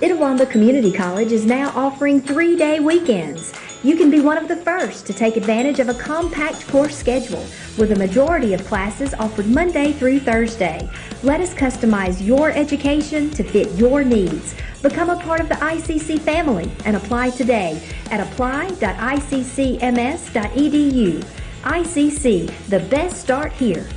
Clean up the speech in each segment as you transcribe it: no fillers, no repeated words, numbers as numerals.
Itawamba Community College is now offering 3-day weekends. You can be one of the first to take advantage of a compact course schedule with a majority of classes offered Monday through Thursday. Let us customize your education to fit your needs. Become a part of the ICC family and apply today at apply.iccms.edu. ICC, the best start here.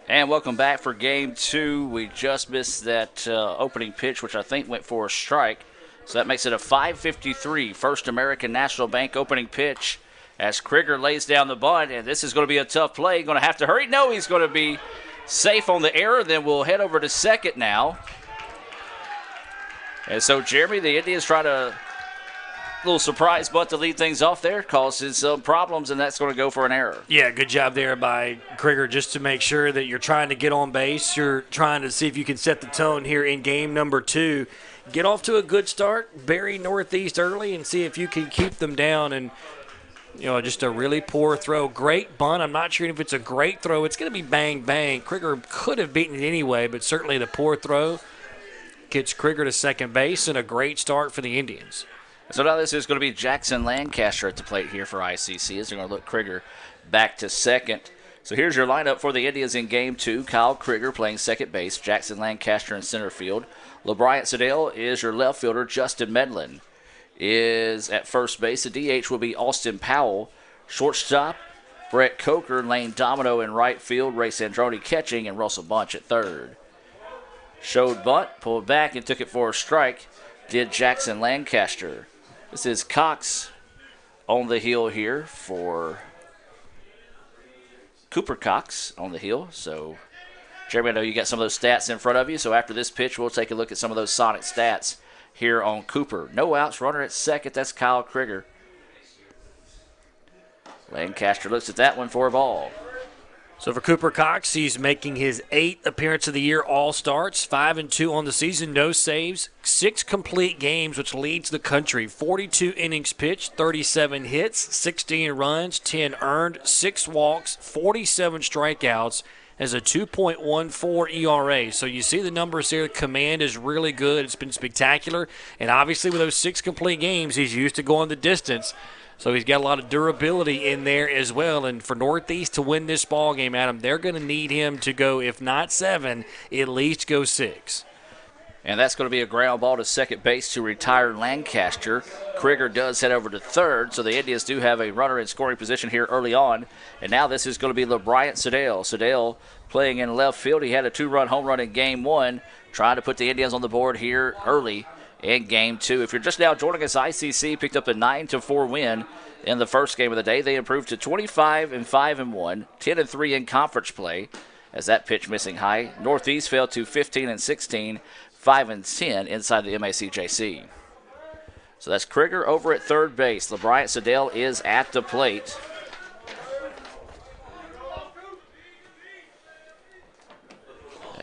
And welcome back for game two. We just missed that opening pitch, which I think went for a strike. So that makes it a 5:53 First American National Bank opening pitch as Krieger lays down the bunt. And this is going to be a tough play. Going to have to hurry. No, he's going to be safe on the error. Then we'll head over to second now. And so, Jeremy, the Indians try to little surprise bunt to lead things off there, causes some problems, and that's going to go for an error. Yeah, good job there by Krieger just to make sure that you're trying to get on base. You're trying to see if you can set the tone here in game number two. Get off to a good start, bury Northeast early, and see if you can keep them down. And, just a really poor throw. Great bunt. I'm not sure if it's a great throw. It's going to be bang, bang. Krieger could have beaten it anyway, but certainly the poor throw gets Krieger to second base, and a great start for the Indians. So now this is going to be Jackson Lancaster at the plate here for ICC as they're going to look Krieger back to second. So here's your lineup for the Indians in game two. Kyle Krieger playing second base, Jackson Lancaster in center field. LeBryant Sedale is your left fielder. Justin Medlin is at first base. The DH will be Austin Powell. Shortstop, Brett Coker, Lane Domino in right field, Ray Sandroni catching, and Russell Bunch at third. Showed bunt, pulled back and took it for a strike, did Jackson Lancaster. This is Cox on the hill here for Cooper Cox on the hill. So, Jeremy, I know you got some of those stats in front of you. So after this pitch, we'll take a look at some of those Sonic stats here on Cooper. No outs, runner at second. That's Kyle Krieger. Lancaster looks at that one for a ball. So for Cooper Cox, he's making his 8th appearance of the year, all starts, 5-2 on the season, no saves, 6 complete games, which leads the country. 42 innings pitched, 37 hits, 16 runs, 10 earned, 6 walks, 47 strikeouts, has a 2.14 ERA. So you see the numbers here. The command is really good. It's been spectacular. And obviously with those 6 complete games, he's used to going the distance. So he's got a lot of durability in there as well. And for Northeast to win this ball game, Adam, they're going to need him to go, if not 7, at least go 6. And that's going to be a ground ball to second base to retire Lancaster. Krieger does head over to third, so the Indians do have a runner in scoring position here early on. And now this is going to be LeBryant Sedale. Sedale playing in left field. He had a 2-run home run in game 1, trying to put the Indians on the board here early in game 2. If you're just now joining us, ICC picked up a 9-4 win in the first game of the day. They improved to 25-5-1, 10-3 in conference play as that pitch missing high. Northeast fell to 15-16, 5-10 inside the MACJC. So that's Krieger over at third base. LeBryant Sedale is at the plate.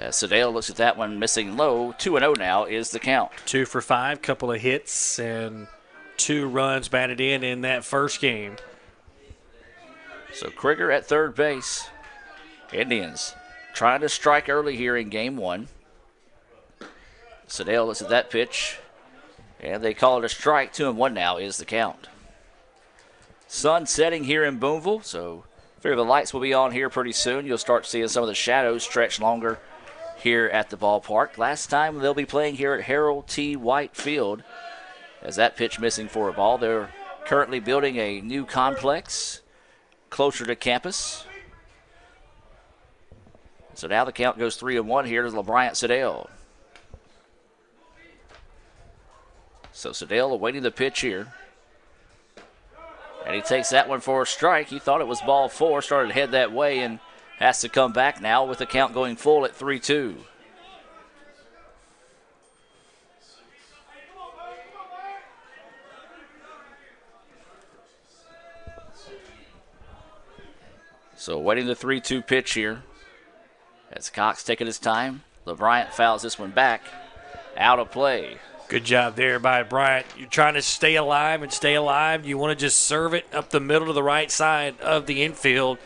Sedale looks at that one missing low. 2-0 now is the count. 2 for 5, couple of hits and 2 runs batted in that first game. So Krieger at third base. Indians trying to strike early here in game 1. Sedale looks at that pitch, and they call it a strike. 2-1 now is the count. Sun setting here in Boonville, so figure the lights will be on here pretty soon. You'll start seeing some of the shadows stretch longer here at the ballpark. Last time they'll be playing here at Harold T. White Field as that pitch missing for a ball. They're currently building a new complex closer to campus. So now the count goes 3-1 here to LeBryant Sedale. So Sedale awaiting the pitch here. And he takes that one for a strike. He thought it was ball 4, started to head that way and has to come back now with the count going full at 3-2. So waiting the 3-2 pitch here. As Cox taking his time. LeBryant fouls this one back. Out of play. Good job there by Bryant. You're trying to stay alive and stay alive. You want to just serve it up the middle to the right side of the infield.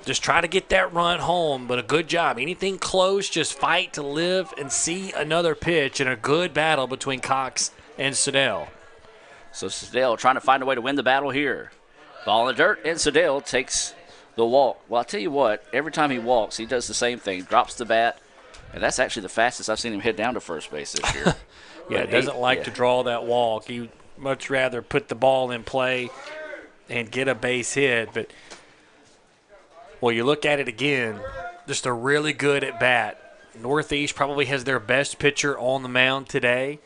Just try to get that run home, but a good job. Anything close, just fight to live and see another pitch in a good battle between Cox and Siddell. So Siddell trying to find a way to win the battle here. Ball in the dirt, and Siddell takes the walk. Well, I'll tell you what, every time he walks, he does the same thing. Drops the bat, and that's actually the fastest I've seen him hit down to first base this year. Yeah, doesn't like to draw that walk. He much rather put the ball in play and get a base hit, but well, you look at it again, just a really good at bat. Northeast probably has their best pitcher on the mound today.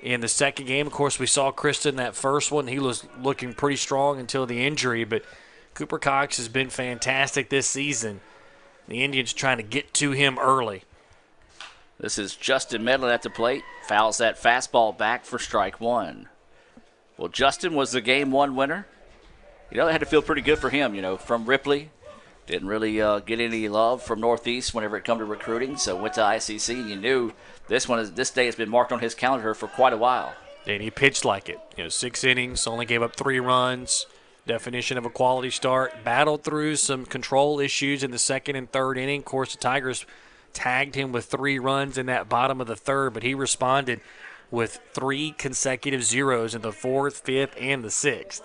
In the second game, of course, we saw Kristen that first one. He was looking pretty strong until the injury, but Cooper Cox has been fantastic this season. The Indians trying to get to him early. This is Justin Medlin at the plate. Fouls that fastball back for strike one. Well, Justin was the game one winner. It had to feel pretty good for him, from Ripley. Didn't really get any love from Northeast whenever it come to recruiting, so went to ICC, and you knew this day has been marked on his calendar for quite a while. And he pitched like it. 6 innings, only gave up 3 runs. Definition of a quality start. Battled through some control issues in the second and third inning. Of course, the Tigers tagged him with 3 runs in that bottom of the third, but he responded with 3 consecutive zeros in the 4th, 5th, and the 6th.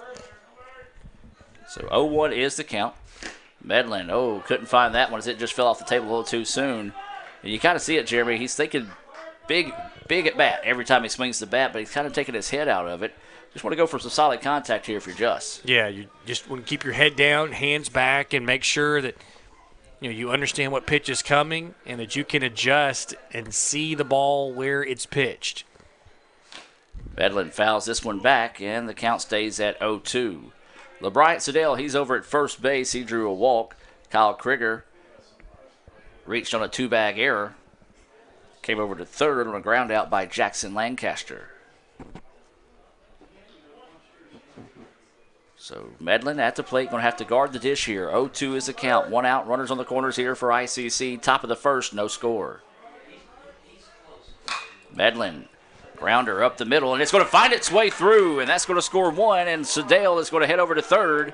So 0-1 is the count. Medlin, couldn't find that one as it just fell off the table a little too soon. And you kind of see it, Jeremy. He's thinking big at bat every time he swings the bat, but he's kind of taking his head out of it. Just want to go for some solid contact here if you're Just. Yeah, you just want to keep your head down, hands back, and make sure that you understand what pitch is coming and that you can adjust and see the ball where it's pitched. Medlin fouls this one back, and the count stays at 0-2. LeBryant Siddell, he's over at first base. He drew a walk. Kyle Krieger reached on a 2-bag error. Came over to third on a ground out by Jackson Lancaster. So Medlin at the plate, going to have to guard the dish here. 0-2 is the count. 1 out, runners on the corners here for ICC. Top of the first, no score. Medlin, grounder up the middle, and it's going to find its way through, and that's going to score 1, and Siddell is going to head over to third.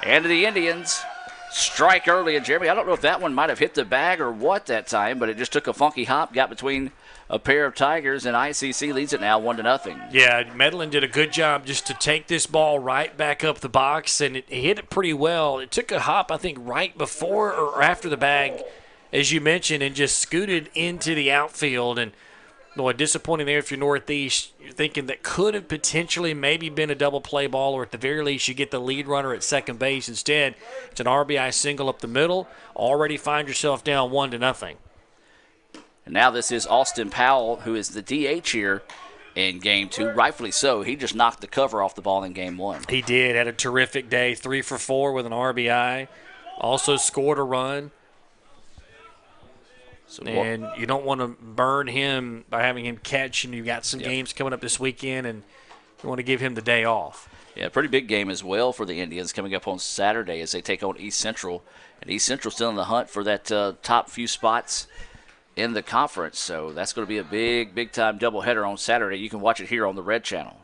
And the Indians strike early, and Jeremy, I don't know if that one might have hit the bag or what that time, but it just took a funky hop, got between a pair of Tigers, and ICC leads it now 1-0. Yeah, Medlin did a good job just to take this ball right back up the box, and he hit it pretty well. It took a hop, I think, right before or after the bag, as you mentioned, and just scooted into the outfield. And boy, disappointing there if you're Northeast. You're thinking that could have potentially maybe been a double play ball, or at the very least you get the lead runner at second base. Instead, it's an RBI single up the middle. Already find yourself down 1-0. And now this is Austin Powell, who is the DH here in Game 2. Rightfully so. He just knocked the cover off the ball in Game 1. He did. Had a terrific day. 3 for 4 with an RBI. Also scored a run. And you don't want to burn him by having him catch, and you've got some games coming up this weekend, and you want to give him the day off. Yeah, pretty big game as well for the Indians coming up on Saturday as they take on East Central. And East Central still in the hunt for that top few spots in the conference. So that's going to be a big-time doubleheader on Saturday. You can watch it here on the Red Channel.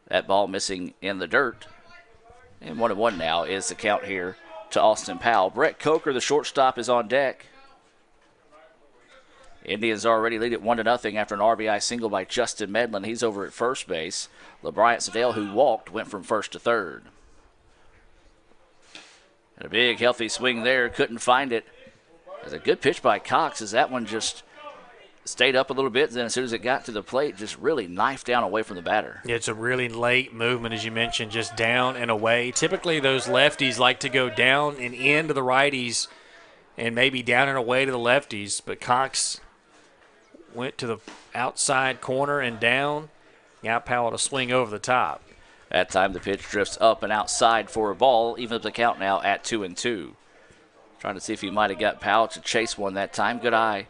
That ball missing in the dirt. And 1-1 now is the count here to Austin Powell. Brett Coker, the shortstop, is on deck. Indians already lead it 1-0 after an RBI single by Justin Medlin. He's over at first base. LeBryant Siddell, who walked, went from first to third. And a big, healthy swing there. Couldn't find it. It's a good pitch by Cox as that one just stayed up a little bit. Then as soon as it got to the plate, just really knifed down away from the batter. Yeah, it's a really late movement, as you mentioned, just down and away. Typically, those lefties like to go down and in to the righties and maybe down and away to the lefties. But Cox went to the outside corner and down. Got Powell to swing over the top. That time the pitch drifts up and outside for a ball. Even up the count now at 2-2. Trying to see if he might have got Powell to chase one that time. Good eye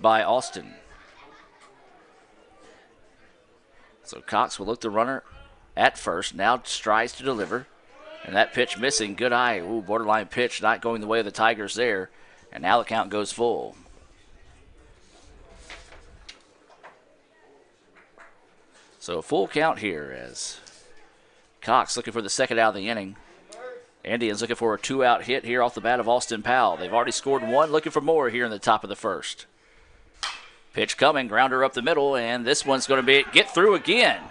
by Austin. So Cox will look the runner at first. Now strides to deliver. And that pitch missing. Good eye. Ooh, borderline pitch. Not going the way of the Tigers there. And now the count goes full. So a full count here as Cox looking for the second out of the inning. Indians looking for a 2-out hit here off the bat of Austin Powell. They've already scored one, looking for more here in the top of the first. Pitch coming, grounder up the middle, and this one's going to get through again.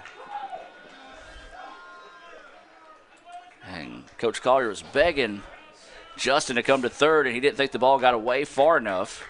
And Coach Collier was begging Justin to come to third, and he didn't think the ball got away far enough.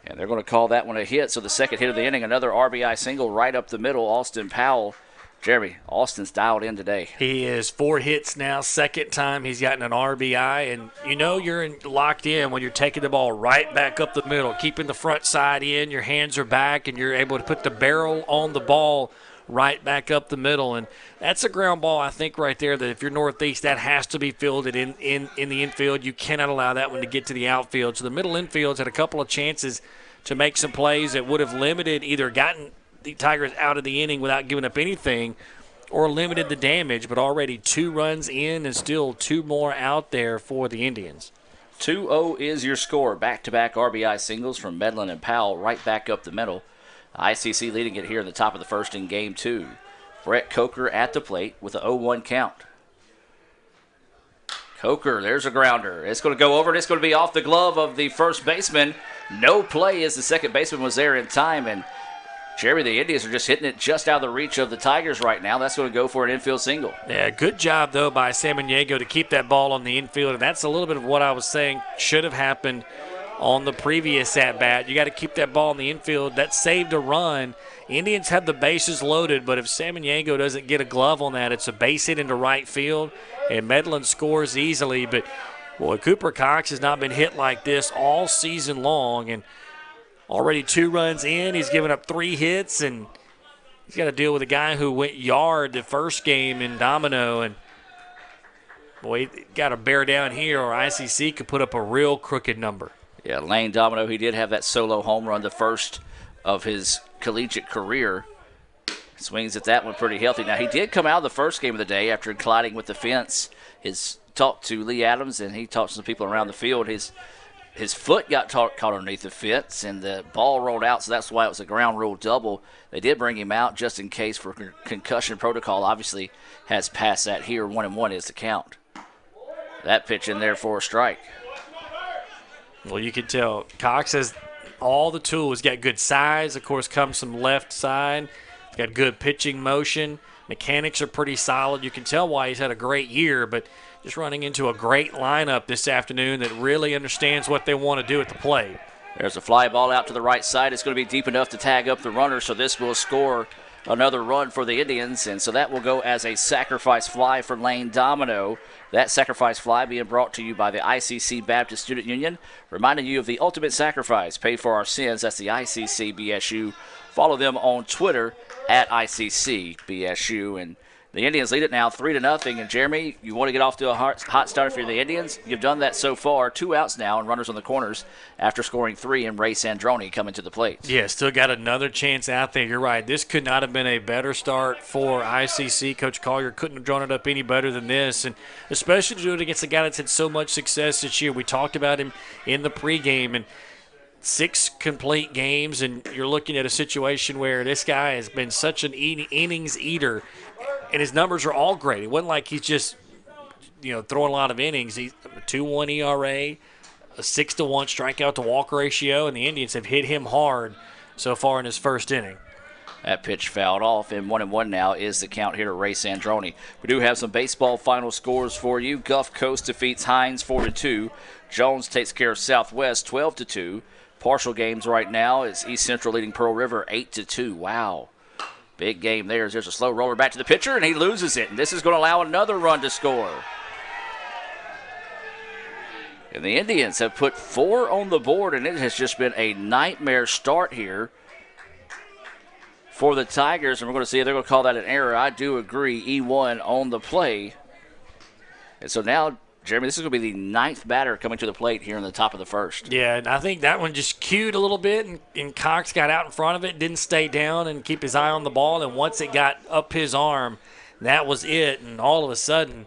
And they're going to call that one a hit. So the second hit of the inning, another RBI single right up the middle. Austin Powell. Jeremy, Austin's dialed in today. He is 4 hits now, second time he's gotten an RBI. And you know you're locked in when you're taking the ball right back up the middle, keeping the front side in, your hands are back, and you're able to put the barrel on the ball right back up the middle. And that's a ground ball, I think, right there, that if you're Northeast, that has to be fielded in the infield. You cannot allow that one to get to the outfield. So the middle infield's had a couple of chances to make some plays that would have limited, either gotten the Tigers out of the inning without giving up anything or limited the damage, but already 2 runs in and still 2 more out there for the Indians. 2-0 is your score. Back-to-back RBI singles from Medlin and Powell right back up the middle. ICC leading it here in the top of the first in Game 2. Brett Coker at the plate with a 0-1 count. Coker, there's a grounder. It's going to go over, and it's going to be off the glove of the first baseman. No play as the second baseman was there in time, and Jeremy, the Indians are just hitting it just out of the reach of the Tigers right now. That's going to go for an infield single. Yeah, good job, though, by Samaniego to keep that ball on the infield, and that's a little bit of what I was saying should have happened on the previous at-bat. You got to keep that ball in the infield. That saved a run. Indians have the bases loaded, but if Samaniego doesn't get a glove on that, it's a base hit into right field, and Medlin scores easily. But, boy, Cooper Cox has not been hit like this all season long, and already 2 runs in. He's given up 3 hits, and he's got to deal with a guy who went yard the first game in Domino. And, boy, he got to bear down here, or ICC could put up a real crooked number. Yeah, Lane Domino, he did have that solo home run, the first of his collegiate career. Swings at that one pretty healthy. Now, he did come out of the first game of the day after colliding with the fence. His talked to Lee Adams, and he talked to some people around the field. His foot got caught underneath the fence, and the ball rolled out, so that's why it was a ground rule double. They did bring him out just in case for concussion protocol. Obviously has passed that here. 1-1 is the count. That pitch in there for a strike. Well, you can tell Cox has all the tools. He's got good size. Of course, comes from left side. He's got good pitching motion. Mechanics are pretty solid. You can tell why he's had a great year, but just running into a great lineup this afternoon that really understands what they want to do at the plate. There's a fly ball out to the right side. It's going to be deep enough to tag up the runner, so this will score another run for the Indians, and so that will go as a sacrifice fly for Lane Domino. That sacrifice fly being brought to you by the ICC Baptist Student Union, reminding you of the ultimate sacrifice, paid for our sins. That's the ICC BSU. Follow them on Twitter at ICC BSU, and the Indians lead it now 3-0. And Jeremy, you want to get off to a hot start for the Indians? You've done that so far. 2 outs now and runners on the corners after scoring 3 and Ray Sandroni coming to the plate. Yeah, still got another chance out there. You're right. This could not have been a better start for ICC. Coach Collier couldn't have drawn it up any better than this, and especially to do it against a guy that's had so much success this year. We talked about him in the pregame, and 6 complete games, and you're looking at a situation where this guy has been such an innings eater, and his numbers are all great. It wasn't like he's just, throwing a lot of innings. He's a 2.1 ERA, a 6-to-1 strikeout to walk ratio, and the Indians have hit him hard so far in his first inning. That pitch fouled off, and 1-1 now is the count here to Ray Sandroni. We do have some baseball final scores for you. Gulf Coast defeats Hines 4-2. Jones takes care of Southwest 12-2. Partial games right now is East Central leading Pearl River 8-2. Wow. Big game there. There's a slow roller back to the pitcher, and he loses it. And this is going to allow another run to score. And the Indians have put 4 on the board, and it has just been a nightmare start here for the Tigers. And we're going to see if they're going to call that an error. I do agree. E1 on the play. And so now, Jeremy, this is going to be the 9th batter coming to the plate here in the top of the first. Yeah, and I think that one just cued a little bit, and Cox got out in front of it, didn't stay down and keep his eye on the ball, and once it got up his arm, that was it. And all of a sudden,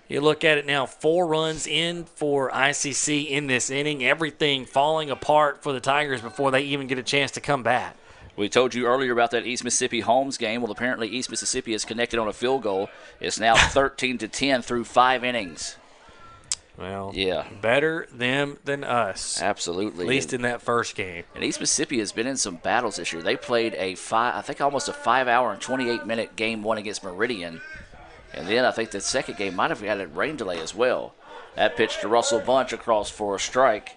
you look at it now, 4 runs in for ICC in this inning, everything falling apart for the Tigers before they even get a chance to come back. We told you earlier about that East Mississippi Holmes game. Well, apparently East Mississippi is connected on a field goal. It's now 13-10 through 5 innings. Well, yeah, better them than us. Absolutely. At least in that first game. And East Mississippi has been in some battles this year. They played almost a 5-hour and 28-minute game one against Meridian. And then I think the second game might have had a rain delay as well. That pitch to Russell Bunch across for a strike.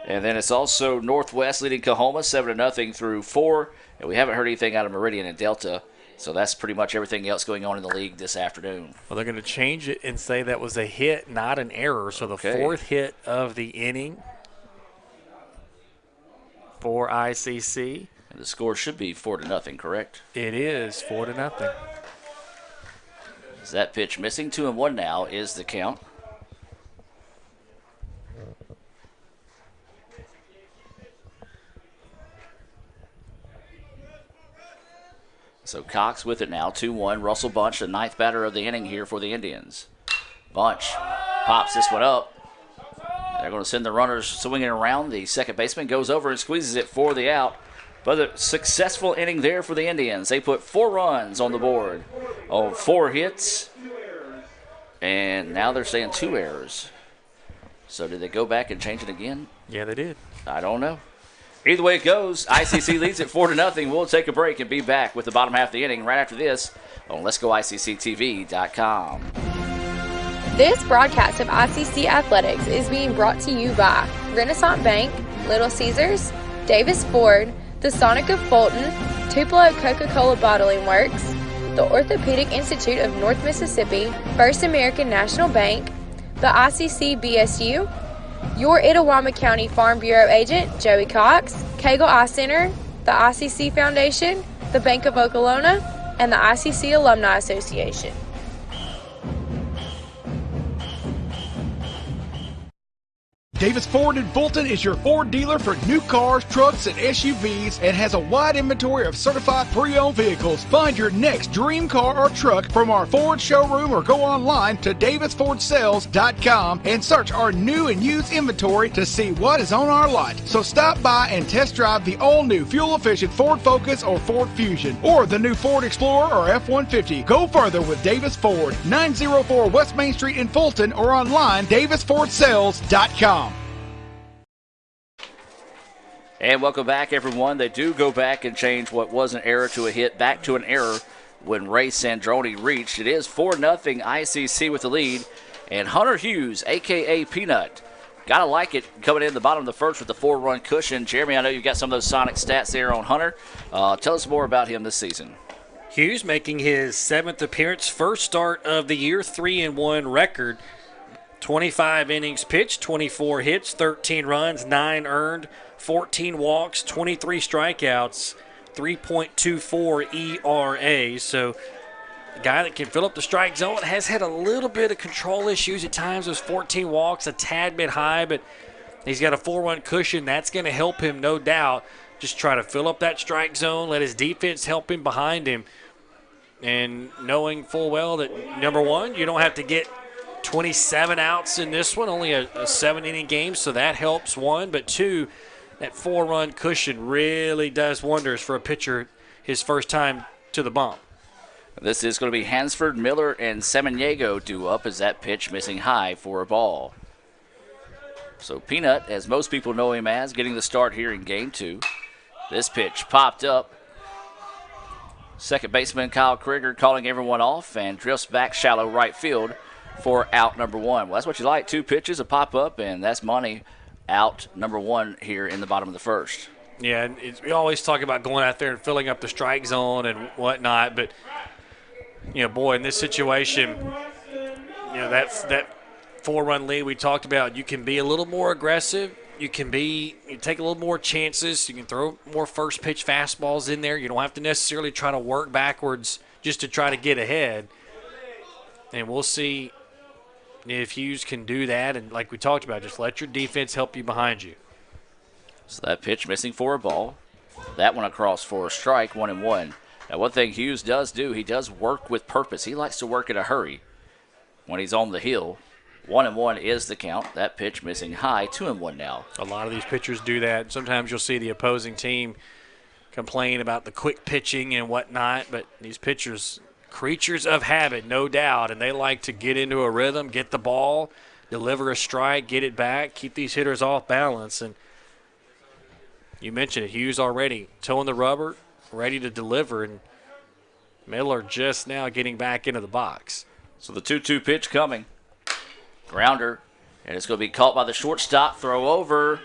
And then it's also Northwest leading Coahoma 7-0 through 4. And we haven't heard anything out of Meridian and Delta. So that's pretty much everything else going on in the league this afternoon. Well, they're going to change it and say that was a hit, not an error. So the fourth hit of the inning for ICC. And the score should be 4-0, correct? It is 4-0. Is that pitch missing? 2-1 now is the count. So Cox with it now, 2-1. Russell Bunch, the ninth batter of the inning here for the Indians. Bunch pops this one up. They're going to send the runners swinging around. The second baseman goes over and squeezes it for the out. But a successful inning there for the Indians. They put 4 runs on the board on 4 hits. And now they're saying 2 errors. So did they go back and change it again? Yeah, they did. I don't know. Either way it goes, ICC leads it 4-0. We'll take a break and be back with the bottom half of the inning right after this on Let'sGoICCTV.com. This broadcast of ICC Athletics is being brought to you by Renaissance Bank, Little Caesars, Davis Ford, the Sonic of Fulton, Tupelo Coca-Cola Bottling Works, the Orthopedic Institute of North Mississippi, First American National Bank, the ICC BSU, your Itawama County Farm Bureau agent, Joey Cox, Cagle Eye Center, the ICC Foundation, the Bank of Okolona, and the ICC Alumni Association. Davis Ford in Fulton is your Ford dealer for new cars, trucks, and SUVs and has a wide inventory of certified pre-owned vehicles. Find your next dream car or truck from our Ford showroom or go online to davisfordsales.com and search our new and used inventory to see what is on our lot. So stop by and test drive the all-new fuel-efficient Ford Focus or Ford Fusion or the new Ford Explorer or F-150. Go further with Davis Ford, 904 West Main Street in Fulton or online davisfordsales.com. And welcome back, everyone. They do go back and change what was an error to a hit back to an error when Ray Sandroni reached. It is 4-0 ICC with the lead. And Hunter Hughes, a.k.a. Peanut, got to like it coming in the bottom of the first with the 4-run cushion. Jeremy, I know you've got some of those Sonic stats there on Hunter. Tell us more about him this season. Hughes making his 7th appearance, first start of the year, 3-1 record. 25 innings pitched, 24 hits, 13 runs, 9 earned, 14 walks, 23 strikeouts, 3.24 ERA. So a guy that can fill up the strike zone, has had a little bit of control issues at times. Those 14 walks, a tad bit high, but he's got a 4-run cushion. That's going to help him, no doubt. Just try to fill up that strike zone, let his defense help him behind him. And knowing full well that, number one, you don't have to get 27 outs in this one, only a 7-inning game, so that helps, one. But two, that 4-run cushion really does wonders for a pitcher his first time to the bump. This is going to be Hansford, Miller, and Samaniego due up as that pitch missing high for a ball. So Peanut, as most people know him as, getting the start here in game 2. This pitch popped up. Second baseman Kyle Krieger calling everyone off and drifts back shallow right field for out number 1. Well, that's what you like. 2 pitches, a pop-up, and that's money. Out number 1 here in the bottom of the first. Yeah, we always talk about going out there and filling up the strike zone and whatnot, but, boy, in this situation, that 4-run lead we talked about, you can be a little more aggressive. You take a little more chances. You can throw more first pitch fastballs in there. You don't have to necessarily try to work backwards just to try to get ahead. And we'll see if Hughes can do that. And like we talked about, just let your defense help you behind you. So that pitch missing for a ball. That one across for a strike, 1-1. Now, one thing Hughes does do, he does work with purpose. He likes to work in a hurry when he's on the hill. 1-1 is the count. That pitch missing high, 2-1 now. A lot of these pitchers do that. Sometimes you'll see the opposing team complain about the quick pitching and whatnot, but these pitchers, creatures of habit, no doubt, and they like to get into a rhythm, get the ball, deliver a strike, get it back, keep these hitters off balance. And you mentioned it, Hughes already toeing the rubber, ready to deliver, and Miller just now getting back into the box. So the 2-2 pitch coming. Grounder, and it's going to be caught by the shortstop. Throw over.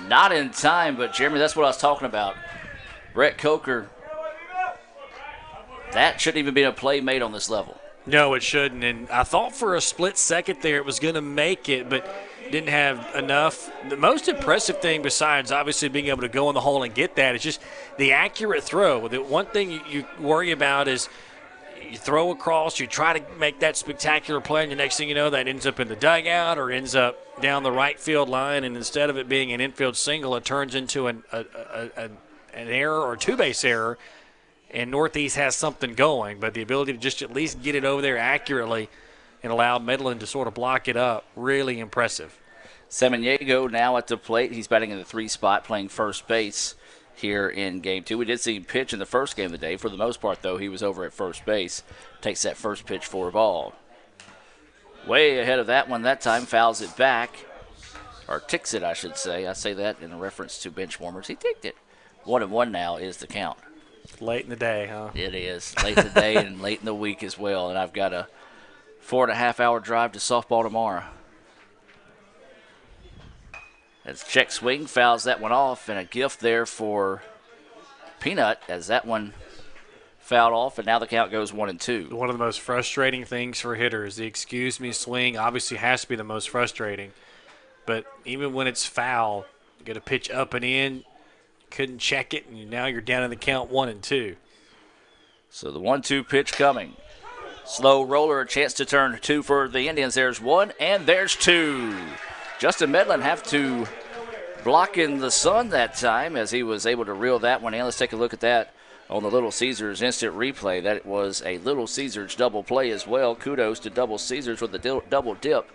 Not in time, but Jeremy, that's what I was talking about. Brett Coker, that shouldn't even be a play made on this level. No, it shouldn't. And I thought for a split second there it was going to make it, but didn't have enough. The most impressive thing, besides obviously being able to go in the hole and get that, is just the accurate throw. The one thing you worry about is you throw across, you try to make that spectacular play, and the next thing you know, that ends up in the dugout or ends up down the right field line, and instead of it being an infield single, it turns into an error or two-base error, and Northeast has something going. But the ability to just at least get it over there accurately and allow Midland to sort of block it up, really impressive. Samaniego now at the plate. He's batting in the 3 spot, playing first base here in Game 2. We did see him pitch in the first game of the day. For the most part, though, he was over at first base. Takes that first pitch for a ball. Way ahead of that one that time. Fouls it back. Or ticks it, I should say. I say that in reference to bench warmers. He ticked it. 1-1 now is the count. Late in the day, huh? It is. Late in the day and late in the week as well. And I've got a 4.5-hour drive to softball tomorrow. As check swing, fouls that one off, and a gift there for Peanut as that one fouled off, and now the count goes 1-2. One of the most frustrating things for hitters, the excuse me swing obviously has to be the most frustrating. But even when it's foul, you got to pitch up and in, couldn't check it, and now you're down in the count 1-2. So the 1-2 pitch coming. Slow roller, a chance to turn 2 for the Indians. There's 1, and there's 2. Justin Medlin have to block in the sun that time as he was able to reel that one in. Let's take a look at that on the Little Caesars instant replay. That was a Little Caesars double play as well. Kudos to Double Caesars with the double dip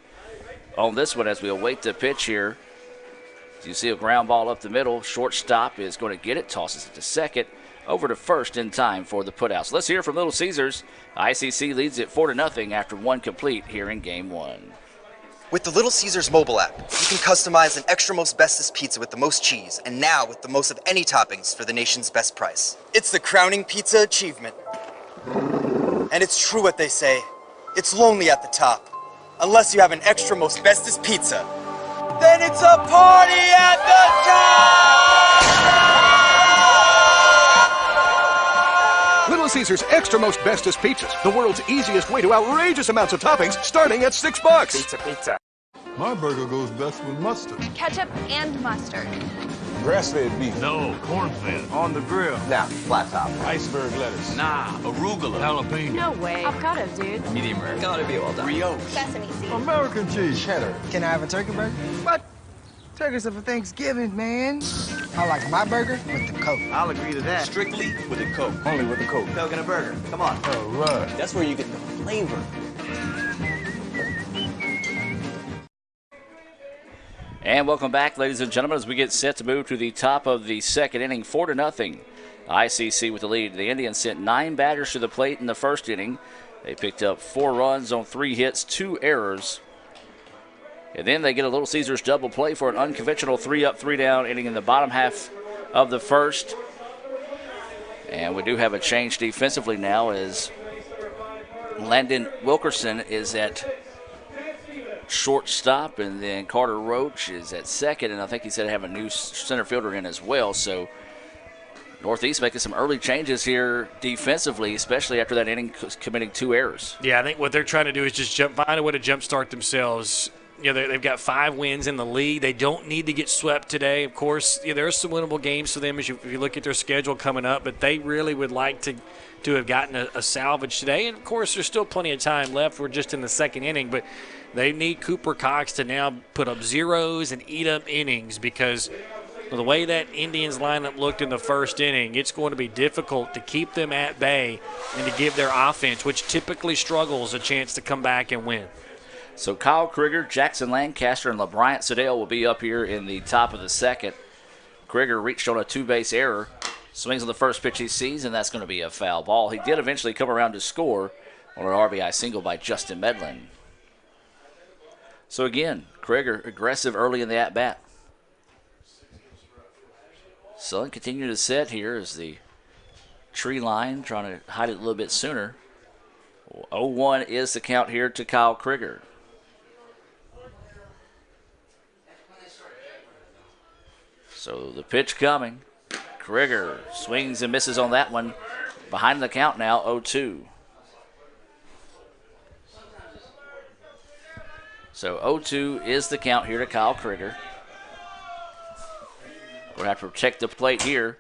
on this one as we await the pitch here. You see a ground ball up the middle. Shortstop is going to get it, tosses it to second, over to first in time for the putout. So let's hear from Little Caesars. ICC leads it 4-0 after 1 complete here in Game 1. With the Little Caesars mobile app, you can customize an extra most bestest pizza with the most cheese, and now with the most of any toppings for the nation's best price. It's the crowning pizza achievement. And it's true what they say, it's lonely at the top. Unless you have an extra most bestest pizza, then it's a party at the top! Little Caesars Extra Most Bestest Pizzas, the world's easiest way to outrageous amounts of toppings, starting at $6. Pizza. My burger goes best with mustard. Ketchup and mustard. Grass-fed beef. No, corn-fed. On the grill. Now, flat top. Iceberg lettuce. Nah, arugula. Jalapeno. No way. Avocado, dude. Medium rare. Gotta be well done. Brioche. Sesame seeds. American cheese. Cheddar. Can I have a turkey burger? What? Turkey's for Thanksgiving, man. I like my burger with the Coke. I'll agree to that. Strictly with a Coke. Only with the Coke. Coke and a burger. Come on. All right. That's where you get the flavor. And welcome back, ladies and gentlemen, as we get set to move to the top of the second inning, 4-0. ICC with the lead. The Indians sent 9 batters to the plate in the first inning. They picked up 4 runs on 3 hits, 2 errors. And then they get a Little Caesars double play for an unconventional 3-up, 3-down inning in the bottom half of the first. And we do have a change defensively now as Landon Wilkerson is at shortstop, and then Carter Roach is at second, and I think he said have a new center fielder in as well. So Northeast making some early changes here defensively, especially after that inning committing 2 errors. Yeah, I think what they're trying to do is just find a way to jumpstart themselves. You know, they've got 5 wins in the league. They don't need to get swept today. Of course, there are some winnable games for them if you look at their schedule coming up, but they really would like to have gotten a salvage today. And, of course, there's still plenty of time left. We're just in the second inning, but they need Cooper Cox to now put up zeros and eat up innings because the way that Indians lineup looked in the first inning, it's going to be difficult to keep them at bay and to give their offense, which typically struggles, a chance to come back and win. So Kyle Krieger, Jackson Lancaster, and LeBryant Sedale will be up here in the top of the second. Krieger reached on a two-base error. Swings on the first pitch he sees, and that's going to be a foul ball. He did eventually come around to score on an RBI single by Justin Medlin. So again, Krieger aggressive early in the at-bat. Sun continuing to set here as the tree line, trying to hide it a little bit sooner. 0-1 is the count here to Kyle Krieger. So the pitch coming. Krieger swings and misses on that one. Behind the count now, 0-2. So 0-2 is the count here to Kyle Krieger. Going to have to protect the plate here.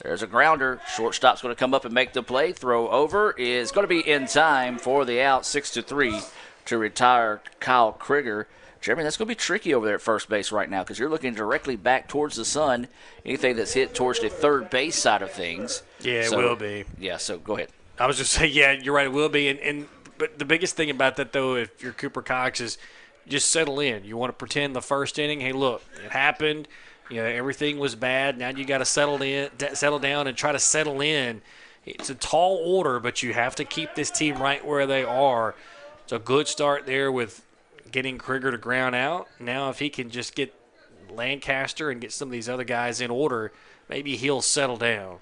There's a grounder. Shortstop's going to come up and make the play. Throw over is going to be in time for the out, 6-3 to retire Kyle Krieger. Jeremy, that's going to be tricky over there at first base right now because you're looking directly back towards the sun. Anything that's hit towards the third base side of things. Yeah, it will be. Yeah, so go ahead. I was just saying, yeah, you're right, it will be. But the biggest thing about that, though, if you're Cooper Cox, is just settle in. You want to pretend the first inning, hey, look, it happened. You know, everything was bad. Now you got to settle down and try to settle in. It's a tall order, but you have to keep this team right where they are. It's a good start there with getting Krieger to ground out. Now if he can just get Lancaster and get some of these other guys in order, maybe he'll settle down.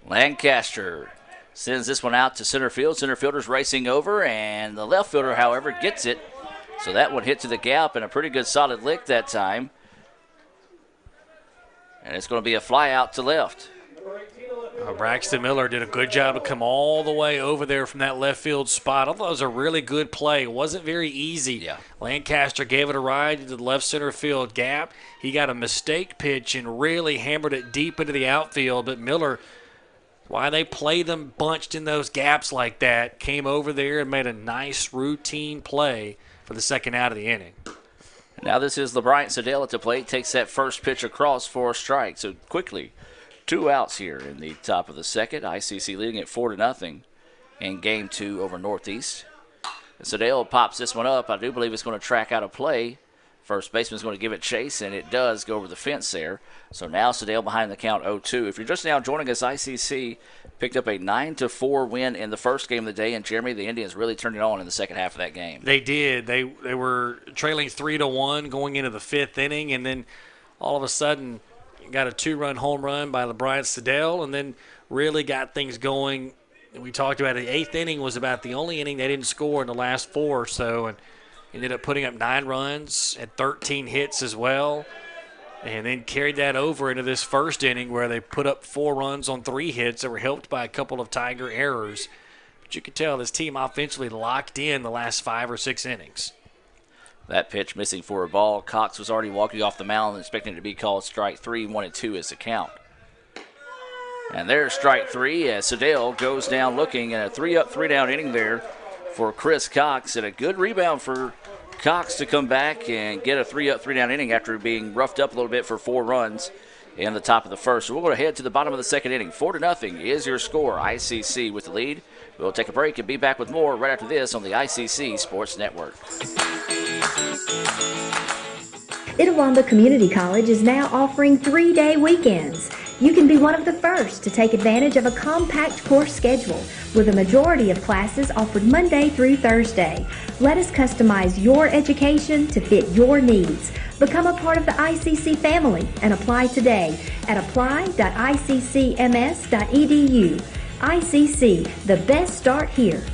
Lancaster sends this one out to center field. Center fielder's racing over, and the left fielder, however, gets it. So that one hit to the gap, and a pretty good solid lick that time. And it's going to be a fly out to left. Braxton Miller did a good job to come all the way over there from that left field spot. I thought it was a really good play. It wasn't very easy. Yeah. Lancaster gave it a ride into the left center field gap. He got a mistake pitch and really hammered it deep into the outfield. But Miller, why they play them bunched in those gaps like that, came over there and made a nice routine play for the second out of the inning. Now this is LeBryant Sedale at the plate. Takes that first pitch across for a strike. So quickly, 2 outs here in the top of the second. ICC leading it 4-0 in game 2 over Northeast. And Sedale pops this one up. I do believe it's going to track out a play. First baseman's going to give it chase, and it does go over the fence there. So now Sedale behind the count 0-2. If you're just now joining us, ICC picked up a 9-4 win in the first game of the day, and Jeremy, the Indians really turned it on in the second half of that game. They did. They were trailing 3-1 going into the 5th inning, and then all of a sudden got a 2-run home run by LeBryant Sedale, and then really got things going. And we talked about the 8th inning was about the only inning they didn't score in the last 4 or so, and ended up putting up 9 runs, had 13 hits as well, and then carried that over into this first inning where they put up 4 runs on 3 hits that were helped by a couple of Tiger errors. But you could tell this team offensively locked in the last 5 or 6 innings. That pitch missing for a ball. Cox was already walking off the mound and expecting it to be called strike 3. 1-2 is the count. And there's strike 3 as Sedale goes down looking, and a 3-up, 3-down inning there for Chris Cox, and a good rebound for Cox to come back and get a 3-up, 3-down inning after being roughed up a little bit for 4 runs in the top of the first. So we'll go ahead to the bottom of the second inning. 4-0 is your score. ICC with the lead. We'll take a break and be back with more right after this on the ICC Sports Network. Itawamba Community College is now offering 3-day weekends. You can be one of the first to take advantage of a compact course schedule with a majority of classes offered Monday through Thursday. Let us customize your education to fit your needs. Become a part of the ICC family and apply today at apply.iccms.edu. ICC, the best start here.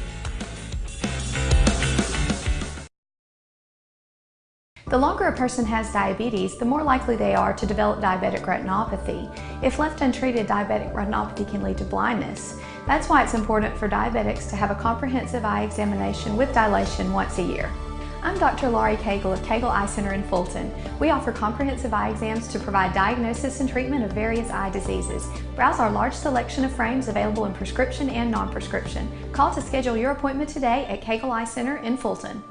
The longer a person has diabetes, the more likely they are to develop diabetic retinopathy. If left untreated, diabetic retinopathy can lead to blindness. That's why it's important for diabetics to have a comprehensive eye examination with dilation once a year. I'm Dr. Laurie Cagle of Cagle Eye Center in Fulton. We offer comprehensive eye exams to provide diagnosis and treatment of various eye diseases. Browse our large selection of frames available in prescription and non-prescription. Call to schedule your appointment today at Cagle Eye Center in Fulton.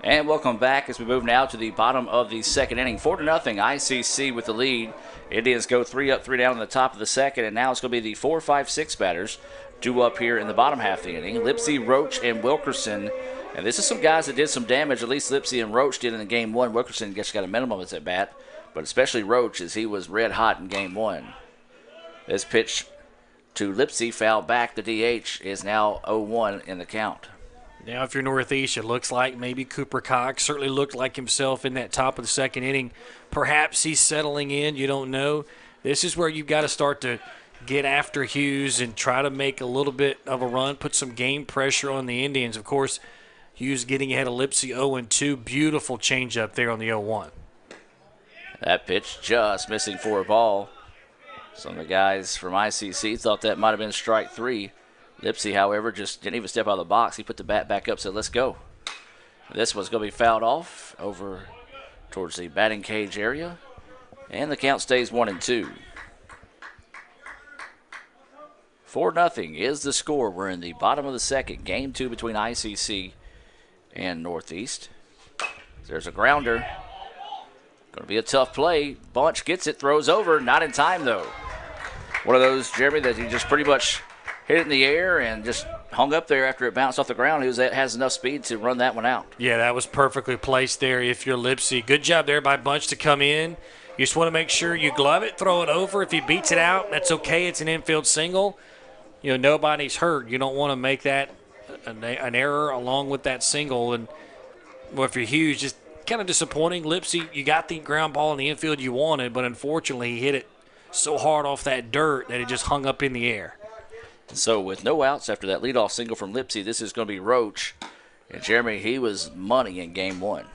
And welcome back as we move now to the bottom of the second inning. 4-0, ICC with the lead. Indians go 3-up, 3-down in the top of the second, and now it's going to be the 4, 5, 6 batters due up here in the bottom half of the inning. Lipsy, Roach, and Wilkerson And this is some guys that did some damage. At least Lipsy and Roach did in game one. Wilkerson gets got a minimum as at bat, but especially Roach as he was red hot in game one. This pitch to Lipsy, foul back. The DH is now 0-1 in the count. Now, if you're Northeast, it looks like maybe Cooper Cox certainly looked like himself in that top of the second inning. Perhaps he's settling in. You don't know. This is where you've got to start to get after Hughes and try to make a little bit of a run, put some game pressure on the Indians. Of course, Hughes getting ahead of Lipsy 0-2. Beautiful changeup there on the 0-1. That pitch just missing for a ball. Some of the guys from ICC thought that might have been strike three. Lipsy, however, just didn't even step out of the box. He put the bat back up, said, let's go. This one's going to be fouled off over towards the batting cage area. And the count stays 1-2. 4-0 is the score. We're in the bottom of the second. Game 2 between ICC and Northeast. There's a grounder. Going to be a tough play. Bunch gets it, throws over. Not in time, though. One of those, Jeremy, that he just pretty much hit it in the air and just hung up there after it bounced off the ground. He has enough speed to run that one out. Yeah, that was perfectly placed there if you're Lipsy. Good job there by Bunch to come in. You just want to make sure you glove it, throw it over. If he beats it out, that's okay. It's an infield single. You know, nobody's hurt. You don't want to make that an error along with that single. And well, if you're Hughes, just kind of disappointing. Lipsy, you got the ground ball in the infield you wanted, but unfortunately he hit it so hard off that dirt that it just hung up in the air. So with no outs after that leadoff single from Lipsy, this is going to be Roach. And Jeremy, he was money in game one.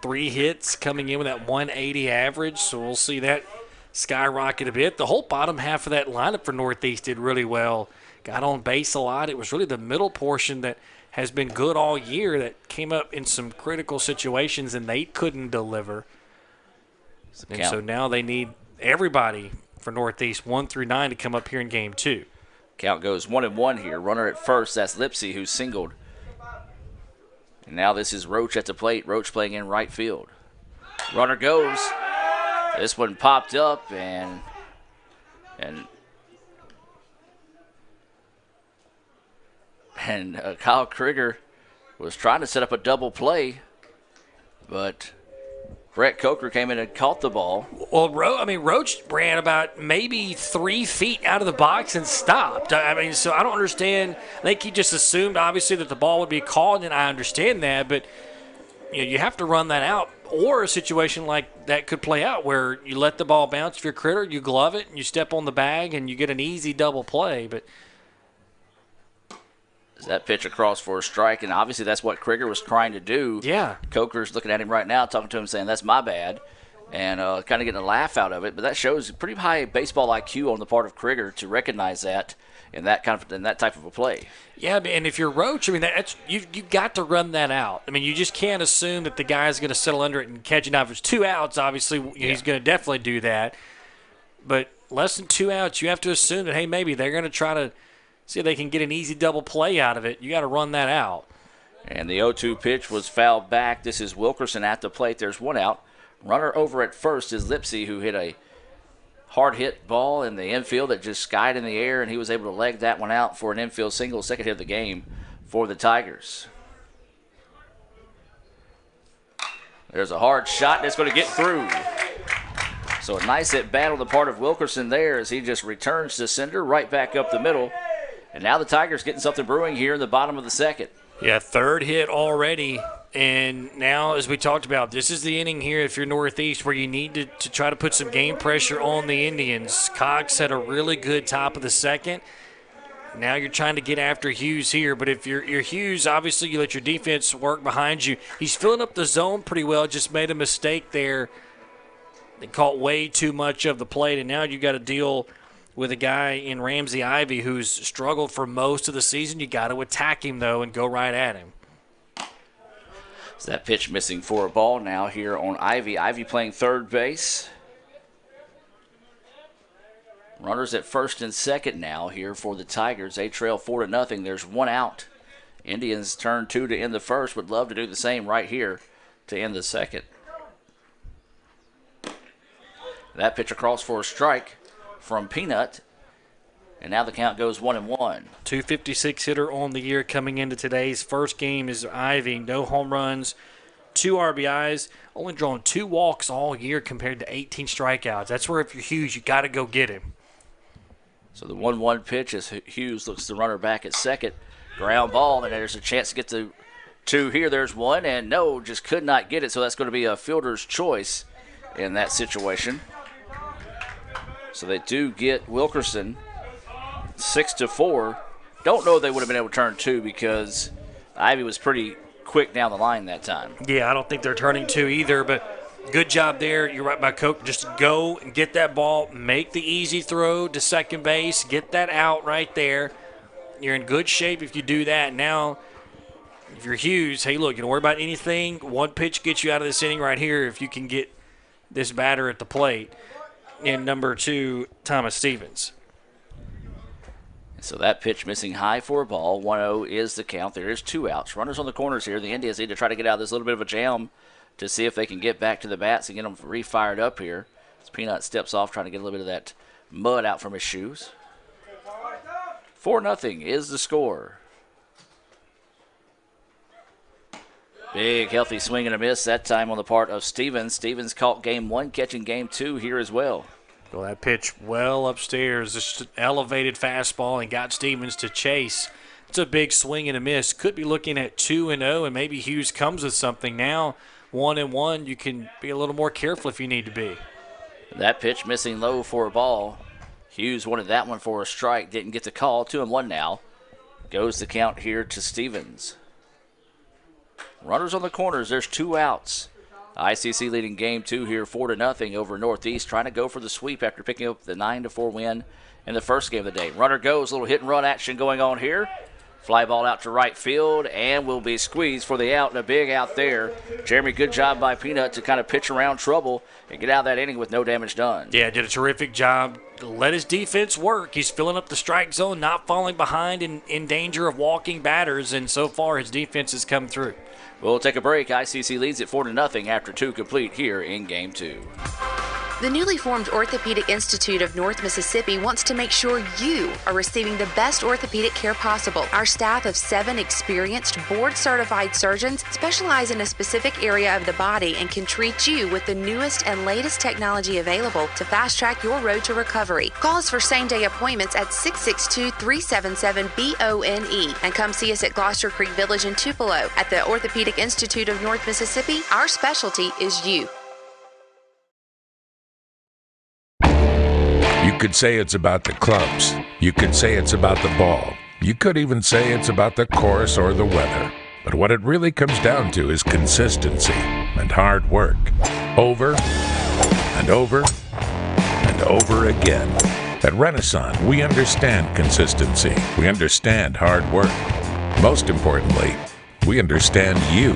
3 hits coming in with that 180 average, so we'll see that skyrocket a bit. The whole bottom half of that lineup for Northeast did really well. Got on base a lot. It was really the middle portion that has been good all year that came up in some critical situations and they couldn't deliver. And so now they need everybody for Northeast 1 through 9 to come up here in game 2. Count goes 1-1 here. Runner at first. That's Lipsy who singled. And now this is Roach at the plate. Roach playing in right field. Runner goes. This one popped up and Kyle Krieger was trying to set up a double play, but Brett Coker came in and caught the ball. Well, Roach ran about maybe 3 feet out of the box and stopped. So I don't understand. I think he just assumed, obviously, that the ball would be called, and I understand that. But you have to run that out, or a situation like that could play out where you let the ball bounce. If you're Critter, you glove it, and you step on the bag, and you get an easy double play. But that pitch across for a strike, and obviously that's what Krieger was trying to do. Yeah. Coker's looking at him right now, talking to him, saying, that's my bad, and kind of getting a laugh out of it. But that shows pretty high baseball IQ on the part of Krieger to recognize that in that type of a play. Yeah, and if you're Roach, that's you got to run that out. You just can't assume that the guy's going to settle under it and catch it. Now, if there's 2 outs, obviously he's going to definitely do that. But less than 2 outs, you have to assume that, hey, maybe they're going to try to see if they can get an easy double play out of it. You got to run that out. And the 0-2 pitch was fouled back. This is Wilkerson at the plate. There's 1 out. Runner over at first is Lipsy, who hit a hard hit ball in the infield that just skied in the air, and he was able to leg that one out for an infield single, second hit of the game for the Tigers. There's a hard shot that's going to get through. So a nice at bat on the part of Wilkerson there as he just returns to center right back up the middle. And now the Tigers getting something brewing here in the bottom of the second. Yeah, 3rd hit already. And now, as we talked about, this is the inning here if you're Northeast where you need to try to put some game pressure on the Indians. Cox had a really good top of the second. Now you're trying to get after Hughes here. But if you're Hughes, obviously you let your defense work behind you. He's filling up the zone pretty well, just made a mistake there. They caught way too much of the plate, and now you got to deal with a guy in Ramsey Ivy who's struggled for most of the season. You got to attack him, though, and go right at him. So that pitch missing for a ball now here on Ivy. Ivy playing third base. Runners at first and second now here for the Tigers. They trail 4-0. There's 1 out. Indians turn 2 to end the first. Would love to do the same right here to end the second. That pitch across for a strike from Peanut. And now the count goes 1-1. 256 hitter on the year coming into today's first game is Ivy. No home runs, 2 RBIs, only drawn 2 walks all year compared to 18 strikeouts. That's where if you're Hughes, you got to go get him. So the 1-1 pitch as Hughes looks the runner back at second. Ground ball, and there's a chance to get the 2 here. There's 1, and no, just could not get it. So that's going to be a fielder's choice in that situation. So they do get Wilkerson 6-4. Don't know if they would have been able to turn 2 because Ivy was pretty quick down the line that time. Yeah, I don't think they're turning 2 either, but good job there. You're right by Coke. Just go and get that ball, make the easy throw to second base, get that out right there. You're in good shape if you do that. Now, if you're Hughes, hey, look, you don't worry about anything. 1 pitch gets you out of this inning right here if you can get this batter at the plate in number 2, Thomas Stevens. So that pitch missing high for a ball. 1-0 is the count. There is 2 outs. Runners on the corners here. The Indians need to try to get out of this little bit of a jam to see if they can get back to the bats and get them re-fired up here. As Peanut steps off trying to get a little bit of that mud out from his shoes. 4-0 is the score. Big, healthy swing and a miss that time on the part of Stevens. Stevens caught game 1, catching game 2 here as well. Well, that pitch well upstairs, just an elevated fastball, and got Stevens to chase. It's a big swing and a miss. Could be looking at 2-0, and maybe Hughes comes with something. Now, 1-1, you can be a little more careful if you need to be. That pitch missing low for a ball. Hughes wanted that one for a strike, didn't get the call. 2-1 now. Goes the count here to Stevens. Runners on the corners, there's 2 outs. ICC leading game 2 here 4-0 over Northeast, trying to go for the sweep after picking up the 9-4 win in the first game of the day. Runner goes, little hit and run action going on here. Fly ball out to right field and will be squeezed for the out, and a big out there. Jeremy, good job by Peanut to kind of pitch around trouble and get out of that inning with no damage done. Yeah, did a terrific job. Let his defense work. He's filling up the strike zone, not falling behind and in danger of walking batters, and so far his defense has come through. We'll take a break. ICC leads it 4-0 after 2 complete here in game 2. The newly formed Orthopedic Institute of North Mississippi wants to make sure you are receiving the best orthopedic care possible. Our staff of 7 experienced, board-certified surgeons specialize in a specific area of the body and can treat you with the newest and latest technology available to fast-track your road to recovery. Call us for same-day appointments at 662-377-BONE and come see us at Gloucester Creek Village in Tupelo. At the Orthopedic Institute of North Mississippi, our specialty is you. You could say it's about the clubs. You could say it's about the ball. You could even say it's about the course or the weather. But what it really comes down to is consistency and hard work. Over and over and over again. At Renaissance, we understand consistency. We understand hard work. Most importantly, we understand you.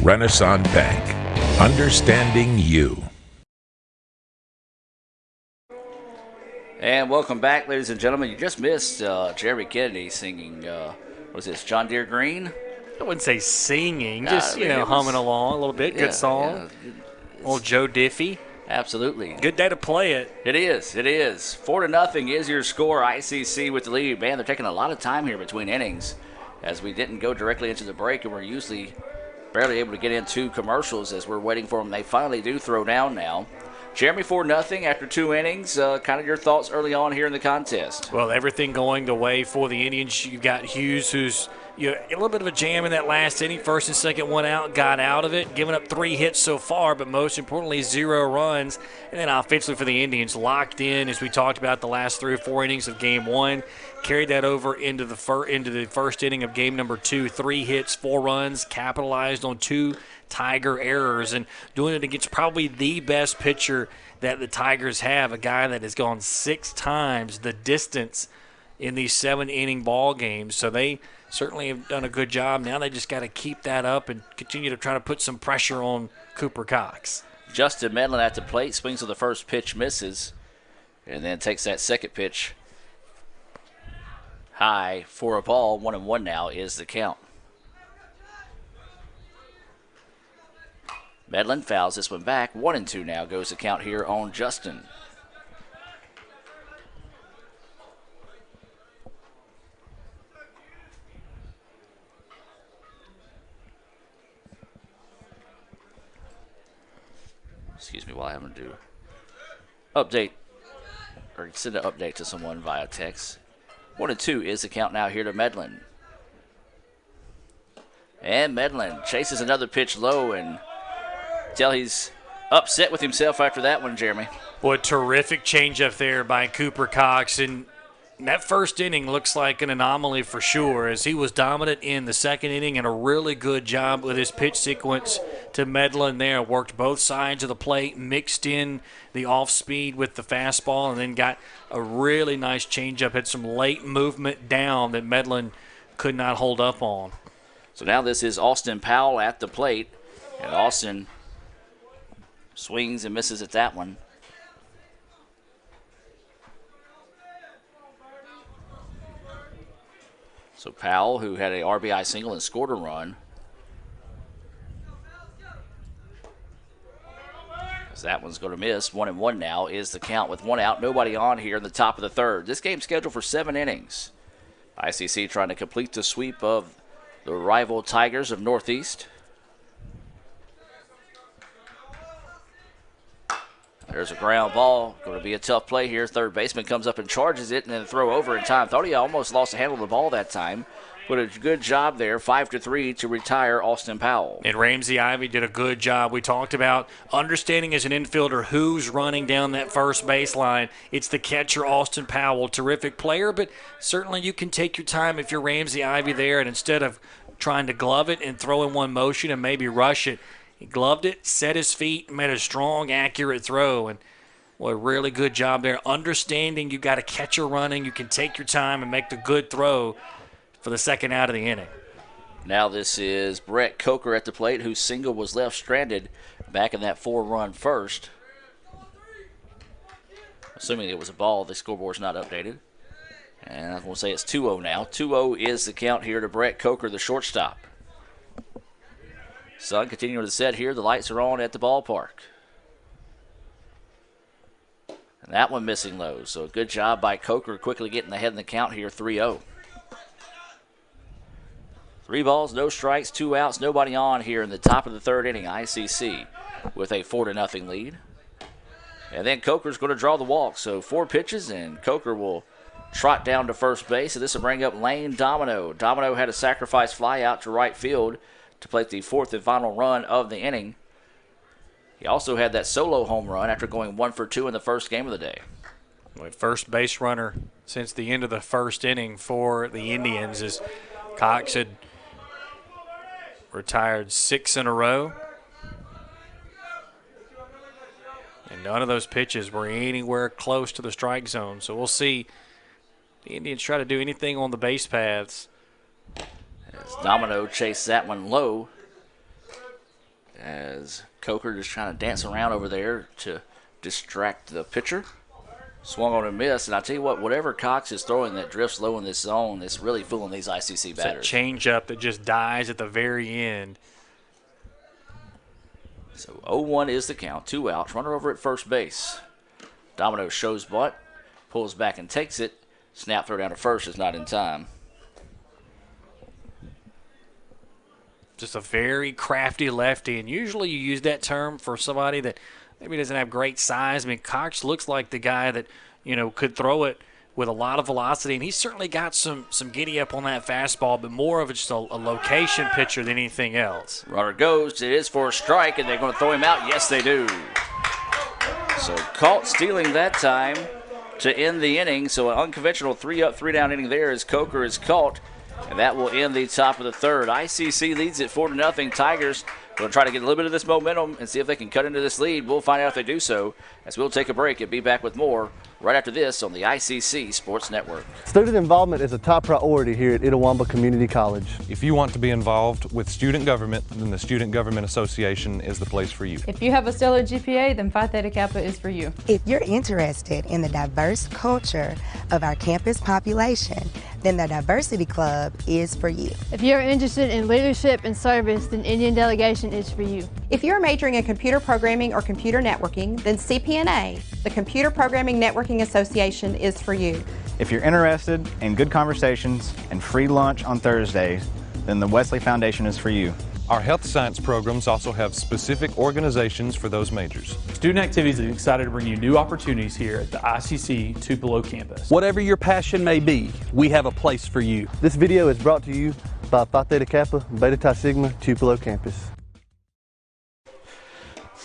Renaissance Bank. Understanding you. And welcome back, ladies and gentlemen. You just missed Jeremy Kennedy singing, what was this, John Deere Green? I wouldn't say singing, just, humming along a little bit. Good song. Old Joe Diffie. Absolutely. Good day to play it. It is. 4-0 is your score. ICC with the lead. Man, they're taking a lot of time here between innings as we didn't go directly into the break, and we're usually barely able to get into commercials as we're waiting for them. They finally do throw down now. Jeremy, 4-0 after 2 innings. Kind of your thoughts early on here in the contest. Well, everything going the way for the Indians. You've got Hughes, who's a little bit of a jam in that last inning. First and second one out, got out of it, giving up 3 hits so far, but most importantly, 0 runs. And then offensively for the Indians, locked in, as we talked about the last 3 or 4 innings of game 1. Carried that over into the first inning of game number 2. 3 hits, 4 runs, capitalized on 2 Tiger errors, and doing it against probably the best pitcher that the Tigers have, a guy that has gone 6 times the distance in these 7-inning ball games. So they certainly have done a good job. Now they just got to keep that up and continue to try to put some pressure on Cooper Cox. Justin Medlin at the plate, swings to the first pitch, misses, and then takes that second pitch high for a ball. 1-1 now is the count. Medlin fouls this one back. 1-2 now goes the count here on Justin. while I have them do update or send an update to someone via text. 1-2 is the count now here to Medlin. And Medlin chases another pitch low, and tell he's upset with himself after that one, Jeremy. Boy, terrific changeup there by Cooper Cox. And that first inning looks like an anomaly for sure, as he was dominant in the second inning and a really good job with his pitch sequence to Medlin there. Worked both sides of the plate, mixed in the off-speed with the fastball, and then got a really nice changeup. Had some late movement down that Medlin could not hold up on. So now this is Austin Powell at the plate, and Austin swings and misses at that one. So Powell, who had a RBI single and scored a run. As that one's going to miss. 1-1 now is the count with one out. Nobody on here in the top of the third. This game's scheduled for 7 innings. ICC trying to complete the sweep of the rival Tigers of Northeast. There's a ground ball. Going to be a tough play here. Third baseman comes up and charges it, and then throw over in time. Thought he almost lost the handle of the ball that time. But a good job there, 5-3 to retire Austin Powell. And Ramsey Ivy did a good job. We talked about understanding as an infielder who's running down that first baseline. It's the catcher, Austin Powell. Terrific player, but certainly you can take your time if you're Ramsey Ivy there, and instead of trying to glove it and throw in one motion and maybe rush it, he gloved it, set his feet, made a strong, accurate throw, and a really good job there. Understanding you got a catcher running, you can take your time and make the good throw for the second out of the inning. Now this is Brett Coker at the plate, whose single was left stranded back in that 4-run first. Assuming it was a ball, the scoreboard's not updated. And I'm going to say it's 2-0 now. 2-0 is the count here to Brett Coker, the shortstop. Sun continuing to set here. The lights are on at the ballpark. And that one missing low. So good job by Coker quickly getting ahead in the count here, 3-0. 3 balls, no strikes, 2 outs, nobody on here in the top of the third inning. ICC with a 4-0 lead. And then Coker's going to draw the walk. So 4 pitches, and Coker will trot down to first base. And this will bring up Lane Domino. Domino had a sacrifice fly out to right field to play the 4th and final run of the inning. He also had that solo home run after going 1 for 2 in the first game of the day. First base runner since the end of the first inning for the Indians, as Cox had retired 6 in a row. And none of those pitches were anywhere close to the strike zone. So we'll see the Indians try to do anything on the base paths. As Domino chased that one low, as Coker just trying to dance around over there to distract the pitcher. Swung on and missed, and I tell you what, whatever Cox is throwing that drifts low in this zone is really fooling these ICC batters. It's a changeup that just dies at the very end. So 0-1 is the count, 2 outs, runner over at first base. Domino shows butt, pulls back and takes it. Snap throw down to first is not in time. Just a very crafty lefty, and usually you use that term for somebody that maybe doesn't have great size. I mean, Cox looks like the guy that, could throw it with a lot of velocity, and he's certainly got some giddy up on that fastball, but more of just a location pitcher than anything else. Runner goes. It is for a strike, and they're going to throw him out. Yes, they do. So caught stealing that time to end the inning. So an unconventional 3-up, 3-down inning there as Coker is caught. And that will end the top of the third. ICC leads it 4-0. Tigers going to try to get a little bit of this momentum and see if they can cut into this lead. We'll find out if they do so as we'll take a break and be back with more right after this on the ICC Sports Network. Student involvement is a top priority here at Itawamba Community College. If you want to be involved with student government, then the Student Government Association is the place for you. If you have a stellar GPA, then Phi Theta Kappa is for you. If you're interested in the diverse culture of our campus population, then the Diversity Club is for you. If you're interested in leadership and service, then Indian Delegation is for you. If you're majoring in computer programming or computer networking, then CPNA, the Computer Programming Networking Association, is for you. If you're interested in good conversations and free lunch on Thursdays, then the Wesley Foundation is for you. Our health science programs also have specific organizations for those majors. Student Activities is excited to bring you new opportunities here at the ICC Tupelo campus. Whatever your passion may be, we have a place for you. This video is brought to you by Phi Theta Kappa, Beta Chi Sigma, Tupelo campus.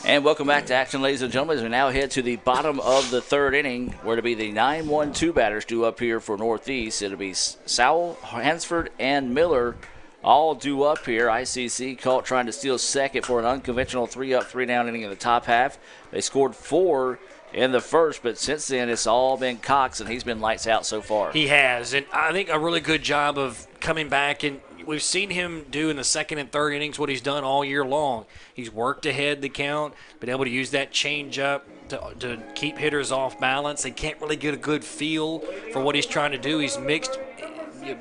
And welcome back to action, ladies and gentlemen, as we now head to the bottom of the third inning, where to be the 9-1-2 batters due up here for Northeast. It'll be Sowell, Hansford, and Miller all due up here. ICC caught trying to steal second for an unconventional 3-up, 3-down inning in the top half. They scored 4 in the first, but since then it's all been Cox, and he's been lights out so far. He has, and I think a really good job of coming back, and we've seen him do in the second and third innings what he's done all year long. He's worked ahead the count, been able to use that changeup to keep hitters off balance. They can't really get a good feel for what he's trying to do. He's mixed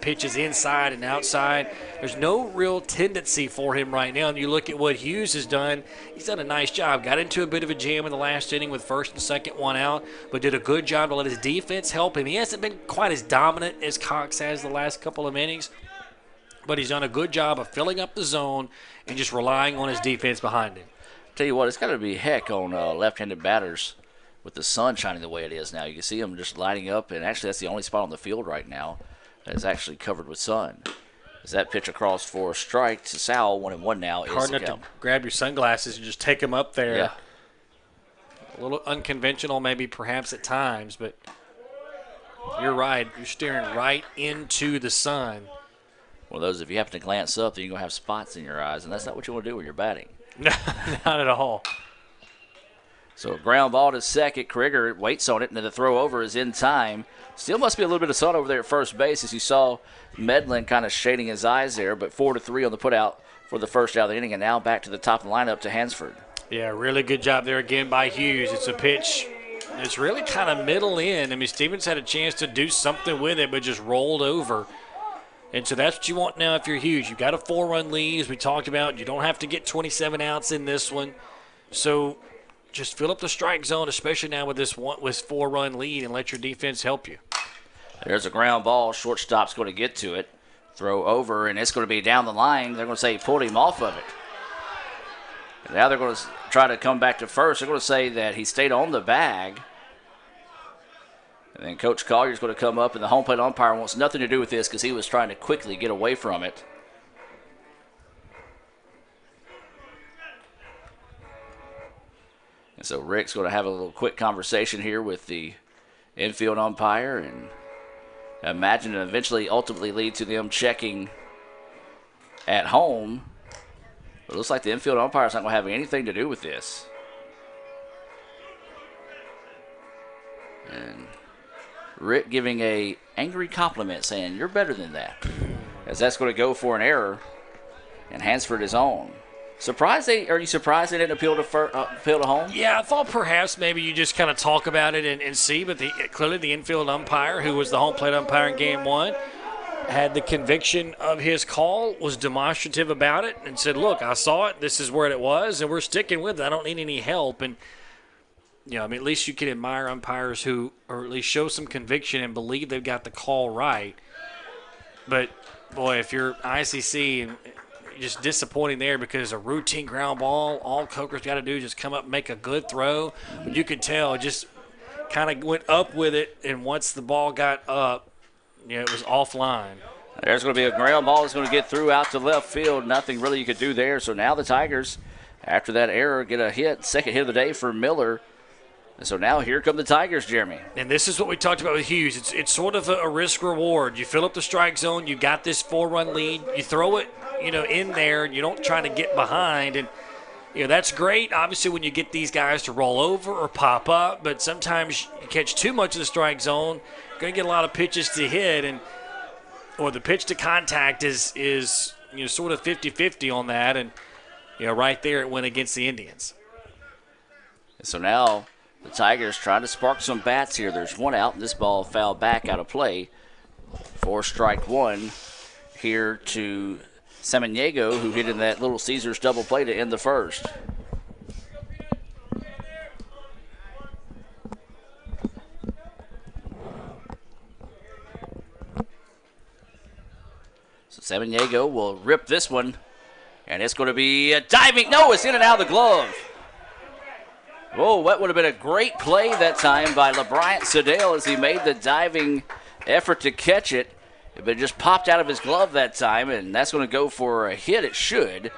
pitches inside and outside. There's no real tendency for him right now. And you look at what Hughes has done, he's done a nice job. Got into a bit of a jam in the last inning with first and second one out, but did a good job to let his defense help him. He hasn't been quite as dominant as Cox has the last couple of innings, but he's done a good job of filling up the zone and just relying on his defense behind him. Tell you what, it's got to be heck on left-handed batters with the sun shining the way it is now. You can see them just lighting up, and actually that's the only spot on the field right now that is actually covered with sun. As that pitch across for a strike to Sowell, 1-1 now. Hard enough to grab your sunglasses and just take them up there. Yeah. A little unconventional maybe perhaps at times, but you're right. You're staring right into the sun. Well, those, if you happen to glance up, then you're going to have spots in your eyes, and that's not what you want to do when you're batting. No, not at all. So ground ball to second. Krieger waits on it, and the throw over is in time. Still must be a little bit of sun over there at first base, as you saw Medlin kind of shading his eyes there, but 4-3 on the putout for the first out of the inning, and now back to the top of the lineup to Hansford. Yeah, really good job there again by Hughes. It's a pitch. It's really kind of middle in. I mean, Stevens had a chance to do something with it, but just rolled over. And so that's what you want now if you're Hughes. You've got a 4-run lead, as we talked about. You don't have to get 27 outs in this one. So just fill up the strike zone, especially now with this 4-run lead, and let your defense help you. There's a ground ball. Shortstop's going to get to it. Throw over, and it's going to be down the line. They're going to say he pulled him off of it. And now they're going to try to come back to first. They're going to say that he stayed on the bag. And then Coach Collier's going to come up, and the home plate umpire wants nothing to do with this because he was trying to quickly get away from it. And so Rick's going to have a little quick conversation here with the infield umpire, and imagine it eventually ultimately lead to them checking at home. But it looks like the infield umpire's not going to have anything to do with this. And Rick giving a angry compliment, saying, "You're better than that," as that's going to go for an error, and Hansford is on. Are you surprised they didn't appeal to home? Yeah, I thought perhaps maybe you just kind of talk about it and see, but clearly the infield umpire, who was the home plate umpire in Game 1, had the conviction of his call, was demonstrative about it, and said, "Look, I saw it. This is where it was, and we're sticking with it. I don't need any help." And I mean, at least you can admire umpires who, or at least show some conviction and believe they've got the call right. But boy, if you're ICC and just disappointing there because a routine ground ball, all Coker's got to do is just come up and make a good throw. But you could tell it just kind of went up with it, and once the ball got up, it was offline. There's going to be a ground ball that's going to get through out to left field. Nothing really you could do there. So now the Tigers, after that error, get a hit. Second hit of the day for Miller. And so now here come the Tigers, Jeremy. And this is what we talked about with Hughes. It's sort of a risk-reward. You fill up the strike zone. You got this 4-run lead. You throw it, in there. You don't try to get behind. And, that's great, obviously, when you get these guys to roll over or pop up. But sometimes you catch too much of the strike zone, you're going to get a lot of pitches to hit. Or the pitch to contact is sort of 50-50 on that. And, right there it went against the Indians. And so now the Tigers trying to spark some bats here. There's one out, and this ball fouled back out of play for strike one here to Samaniego, who hit in that Little Caesars double play to end the first. So Samaniego will rip this one And it's going to be a diving. No, it's in and out of the glove. Whoa, that would have been a great play that time by LeBryant Sedale as he made the diving effort to catch it. But it just popped out of his glove that time, and that's going to go for a hit. It should.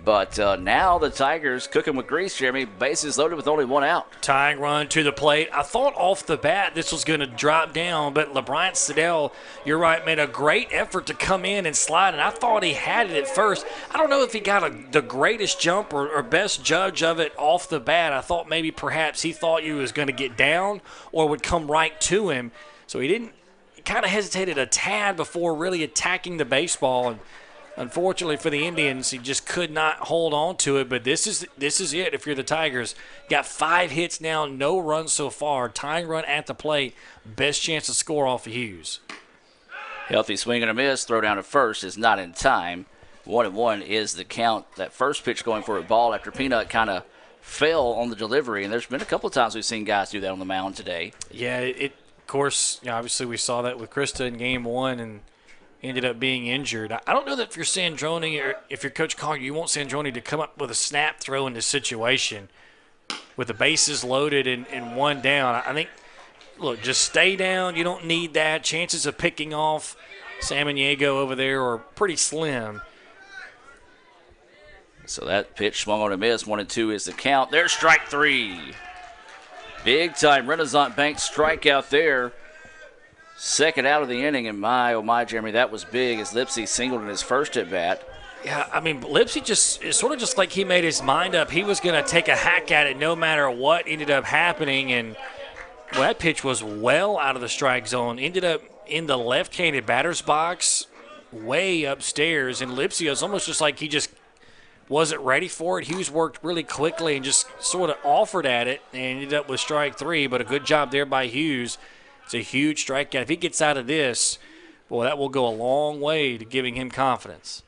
But now the Tigers cooking with grease, Jeremy. Bases loaded with only one out. Tying run to the plate. I thought off the bat this was going to drop down, but LeBryant Sedale, you're right, made a great effort to come in and slide, and I thought he had it at first. I don't know if he got the greatest jump or best judge of it off the bat. I thought maybe perhaps he thought he was going to get down or would come right to him. So he didn't. He kind of hesitated a tad before really attacking the baseball, and unfortunately for the Indians, he just could not hold on to it. But this is it if you're the Tigers. Got 5 hits now, no runs so far. Tying run at the plate. Best chance to score off of Hughes. Healthy swing and a miss. Throw down to first is not in time. 1-1 is the count. That first pitch going for a ball after Peanut kind of fell on the delivery. And there's been a couple of times we've seen guys do that on the mound today. Yeah, of course, obviously we saw that with Krista in Game 1 and ended up being injured. I don't know that if you're Sandroni or if you're Coach Collier, you want Sandroni to come up with a snap throw in this situation with the bases loaded and one down. I think, look, just stay down. You don't need that. Chances of picking off Samaniego over there are pretty slim. So that pitch swung on a miss. 1-2 is the count. There's strike 3. Big time Renaissance Bank strikeout there. Second out of the inning, and my, oh my, Jeremy, that was big as Lipsy singled in his first at-bat. Yeah, I mean, Lipsy it's sort of just like he made his mind up. He was going to take a hack at it no matter what ended up happening, and well, that pitch was well out of the strike zone. Ended up in the left-handed batter's box way upstairs, and Lipsy was almost just like he just wasn't ready for it. Hughes worked really quickly and just sort of offered at it and ended up with strike 3, but a good job there by Hughes. It's a huge strikeout. If he gets out of this, boy, that will go a long way to giving him confidence.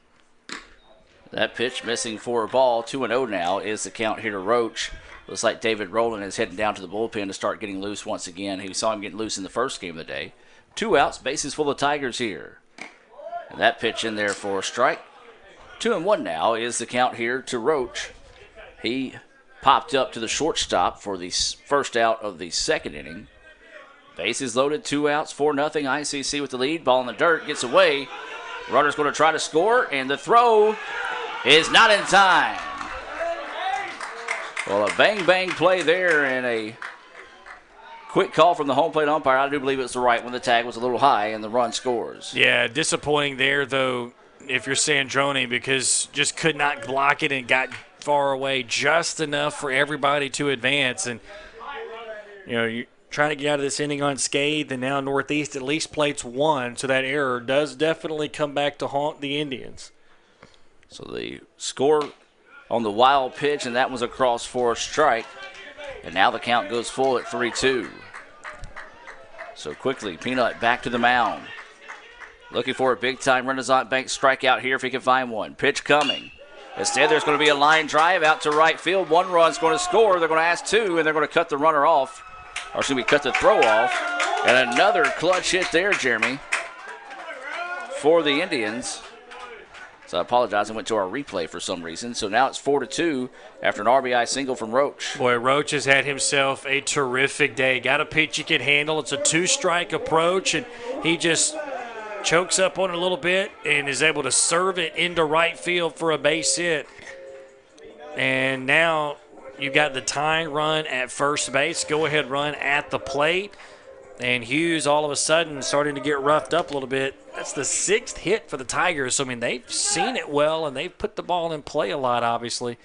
That pitch missing for a ball. 2-0 now is the count here to Roach. Looks like David Rowland is heading down to the bullpen to start getting loose once again. He saw him getting loose in the first game of the day. 2 outs, bases full of Tigers here. And that pitch in there for a strike. 2-1 now is the count here to Roach. He popped up to the shortstop for the first out of the second inning. Bases loaded, 2 outs, 4-0. ICC with the lead. Ball in the dirt, gets away. Runner's going to try to score, and the throw is not in time. Well, a bang-bang play there and a quick call from the home plate umpire. I do believe it's the right one. The tag was a little high, and the run scores. Yeah, disappointing there, though, if you're Sandroni, because just could not block it and got far away just enough for everybody to advance. And, you're trying to get out of this inning unscathed, and now Northeast at least plates 1, so that error does definitely come back to haunt the Indians. So the score on the wild pitch, and that was across for a strike. And now the count goes full at 3-2. So quickly, Peanut back to the mound. Looking for a big-time Renaissance Bank strikeout here if he can find one. Pitch coming. Instead, there's going to be a line drive out to right field. 1 run's going to score. They're going to ask 2, and they're going to cut the runner off. Or should we cut the throw off? And another clutch hit there, Jeremy, for the Indians. So I apologize. I went to our replay for some reason. So now it's 4-2 after an RBI single from Roach. Boy, Roach has had himself a terrific day. Got a pitch he can handle. It's a 2-strike approach, and he just chokes up on it a little bit and is able to serve it into right field for a base hit. And now you got the tying run at first base, go-ahead run at the plate, and Hughes all of a sudden starting to get roughed up a little bit. That's the 6th hit for the Tigers. So, I mean, they've seen it well, and they've put the ball in play a lot, obviously.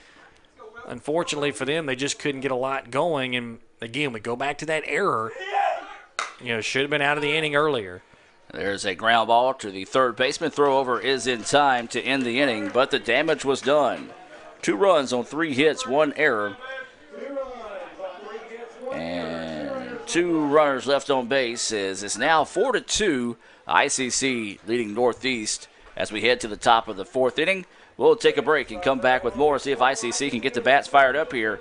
Unfortunately for them, they just couldn't get a lot going, and, again, we go back to that error. Should have been out of the inning earlier. There's a ground ball to the third baseman. Throw over is in time to end the inning, but the damage was done. 2 runs on 3 hits, 1 error. And 2 runners left on base. It's now 4-2. ICC leading Northeast as we head to the top of the 4th inning. We'll take a break and come back with more, see if ICC can get the bats fired up here.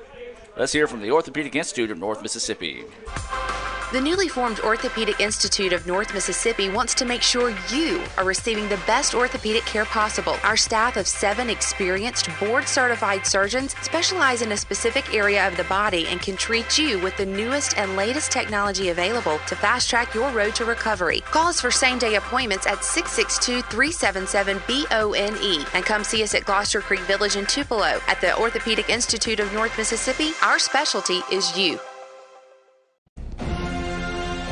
Let's hear from the Orthopedic Institute of North Mississippi. The newly formed Orthopedic Institute of North Mississippi wants to make sure you are receiving the best orthopedic care possible. Our staff of 7 experienced, board-certified surgeons specialize in a specific area of the body and can treat you with the newest and latest technology available to fast-track your road to recovery. Call us for same-day appointments at 662-377-BONE and come see us at Gloucester Creek Village in Tupelo. At the Orthopedic Institute of North Mississippi, our specialty is you.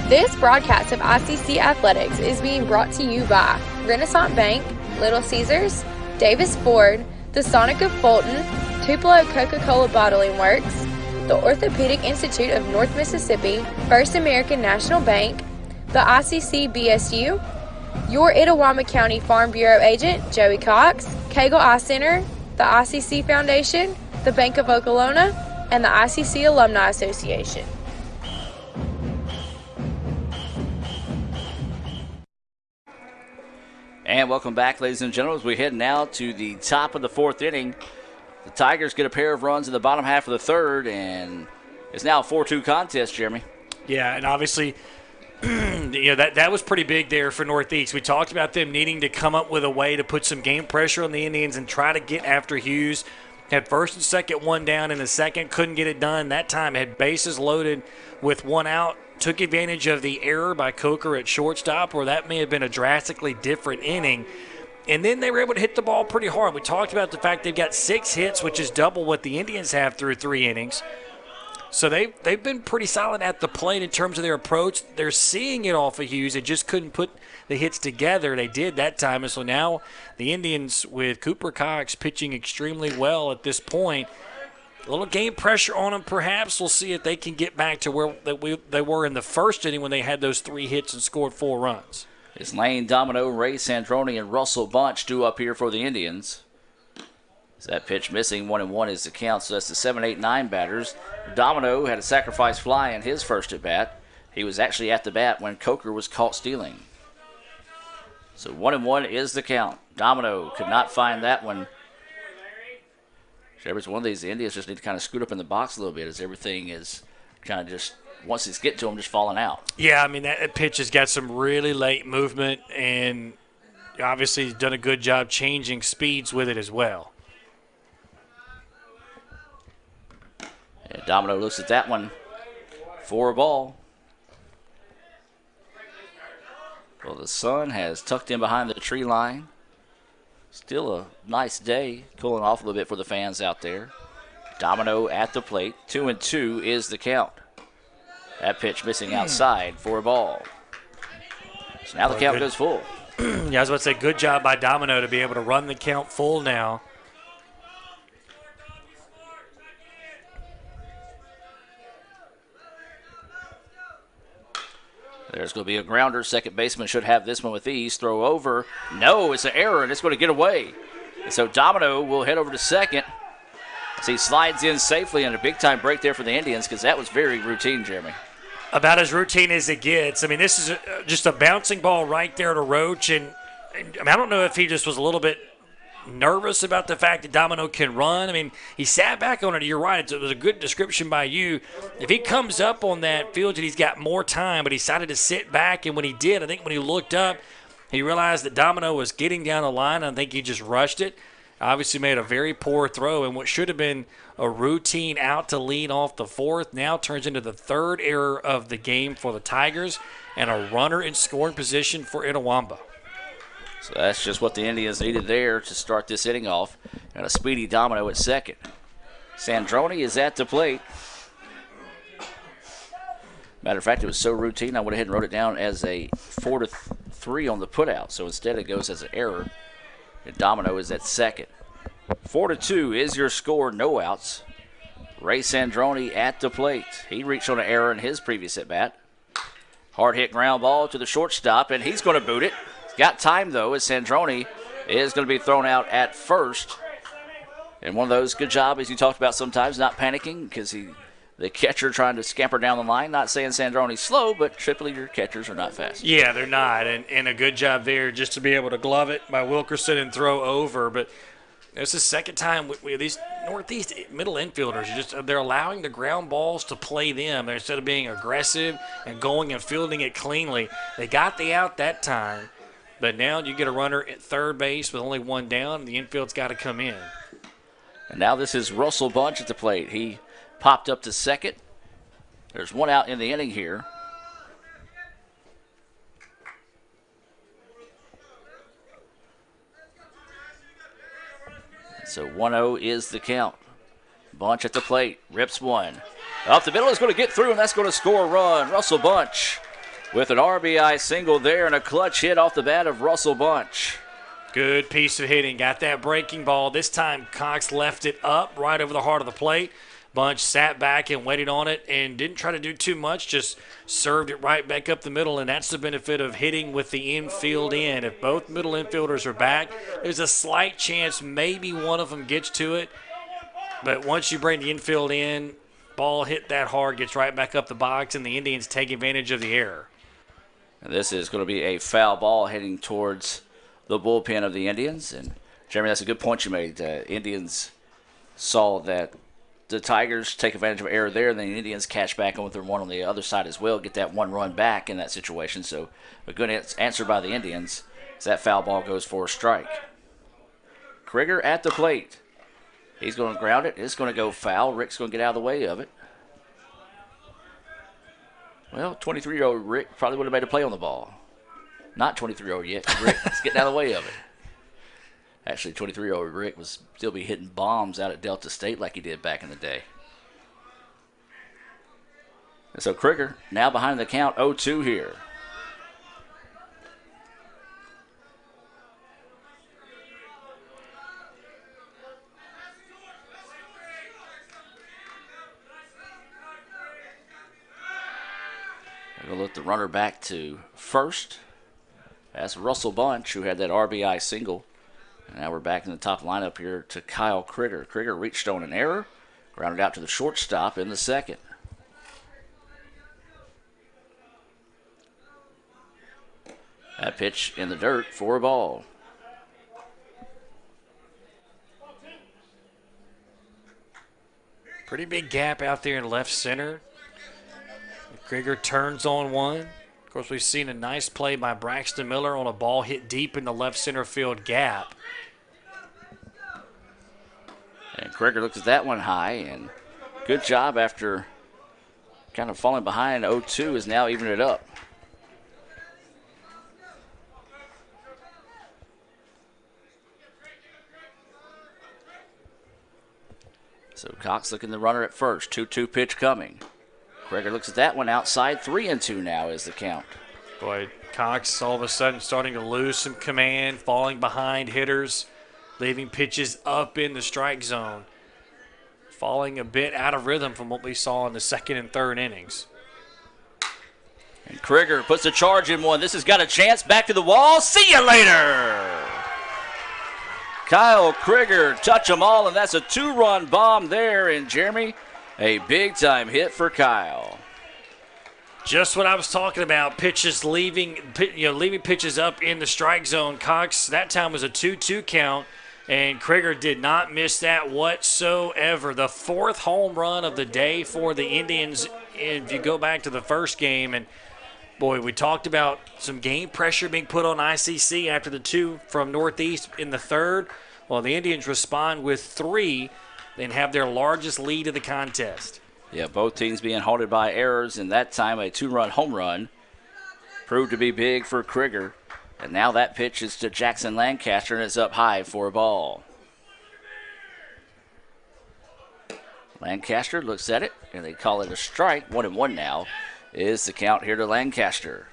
This broadcast of ICC Athletics is being brought to you by Renaissance Bank, Little Caesars, Davis Ford, the Sonic of Fulton, Tupelo Coca-Cola Bottling Works, the Orthopedic Institute of North Mississippi, First American National Bank, the ICC BSU, your Itawamba County Farm Bureau agent, Joey Cox, Cagle Eye Center, the ICC Foundation, the Bank of Okolona, and the ICC Alumni Association. And welcome back, ladies and gentlemen, as we head now to the top of the 4th inning. The Tigers get a pair of runs in the bottom half of the 3rd, and it's now a 4-2 contest, Jeremy. Yeah, and obviously, that was pretty big there for Northeast. We talked about them needing to come up with a way to put some game pressure on the Indians and try to get after Hughes. Had first and second one down in the second, couldn't get it done. That time had bases loaded with one out. Took advantage of the error by Coker at shortstop, where that may have been a drastically different inning. And then they were able to hit the ball pretty hard. We talked about the fact they've got 6 hits, which is double what the Indians have through 3 innings. So they've been pretty solid at the plate in terms of their approach. They're seeing it off of Hughes. They just couldn't put the hits together. They did that time. And so now the Indians, with Cooper Cox pitching extremely well at this point, a little game pressure on them, perhaps. We'll see if they can get back to where they were in the first inning when they had those 3 hits and scored 4 runs. It's Lane Domino, Ray Sandroni, and Russell Bunch due up here for the Indians. So that pitch missing, 1-1 is the count. So that's the 7, 8, 9 batters. Domino had a sacrifice fly in his first at bat. He was actually at the bat when Coker was caught stealing. So 1-1 is the count. Domino could not find that one. Every one of these, the Indians just need to kind of scoot up in the box a little bit as everything is kind of just, once it's getting to them, just falling out. Yeah, I mean, that pitch has got some really late movement, and obviously he's done a good job changing speeds with it as well. And Domino looks at that one for a ball. Well, the sun has tucked in behind the tree line. Still a nice day, cooling off a little bit for the fans out there. Domino at the plate. 2-2 is the count. That pitch missing outside for a ball. So now the count goes full. Yeah, I was about to say, good job by Domino to be able to run the count full now. There's going to be a grounder. Second baseman should have this one with ease. Throw over. No, it's an error, and it's going to get away. And so Domino will head over to second as he slides in safely, and a big-time break there for the Indians because that was very routine, Jeremy. About as routine as it gets. I mean, this is just a bouncing ball right there to Roach, and I don't know if he just was a little bit nervous about the fact that Domino can run. I mean, he sat back on it. You're right. It was a good description by you. If he comes up on that field that he's got more time, but he decided to sit back, and when he did, I think when he looked up, he realized that Domino was getting down the line, and I think he just rushed it. Obviously made a very poor throw, and what should have been a routine out to lead off the 4th now turns into the 3rd error of the game for the Tigers and a runner in scoring position for Itawamba. So that's just what the Indians needed there to start this inning off. And a speedy Domino at second. Sandroni is at the plate. Matter of fact, it was so routine, I went ahead and wrote it down as a 4-3 on the putout. So instead it goes as an error. And Domino is at second. 4-2 is your score, no outs. Ray Sandroni at the plate. He reached on an error in his previous at-bat. Hard hit ground ball to the shortstop, and he's going to boot it. Got time, though, as Sandroni is going to be thrown out at first. And one of those, good job, as you talked about sometimes, not panicking because the catcher trying to scamper down the line. Not saying Sandroni's slow, but typically your catchers are not fast. Yeah, they're not, and a good job there just to be able to glove it by Wilkerson and throw over. But It's the second time with these Northeast middle infielders. They're allowing the ground balls to play them instead of being aggressive and going and fielding it cleanly. They got the out that time, but now you get a runner at third base with only one down. The infield's got to come in. And now this is Russell Bunch at the plate. He popped up to second. There's one out in the inning here. So 1-0 is the count. Bunch at the plate, rips one. Up the middle is going to get through, and that's going to score a run. Russell Bunch with an RBI single there and a clutch hit off the bat of Russell Bunch. Good piece of hitting. Got that breaking ball. This time Cox left it up right over the heart of the plate. Bunch sat back and waited on it and didn't try to do too much, just served it right back up the middle, and that's the benefit of hitting with the infield in. If both middle infielders are back, there's a slight chance maybe one of them gets to it, but once you bring the infield in, ball hit that hard, gets right back up the box, and the Indians take advantage of the error. And this is going to be a foul ball heading towards the bullpen of the Indians. And Jeremy, that's a good point you made. Indians saw that the Tigers take advantage of error there, and then the Indians catch back on with their one on the other side as well, get that one run back in that situation. So a good answer by the Indians as that foul ball goes for a strike. Krieger at the plate. He's going to ground it. It's going to go foul. Rick's going to get out of the way of it. Well, 23-year-old Rick probably would have made a play on the ball. Not 23-year-old yet. Rick is getting out of the way of it. Actually, 23-year-old Rick was still be hitting bombs out at Delta State like he did back in the day. And so Krieger now behind the count 0-2 here. They're going to let the runner back to first. That's Russell Bunch, who had that RBI single. And now we're back in the top lineup here to Kyle Krieger. Krieger reached on an error, grounded out to the shortstop in the second. That pitch in the dirt for a ball. Pretty big gap out there in left center. Krieger turns on one. Of course, we've seen a nice play by Braxton Miller on a ball hit deep in the left center field gap. And Krieger looks at that one high, and good job after kind of falling behind. 0-2 is now evening it up. So Cox looking the runner at first. 2-2 pitch coming. Krieger looks at that one outside. 3-2 now is the count. Boy, Cox all of a sudden starting to lose some command, falling behind hitters, leaving pitches up in the strike zone, falling a bit out of rhythm from what we saw in the second and third innings. And Krieger puts a charge in one. This has got a chance. Back to the wall. See you later. Kyle Krieger, touch them all, and that's a two-run bomb there. And Jeremy, a big-time hit for Kyle. Just what I was talking about, pitches leaving pitches up in the strike zone. Cox, that time was a 2-2 count, and Krieger did not miss that whatsoever. The fourth home run of the day for the Indians, if you go back to the first game. And, boy, we talked about some game pressure being put on ICC after the two from Northeast in the third. Well, the Indians respond with three and have their largest lead of the contest. Yeah, both teams being halted by errors, and that time a two-run home run proved to be big for Krieger. And now that pitch is to Jackson Lancaster, and it's up high for a ball. Lancaster looks at it, and they call it a strike. 1-1 now is the count here to Lancaster.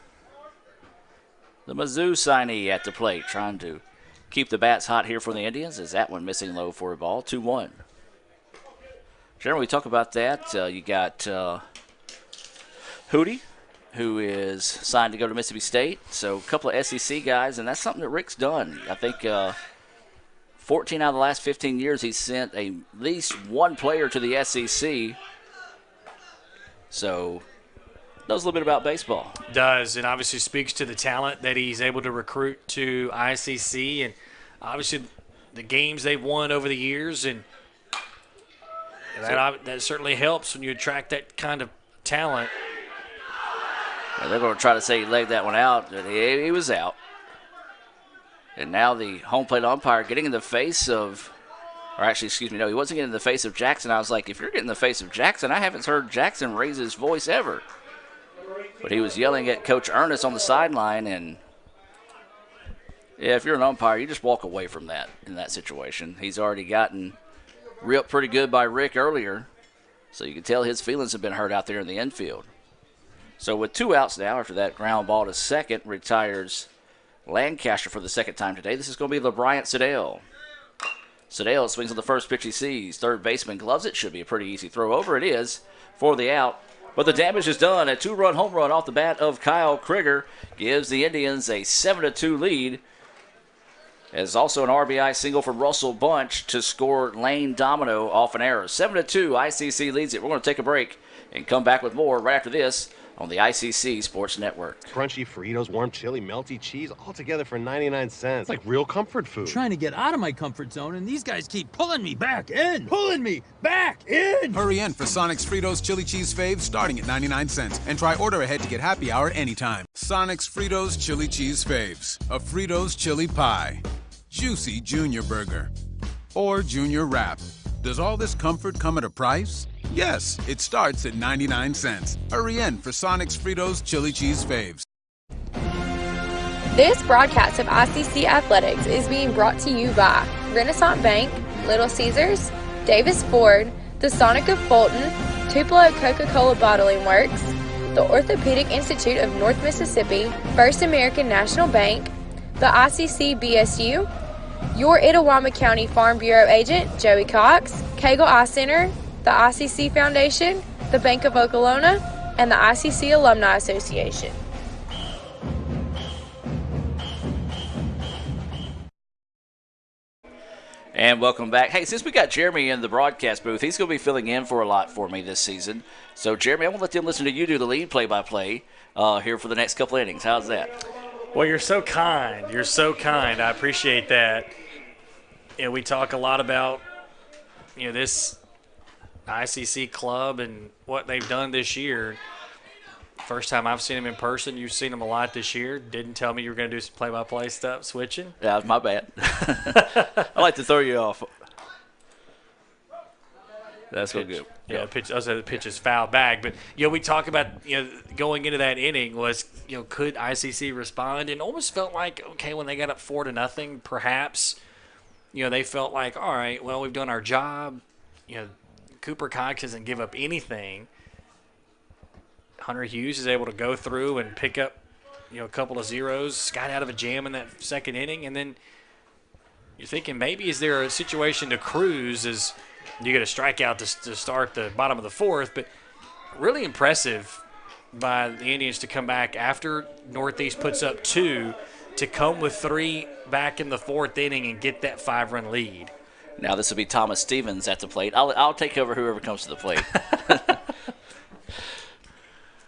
The Mizzou signee at the plate, trying to keep the bats hot here for the Indians. Is that one missing low for a ball? 2-1. Generally, we talk about that. You got Hootie, who is signed to go to Mississippi State. So a couple of SEC guys, and that's something that Rick's done. I think 14 out of the last 15 years, he's sent at least one player to the SEC. So knows a little bit about baseball. Does, and obviously speaks to the talent that he's able to recruit to ICC. And obviously the games they've won over the years, and that certainly helps when you attract that kind of talent. And they're going to try to say he legged that one out, but he was out. And now the home plate umpire getting in the face of, or actually, excuse me, no, he wasn't getting in the face of Jackson. I was like, if you're getting in the face of Jackson, I haven't heard Jackson raise his voice ever. But he was yelling at Coach Ernest on the sideline, and yeah, if you're an umpire, you just walk away from that in that situation. He's already gotten reeled pretty good by Rick earlier, so you can tell his feelings have been hurt out there in the infield. So with 2 outs now after that ground ball to second, retires Lancaster for the second time today. This is going to be LeBryant Sedale. Sedale swings on the first pitch he sees. Third baseman gloves it. Should be a pretty easy throw over. It is for the out. But the damage is done. A 2-run home run off the bat of Kyle Krieger gives the Indians a 7-2 lead. There's also an RBI single from Russell Bunch to score Lane Domino off an error. 7-2, ICC leads it. We're going to take a break and come back with more right after this on the ICC Sports Network. Crunchy Fritos, warm chili, melty cheese, all together for 99 cents. It's like real comfort food. Trying to get out of my comfort zone, and these guys keep pulling me back in. Pulling me back in! Hurry in for Sonic's Fritos Chili Cheese Faves starting at 99 cents. And try order ahead to get happy hour anytime. Sonic's Fritos Chili Cheese Faves. A Fritos Chili Pie. Juicy Junior Burger. Or Junior Wrap. Does all this comfort come at a price? Yes, it starts at 99 cents. Hurry in for Sonic's Fritos Chili Cheese Faves. This broadcast of ICC Athletics is being brought to you by Renaissance Bank, Little Caesars, Davis Ford, the Sonic of Fulton, Tupelo Coca-Cola Bottling Works, the Orthopedic Institute of North Mississippi, First American National Bank, the ICC BSU, your Itawamba County Farm Bureau agent, Joey Cox, Cagle Eye Center, the ICC Foundation, the Bank of Okolona, and the ICC Alumni Association. And welcome back. Hey, since we got Jeremy in the broadcast booth, he's going to be filling in for a lot for me this season. So, Jeremy, I'm going to let them listen to you do the lead play-by-play here for the next couple innings. How's that? Well, you're so kind. You're so kind. I appreciate that. You know, we talk a lot about, you know, this ICC club and what they've done this year. First time I've seen them in person. You've seen them a lot this year. Didn't tell me you were going to do some play-by-play stuff, switching. Yeah, my bad. I like to throw you off. That's so good. Yeah, the pitch is foul back. But, you know, we talk about, you know, going into that inning was, you know, could ICC respond? And almost felt like, okay, when they got up 4-0, perhaps, you know, they felt like, all right, well, we've done our job. You know, Cooper Cox doesn't give up anything. Hunter Hughes is able to go through and pick up, you know, a couple of zeros, got out of a jam in that second inning, and then you're thinking maybe is there a situation to cruise as you get a strikeout to start the bottom of the fourth, but really impressive by the Indians to come back after Northeast puts up 2 to come with 3 back in the fourth inning and get that 5-run lead. Now this will be Thomas Stevens at the plate. I'll take over whoever comes to the plate.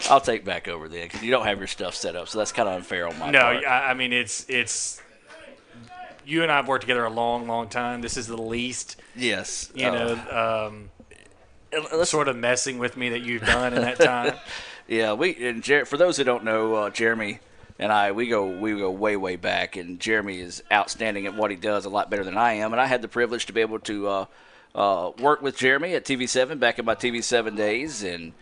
I'll take back over then because you don't have your stuff set up, so that's kind of unfair on my part. No, I mean, it's you and I have worked together a long, long time. This is the least, yes, you know, sort of messing with me that you've done in that time. Yeah, for those who don't know, Jeremy and I, we go way, way back, and Jeremy is outstanding at what he does, a lot better than I am, and I had the privilege to be able to work with Jeremy at TV7 back in my TV7 days, and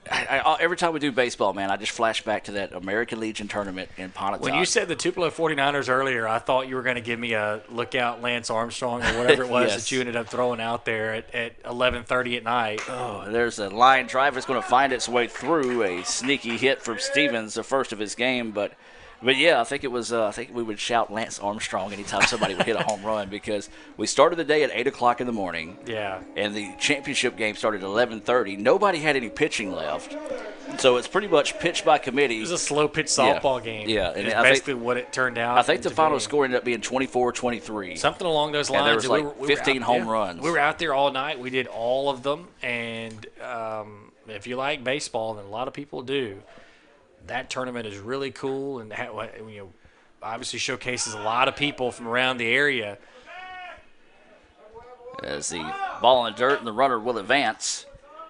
every time we do baseball, man, I just flash back to that American Legion tournament in Pontotoc. When you said the Tupelo 49ers earlier, I thought you were going to give me a lookout Lance Armstrong or whatever it was yes. that you ended up throwing out there at 11:30 at night. Oh, there's a line drive that's going to find its way through a sneaky hit from Stevens, the first of his game, but yeah, I think it was. I think we would shout Lance Armstrong anytime somebody would hit a home run because we started the day at 8:00 in the morning. Yeah. And the championship game started at 11:30. Nobody had any pitching left, so it's pretty much pitch by committee. It was a slow pitch softball game. Yeah, and it's basically what it turned out. I think the final score ended up being 24-23. Something along those lines. And there was like 15 home runs. We were out there all night. We did all of them, and if you like baseball, and a lot of people do. That tournament is really cool and obviously showcases a lot of people from around the area. as the ball in the dirt and the runner will advance.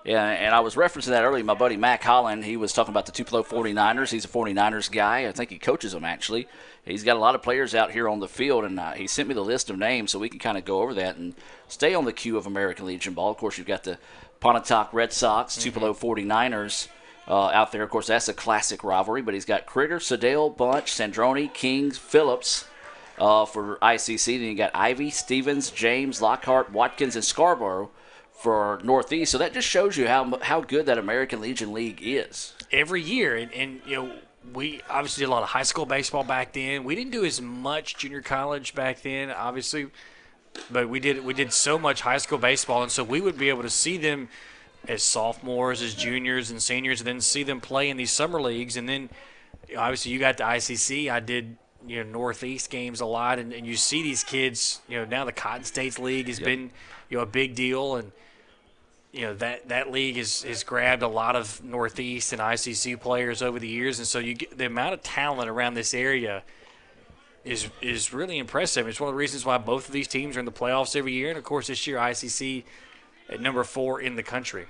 Yeah, and I was referencing that earlier. My buddy Mac Holland, he was talking about the Tupelo 49ers. He's a 49ers guy. I think he coaches them, actually. He's got a lot of players out here on the field, and he sent me the list of names so we can kind of go over that and stay on the cue of American Legion ball. Of course, you've got the Pontotoc Red Sox, Tupelo 49ers out there. Of course, that's a classic rivalry, but he's got Krieger, Sedale, Bunch, Sandroni, Kings, Phillips for ICC. Then you got Ivy, Stevens, James, Lockhart, Watkins, and Scarborough for Northeast. So that just shows you how good that American Legion League is. Every year, and you know, we obviously did a lot of high school baseball back then. We didn't do as much junior college back then, obviously, but we did so much high school baseball, and so we would be able to see them as sophomores, as juniors and seniors, and then see them play in these summer leagues. And then obviously you got the ICC. I did Northeast games a lot, and you see these kids. Now the Cotton States League has been a big deal, and that league has grabbed a lot of Northeast and ICC players over the years, and so you get the amount of talent around this area is really impressive. It's one of the reasons why both of these teams are in the playoffs every year, and of course this year ICC at number 4 in the country.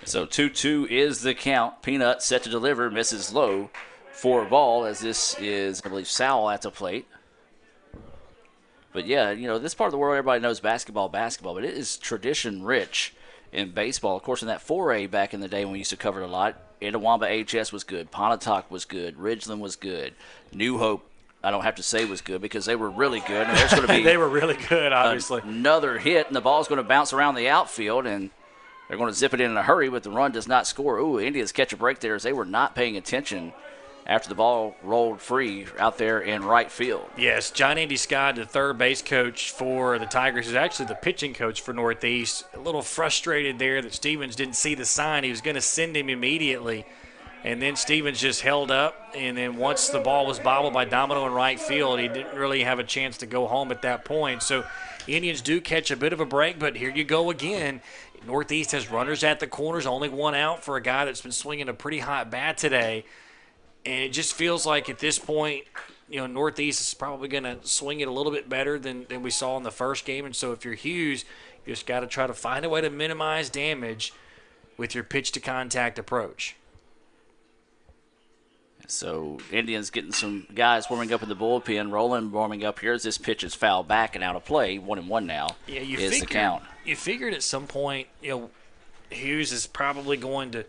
So 2-2 is the count. Peanut set to deliver, misses low for a ball, as this is, I believe, Sowell at the plate. But, yeah, this part of the world, everybody knows basketball, but it is tradition-rich in baseball. Of course, in that 4A back in the day when we used to cover it a lot, Itawamba HS was good, Pontotoc was good, Ridgeland was good, New Hope, I don't have to say was good because they were really good. And there's going to be they were really good, obviously. Another hit, and the ball's going to bounce around the outfield, and they're going to zip it in a hurry, but the run does not score. Ooh, Indians catch a break there as they were not paying attention after the ball rolled free out there in right field. Yes, John Andy Scott, the third base coach for the Tigers, is actually the pitching coach for Northeast. A little frustrated there that Stevens didn't see the sign. He was going to send him immediately, and then Stevens just held up, and then once the ball was bobbled by Domino in right field, he didn't really have a chance to go home at that point. So Indians do catch a bit of a break, but here you go again. Northeast has runners at the corners, only one out for a guy that's been swinging a pretty hot bat today. And it just feels like at this point, Northeast is probably going to swing it a little bit better than we saw in the first game. And so if you're Hughes, you just got to try to find a way to minimize damage with your pitch-to-contact approach. So Indians getting some guys warming up in the bullpen. Roland warming up here as this pitch is fouled back and out of play. 1-1 now is the count. You figured at some point, Hughes is probably going to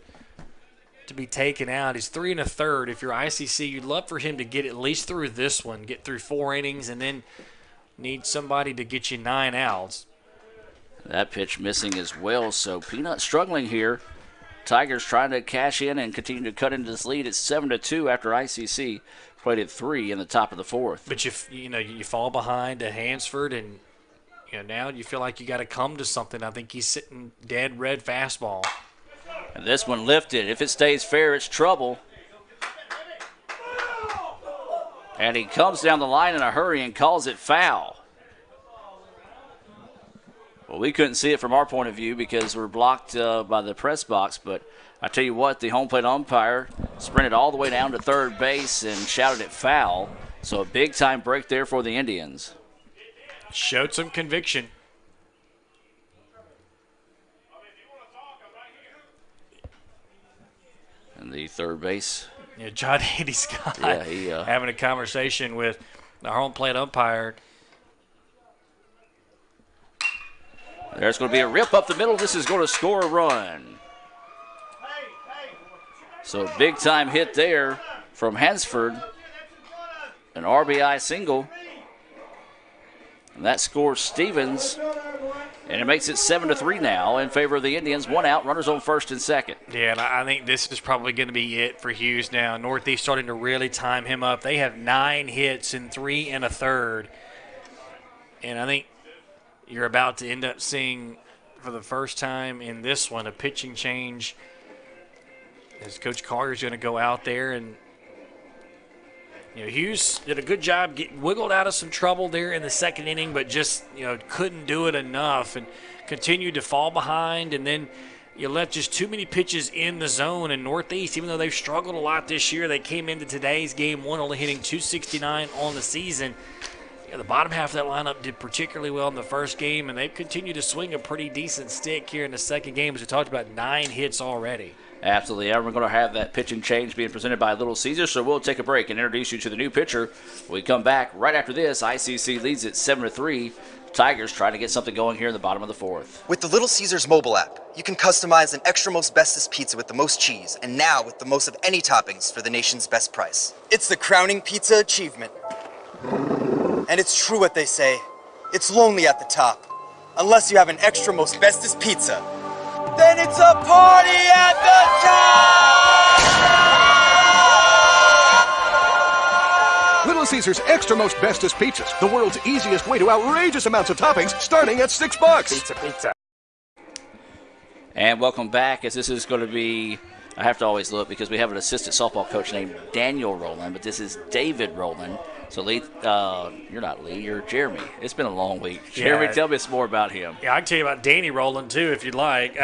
be taken out. He's 3 1/3. If you're ICC, you'd love for him to get at least through this one, get through 4 innings, and then need somebody to get you 9 outs. That pitch missing as well. So Peanut struggling here. Tigers trying to cash in and continue to cut into this lead. It's 7-2 after ICC played at 3 in the top of the 4th. But you fall behind to Hansford, and now you feel like you got to come to something. I think he's sitting dead red fastball. And this one lifted. If it stays fair, it's trouble. And he comes down the line in a hurry and calls it foul. Well, we couldn't see it from our point of view because we're blocked by the press box, but I tell you what, the home plate umpire sprinted all the way down to third base and shouted it foul. So a big-time break there for the Indians. Showed some conviction. And the third base. Yeah, John Andy Scott having a conversation with the home plate umpire. There's going to be a rip up the middle. This is going to score a run. So big-time hit there from Hansford. An RBI single. And that scores Stevens. And it makes it 7-3 now in favor of the Indians. 1 out, runners on first and second. Yeah, and I think this is probably going to be it for Hughes now. Northeast starting to really time him up. They have 9 hits in 3 1/3. And I think you're about to end up seeing, for the first time in this one, a pitching change as Coach Carter's going to go out there. And Hughes did a good job, wiggled out of some trouble there in the second inning, but just couldn't do it enough and continued to fall behind. And then you left just too many pitches in the zone. And Northeast, even though they've struggled a lot this year, they came into today's game 1 only hitting .269 on the season. the bottom half of that lineup did particularly well in the first game, and they've continued to swing a pretty decent stick here in the second game, as we talked about, 9 hits already. Absolutely. And we're going to have that pitching change being presented by Little Caesar, so we'll take a break and introduce you to the new pitcher. We come back right after this. ICC leads it 7-3. Tigers trying to get something going here in the bottom of the fourth. With the Little Caesars mobile app, you can customize an extra most bestest pizza with the most cheese, and now with the most of any toppings for the nation's best price. It's the crowning pizza achievement. And it's true what they say, it's lonely at the top. Unless you have an extra most bestest pizza, then it's a party at the top! Little Caesars Extra Most Bestest Pizzas, the world's easiest way to outrageous amounts of toppings, starting at $6. Pizza. And welcome back, as this is going to be, I have to always look because we have an assistant softball coach named Daniel Rowland, but this is David Rowland. So, Lee, you're not Lee, you're Jeremy. It's been a long week. Jeremy, tell me some more about him. Yeah, I can tell you about Danny Rowland, too, if you'd like.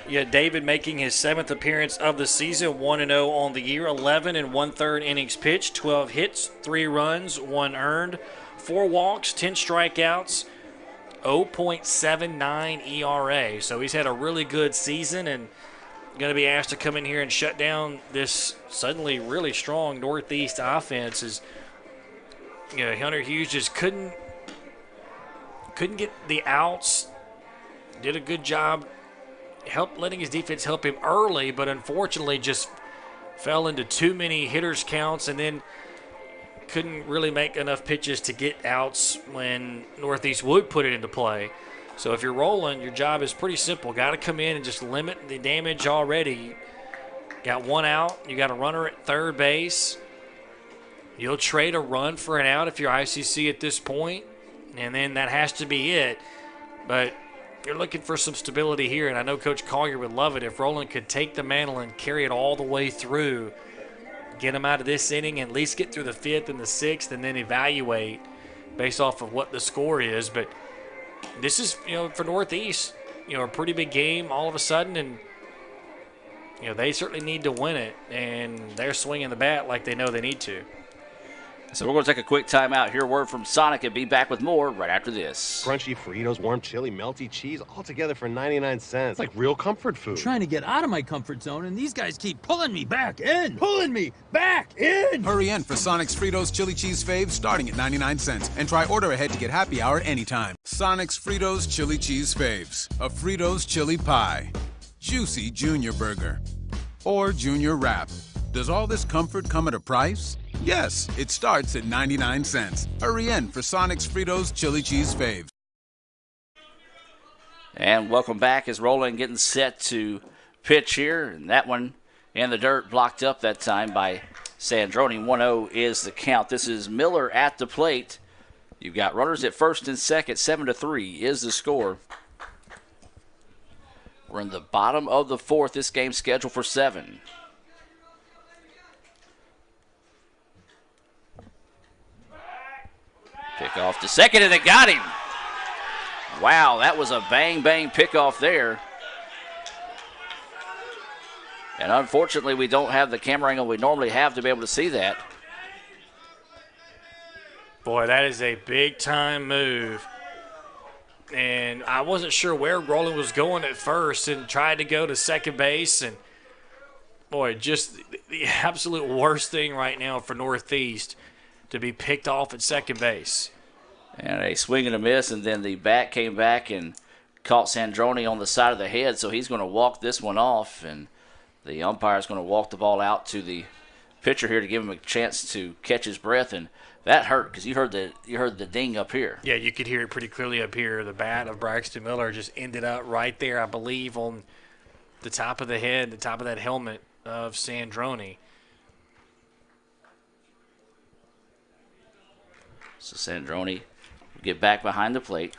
David making his 7th appearance of the season, 1-0 on the year, 11 1/3 innings pitched, 12 hits, 3 runs, 1 earned, 4 walks, 10 strikeouts, 0.79 ERA. So he's had a really good season and going to be asked to come in here and shut down this suddenly really strong Northeast offense. Hunter Hughes just couldn't get the outs. Did a good job letting his defense help him early, but unfortunately just fell into too many hitters counts and then couldn't really make enough pitches to get outs when Northeast would put it into play. So if you're rolling, your job is pretty simple. Got to come in and just limit the damage already. Got 1 out. You got a runner at third base. You'll trade a run for an out if you're ICC at this point, and then that has to be it. But you're looking for some stability here, and I know Coach Collier would love it if Rowland could take the mantle and carry it all the way through, get him out of this inning, and at least get through the 5th and the 6th, and then evaluate based off of what the score is. But this is, for Northeast, a pretty big game all of a sudden, and they certainly need to win it, and they're swinging the bat like they know they need to. So we're going to take a quick timeout, hear a word from Sonic, and be back with more right after this. Crunchy Fritos, warm chili, melty cheese, all together for 99 cents. It's like real comfort food. I'm trying to get out of my comfort zone, and these guys keep pulling me back in. Pulling me back in! Hurry in for Sonic's Fritos Chili Cheese Faves starting at 99 cents. And try order ahead to get happy hour anytime. Sonic's Fritos Chili Cheese Faves. A Fritos chili pie. Juicy Junior Burger. Or Junior Wrap. Does all this comfort come at a price? Yes, it starts at 99 cents. Hurry in for Sonic's Fritos Chili Cheese Faves. And welcome back as Rowland getting set to pitch here. And that one in the dirt, blocked up that time by Sandroni. 1-0 is the count. This is Miller at the plate. You've got runners at first and second. 7-3 is the score. We're in the bottom of the fourth. This game's scheduled for 7. Pick off to second, and they got him. Wow, that was a bang-bang pickoff there. And unfortunately, we don't have the camera angle we normally have to be able to see that. Boy, that is a big-time move. And I wasn't sure where Rowland was going at first and tried to go to second base. And, boy, just the absolute worst thing right now for Northeast, to be picked off at second base. And a swing and a miss, and then the bat came back and caught Sandroni on the side of the head, so he's going to walk this one off, and the umpire is going to walk the ball out to the pitcher here to give him a chance to catch his breath, and that hurt because you heard the ding up here. Yeah, you could hear it pretty clearly up here. The bat of Braxton Miller just ended up right there, I believe, on the top of the head, the top of that helmet of Sandroni. So Sandroni will get back behind the plate.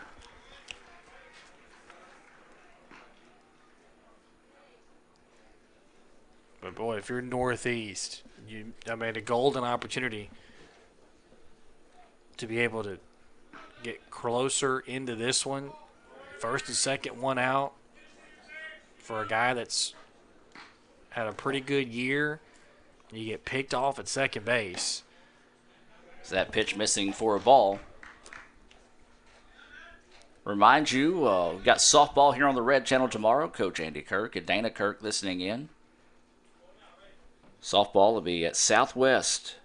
But, boy, if you're Northeast, a golden opportunity to be able to get closer into this one. First and second, 1 out for a guy that's had a pretty good year. You get picked off at second base. So that pitch missing for a ball. Remind you, we've got softball here on the Red Channel tomorrow. Coach Andy Kirk and Dana Kirk listening in. Softball will be at Southwest.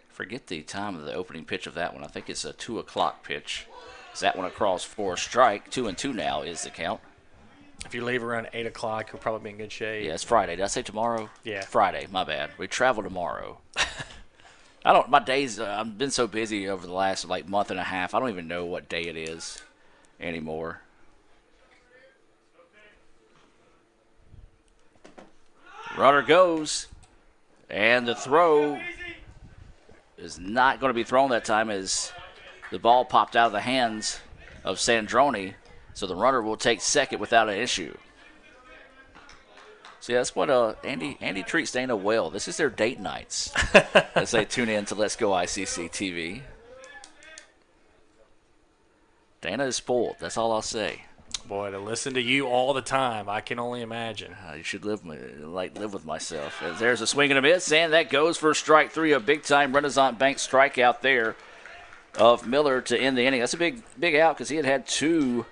Forget the time of the opening pitch of that one. I think it's a 2 o'clock pitch. Is that one across for a strike? 2-2 now is the count. If you leave around 8 o'clock, you'll probably be in good shape. Yeah, it's Friday. Did I say tomorrow? Yeah. Friday, my bad. We travel tomorrow. My days, I've been so busy over the last month and a half, I don't even know what day it is anymore. Runner goes, and the throw is not going to be thrown that time as the ball popped out of the hands of Sandroni, so the runner will take second without an issue. See, that's what Andy treats Dana well. This is their date nights as they tune in to Let's Go ICC TV. Dana is spoiled. That's all I'll say. Boy, to listen to you all the time, I can only imagine. You should live with myself. As there's a swing and a miss, and that goes for strike three. A big-time Renaissance Bank strikeout there of Miller to end the inning. That's a big out because he had 2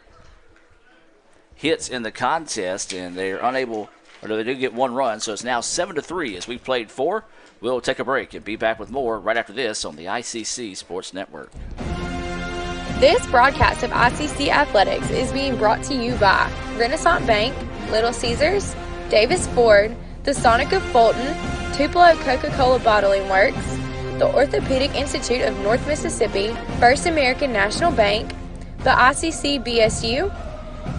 hits in the contest, and they're unable, or they did get 1 run, so it's now 7-3 as we've played 4. We'll take a break and be back with more right after this on the ICC Sports Network. This broadcast of ICC Athletics is being brought to you by Renaissance Bank, Little Caesars, Davis Ford, the Sonic of Fulton, Tupelo Coca-Cola Bottling Works, the Orthopedic Institute of North Mississippi, First American National Bank, the ICC BSU,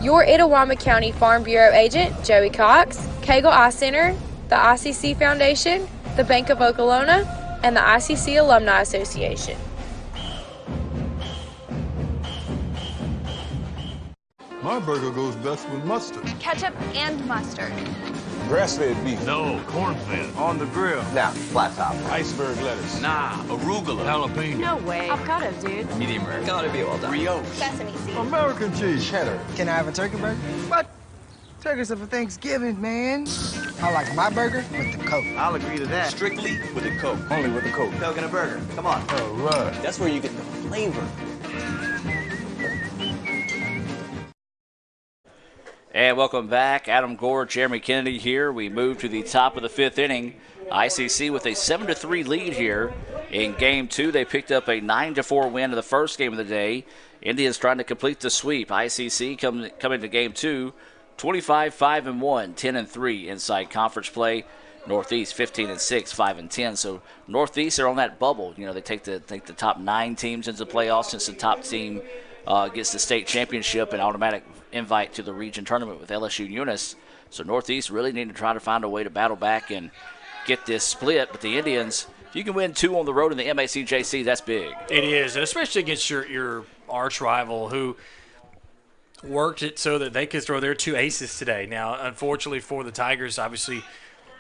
your Itawamba County Farm Bureau agent, Joey Cox, Cagle Eye Center, the ICC Foundation, the Bank of Okolona, and the ICC Alumni Association. My burger goes best with mustard. Ketchup and mustard. Grass-fed beef. No, corn-fed. On the grill. Now, flat top. Iceberg lettuce. Nah, arugula. Jalapeno. No way. Avocado, dude. Medium rare. Gotta be well done. Brioche. Sesame seeds. American cheese. Cheddar. Can I have a turkey burger? What? Turkeys are for Thanksgiving, man. I like my burger with the Coke. I'll agree to that. Strictly with a Coke. Only with the Coke. Coke and a burger. Come on. All right. That's where you get the flavor. And welcome back. Adam Gore, Jeremy Kennedy here. We move to the top of the 5th inning. ICC with a 7-3 lead here in Game 2. They picked up a 9-4 win in the first game of the day. Indians trying to complete the sweep. ICC coming to Game 2, 25-5-1, 10-3 inside conference play. Northeast 15-6, 5-10. So Northeast are on that bubble. You know, they take the top 9 teams into the playoffs since the top team gets the state championship and automatic invite to the region tournament with LSU Eunice. So Northeast really need to try to find a way to battle back and get this split. But the Indians, if you can win 2 on the road in the MACJC, that's big. It is, and especially against your arch rival who worked it so that they could throw their 2 aces today. Now, unfortunately for the Tigers, obviously,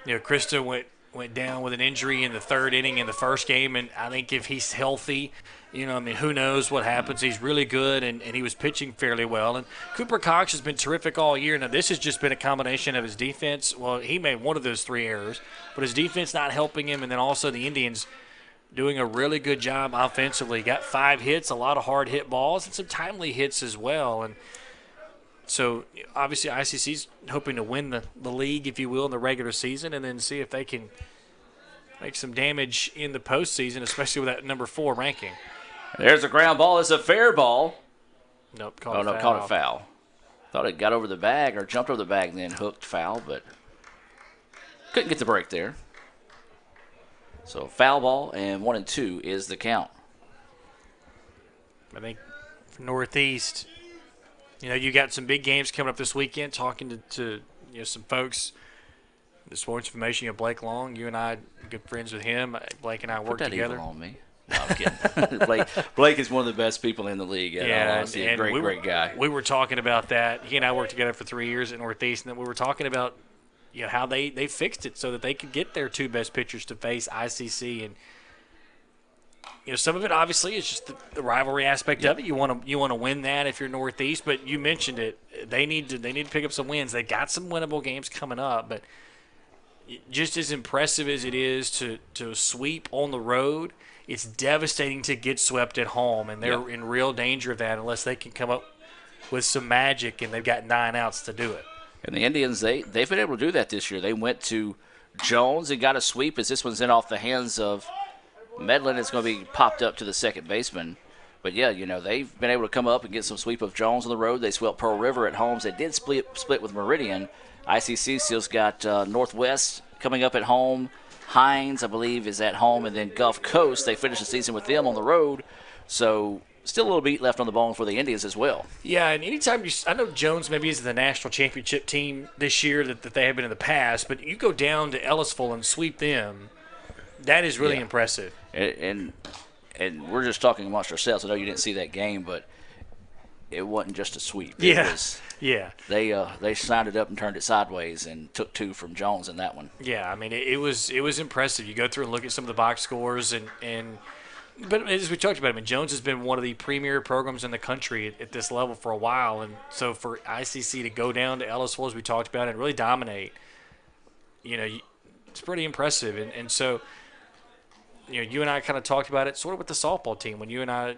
Krista went down with an injury in the 3rd inning in the first game, and I think if he's healthy, who knows what happens. He's really good, and he was pitching fairly well. And Cooper Cox has been terrific all year. Now, this has just been a combination of his defense. Well, he made one of those 3 errors, but his defense not helping him, and then also the Indians doing a really good job offensively. Got 5 hits, a lot of hard hit balls, and some timely hits as well. And so, obviously, ICC's hoping to win the league, if you will, in the regular season, and then see if they can make some damage in the postseason, especially with that number 4 ranking. There's a ground ball. It's a fair ball. Nope, caught a foul. Thought it got over the bag or jumped over the bag and then hooked foul, but couldn't get the break there. So foul ball, and 1-2 is the count. I think for Northeast, you got some big games coming up this weekend. Talking to some folks, the sports information. Blake Long, you and I, good friends with him. Blake and I work together. Evil on me. No, I'm kidding. Blake is one of the best people in the league. Yeah, and great guy. We were talking about that. He and I worked together for 3 years at Northeast, and then we were talking about how they fixed it so that they could get their 2 best pitchers to face ICC. And some of it obviously is just the rivalry aspect of it. You want to win that if you're Northeast, but you mentioned it. They need to pick up some wins. They got some winnable games coming up, but just as impressive as it is to sweep on the road, it's devastating to get swept at home, and they're in real danger of that unless they can come up with some magic, and they've got 9 outs to do it. And the Indians, they've been able to do that this year. They went to Jones and got a sweep as this one's in off the hands of Medlin. It's going to be popped up to the second baseman. But, yeah, they've been able to come up and get some sweep of Jones on the road. They swept Pearl River at home. They did split with Meridian. ICC still's got Northwest coming up at home. Hines, I believe, is at home. And then Gulf Coast, they finished the season with them on the road. So still a little beat left on the bone for the Indians as well. Yeah, and anytime I know Jones maybe is the national championship team this year that they have been in the past, but you go down to Ellisville and sweep them, that is really impressive. And we're just talking amongst ourselves. I know you didn't see that game, but it wasn't just a sweep. They signed it up and turned it sideways and took 2 from Jones in that one. Yeah, I mean it was impressive. You go through and look at some of the box scores but as we talked about, I mean, Jones has been one of the premier programs in the country at this level for a while, and so for ICC to go down to Ellisville, as we talked about, and really dominate, it's pretty impressive. And so, you and I kind of talked about it sort of with the softball team when you and I,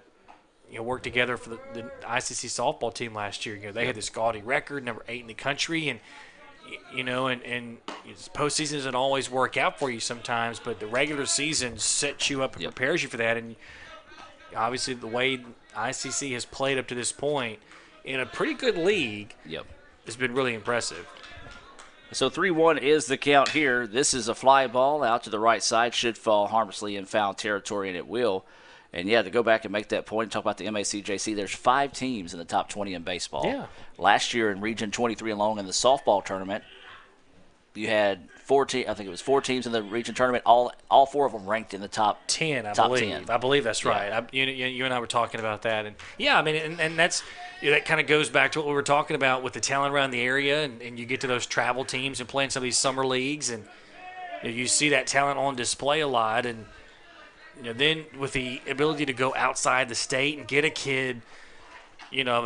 worked together for the ICC softball team last year. They had this gaudy record, number 8 in the country, and postseason doesn't always work out for you sometimes, but the regular season sets you up and prepares you for that. And obviously the way ICC has played up to this point in a pretty good league has been really impressive. So 3-1 is the count here. This is a fly ball out to the right side. Should fall harmlessly in foul territory, and it will. And, to go back and make that point, talk about the MACJC, there's 5 teams in the top 20 in baseball. Yeah. Last year in Region 23 alone in the softball tournament, you had 4 teams in the region tournament. All 4 of them ranked in the top 10, top believe. 10. I believe that's right. You and I were talking about that. And, I mean, and that's that kind of goes back to what we were talking about with the talent around the area, and you get to those travel teams and playing some of these summer leagues, and you see that talent on display a lot. And then with the ability to go outside the state and get a kid,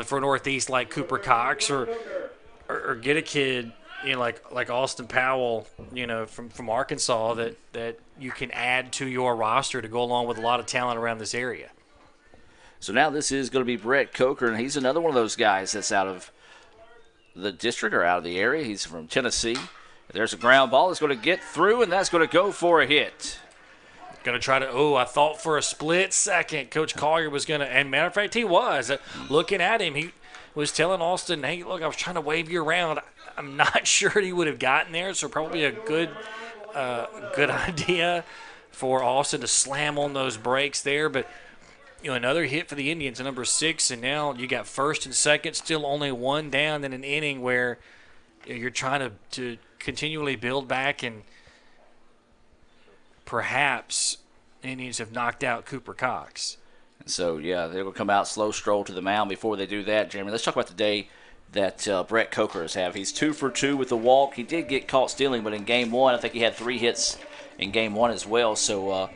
for Northeast like Cooper Cox or get a kid, like Austin Powell, from Arkansas that you can add to your roster to go along with a lot of talent around this area. So now this is going to be Brett Coker, and he's another one of those guys that's out of the district or out of the area. He's from Tennessee. There's a ground ball that's going to get through, and that's going to go for a hit. Going to try to, I thought for a split second Coach Collier was going to, and matter of fact, he was. Looking at him, he was telling Austin, hey, look, I was trying to wave you around. I'm not sure he would have gotten there, so probably a good idea for Austin to slam on those brakes there. But, another hit for the Indians, number 6, and now you got first and second, still only 1 down in an inning where you're trying to continually build back, and perhaps Indians have knocked out Cooper Cox. And so, they're going to come out slow stroll to the mound. Before they do that, Jeremy, let's talk about the day that Brett Coker has had. He's 2 for 2 with the walk. He did get caught stealing, but in Game 1, I think he had 3 hits in Game 1 as well. So,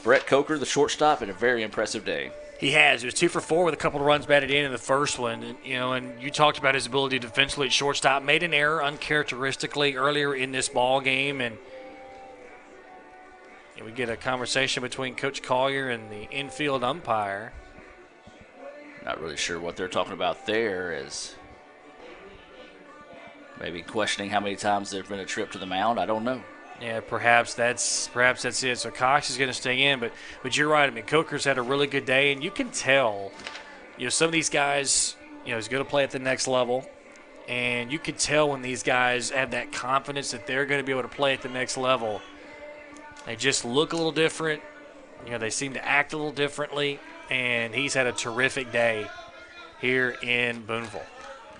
Brett Coker, the shortstop, had a very impressive day. He has. He was 2 for 4 with a couple of runs batted in the first one. And, and you talked about his ability defensively at shortstop. Made an error uncharacteristically earlier in this ball game, and we get a conversation between Coach Collier and the infield umpire. Not really sure what they're talking about there, as maybe questioning how many times there's been a trip to the mound. I don't know. Yeah, perhaps that's it. So Cox is going to stay in, but you're right. I mean, Coker's had a really good day, and you can tell, some of these guys, he's going to play at the next level, and you can tell when these guys have that confidence that they're going to be able to play at the next level. They just look a little different. They seem to act a little differently, and he's had a terrific day here in Booneville.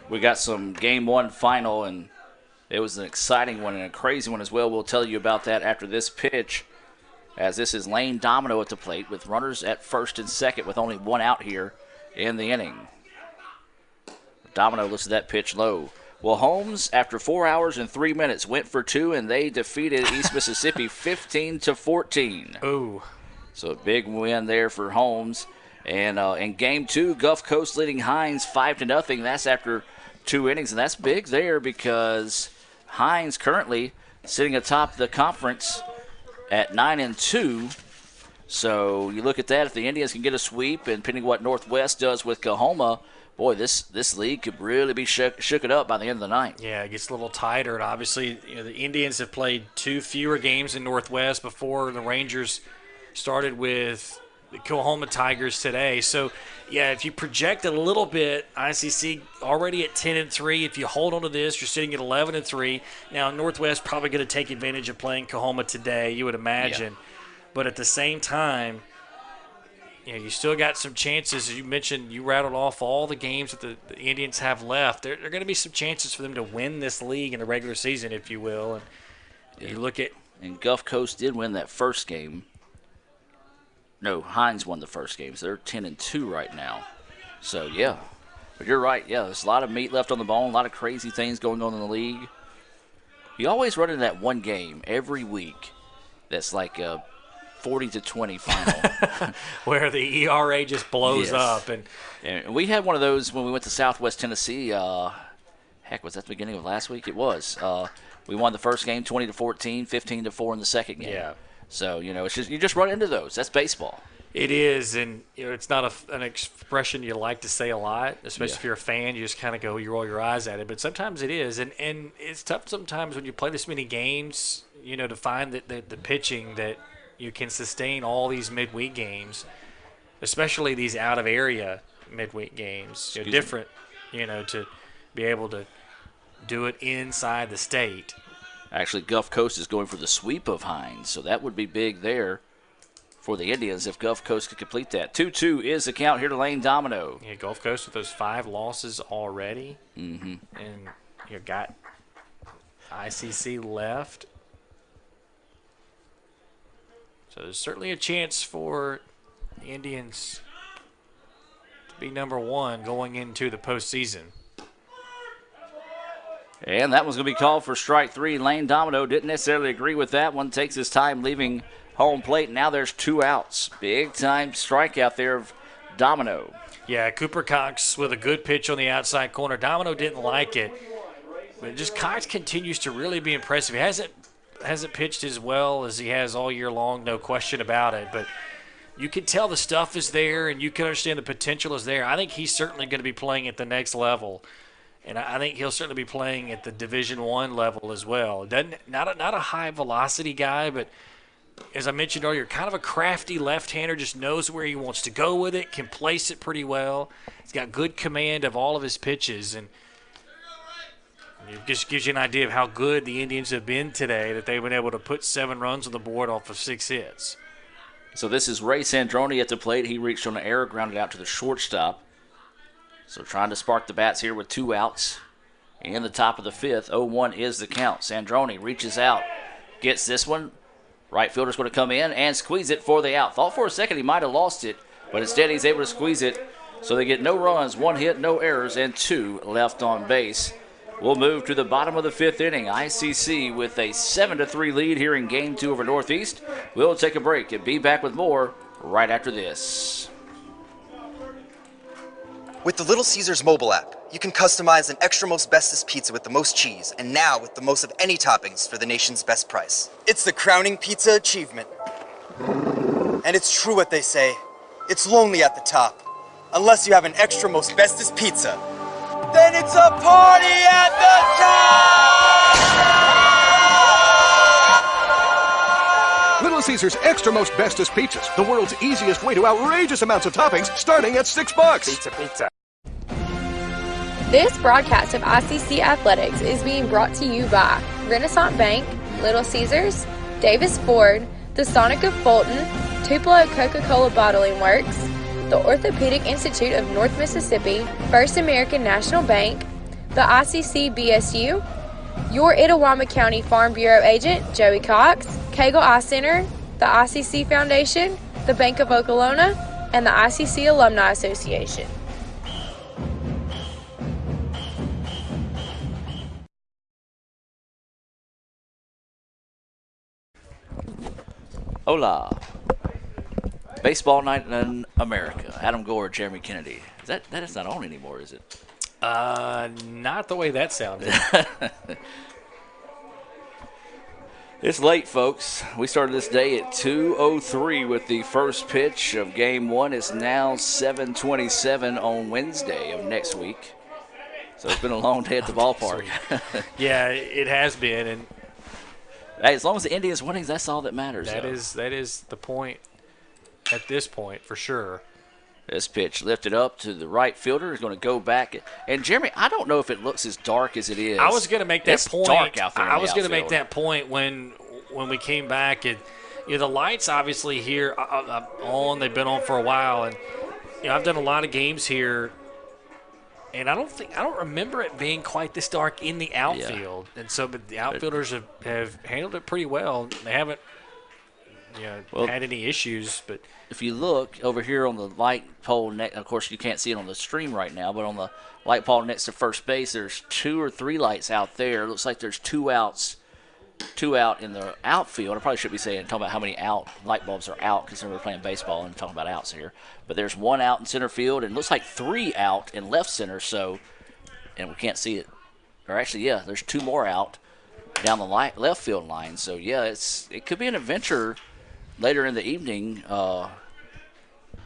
We got some Game 1 final, and it was an exciting one and a crazy one as well. We'll tell you about that after this pitch, as this is Lane Domino at the plate with runners at first and second with only 1 out here in the inning. Domino lifts that pitch low. Well, Holmes, after 4 hours and 3 minutes, went for 2, and they defeated East Mississippi 15-14. Ooh. So a big win there for Holmes. And in Game 2, Gulf Coast leading Hines 5-0. That's after 2 innings, and that's big there because Hines currently sitting atop the conference at 9-2 So you look at that. If the Indians can get a sweep, and depending on what Northwest does with Coahoma, boy, this league could really be shook it up by the end of the night. Yeah, it gets a little tighter, and obviously the Indians have played 2 fewer games in Northwest before the Rangers started with the Coahoma Tigers today. So, yeah, if you project a little bit, ICC already at 10-3. If you hold on to this, you're sitting at 11-3. Now, Northwest probably going to take advantage of playing Coahoma today, you would imagine. Yeah. But at the same time, you still got some chances. As you mentioned, you rattled off all the games that the Indians have left. There are going to be some chances for them to win this league in the regular season, if you will. And you look at – and Gulf Coast did win that first game. No, Hines won the first game, so they're 10-2 right now. So, yeah. But you're right. Yeah, there's a lot of meat left on the bone, a lot of crazy things going on in the league. You always run into that one game every week that's like a 40-20 final. Where the ERA just blows up. And we had one of those when we went to Southwest Tennessee. Heck, was that the beginning of last week? It was. We won the first game 20-14, 15-4 in the second game. Yeah. So, it's just you just run into those. That's baseball. It is, and it's not an expression you like to say a lot, especially if you're a fan. You just kind of go, you roll your eyes at it. But sometimes it is, and it's tough sometimes when you play this many games, to find that the pitching that you can sustain all these midweek games, especially these out-of-area midweek games. Different, to be able to do it inside the state. Actually, Gulf Coast is going for the sweep of Hines, so that would be big there for the Indians if Gulf Coast could complete that. 2-2 is the count here to Lane Domino. Yeah, Gulf Coast with those 5 losses already. Mm-hmm. And you got ICC left. So there's certainly a chance for the Indians to be number 1 going into the postseason. And that one's going to be called for strike 3. Lane Domino didn't necessarily agree with that one. Takes his time leaving home plate. Now there's 2 outs. Big-time strikeout there of Domino. Yeah, Cooper Cox with a good pitch on the outside corner. Domino didn't like it. But just Cox continues to really be impressive. He hasn't pitched as well as he has all year long, no question about it. But you can tell the stuff is there, and you can understand the potential is there. I think he's certainly going to be playing at the next level. And I think he'll certainly be playing at the Division I level as well. Not a high-velocity guy, but as I mentioned earlier, kind of a crafty left-hander, just knows where he wants to go with it, can place it pretty well. He's got good command of all of his pitches. And it just gives you an idea of how good the Indians have been today, that they've been able to put 7 runs on the board off of 6 hits. So this is Ray Sandroni at the plate. He reached on an error, grounded out to the shortstop. So trying to spark the bats here with 2 outs in the top of the 5th. 0-1 is the count. Sandroni reaches out, gets this one. Right fielder's going to come in and squeeze it for the out. Thought for a second he might have lost it, but instead he's able to squeeze it. So they get no runs, 1 hit, no errors, and 2 left on base. We'll move to the bottom of the 5th inning. ICC with a 7-3 lead here in Game 2 over Northeast. We'll take a break and be back with more right after this. With the Little Caesars mobile app, you can customize an extra most bestest pizza with the most cheese, and now with the most of any toppings for the nation's best price. It's the crowning pizza achievement. And it's true what they say, it's lonely at the top. Unless you have an extra most bestest pizza, then it's a party at the top! Little Caesars Extra Most Bestest Pizzas, the world's easiest way to outrageous amounts of toppings, starting at $6. Pizza. This broadcast of ICC Athletics is being brought to you by Renaissance Bank, Little Caesars, Davis Ford, the Sonic of Fulton, Tupelo Coca-Cola Bottling Works, the Orthopedic Institute of North Mississippi, First American National Bank, the ICC BSU, your Itawamba County Farm Bureau agent, Joey Cox, Cagle Eye Center, the ICC Foundation, the Bank of Okolona, and the ICC Alumni Association. Hola. Baseball Night in America. Adam Gore, Jeremy Kennedy. That is not on anymore, is it? Not the way that sounded. It's late, folks. We started this day at 2:03 with the first pitch of Game 1. It's now 7:27 on Wednesday of next week. So it's been a long day at the ballpark. Yeah, it has been. And hey, as long as the Indians winning, that's all that matters. That is the point at this point, for sure. This pitch lifted up to the right fielder is going to go back. And, Jeremy, I don't know if it looks as dark as it is. I was going to make that it's point. Dark out there I was going to make that point when we came back. And, the lights obviously here on. They've been on for a while. And, I've done a lot of games here. And I don't remember it being quite this dark in the outfield. Yeah. And so, but the outfielders have handled it pretty well. They haven't had any issues. But if you look over here on the light pole, of course you can't see it on the stream right now, but on the light pole next to first base, there's 2 or 3 lights out there. It looks like there's 2 out in the outfield. I probably should be talking about how many light bulbs are out, because we're playing baseball and talking about outs here. But there's 1 out in center field, and it looks like 3 out in left center. So, and we can't see it. Or actually, yeah, there's 2 more out down the left field line. So yeah, it could be an adventure later in the evening.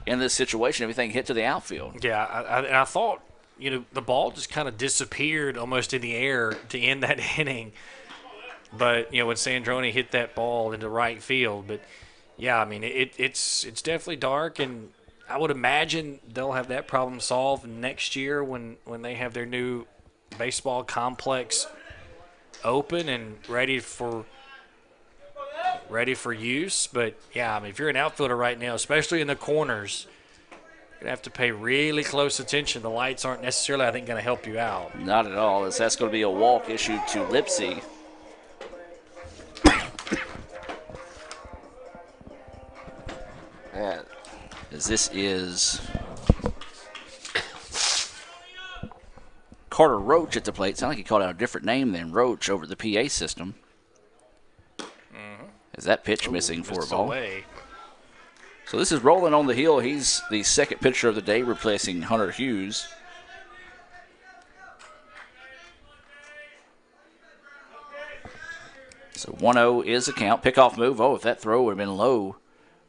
In this situation, everything hit to the outfield. Yeah, I thought, the ball just kind of disappeared almost in the air to end that inning. But, when Sandrone hit that ball into right field. But, yeah, I mean, it's definitely dark, and I would imagine they'll have that problem solved next year when they have their new baseball complex open and ready for use. But, yeah, I mean, if you're an outfielder right now, especially in the corners, you're going to have to pay really close attention. The lights aren't necessarily, I think, going to help you out. Not at all. That's going to be a walk issued to Lipsy. As this is Carter Roach at the plate. Sounds like he called out a different name than Roach over the PA system. Is that pitch missing for a ball? Away. So this is rolling on the hill. He's the second pitcher of the day, replacing Hunter Hughes. So 1-0 is the count. Pickoff move. Oh, if that throw would have been low,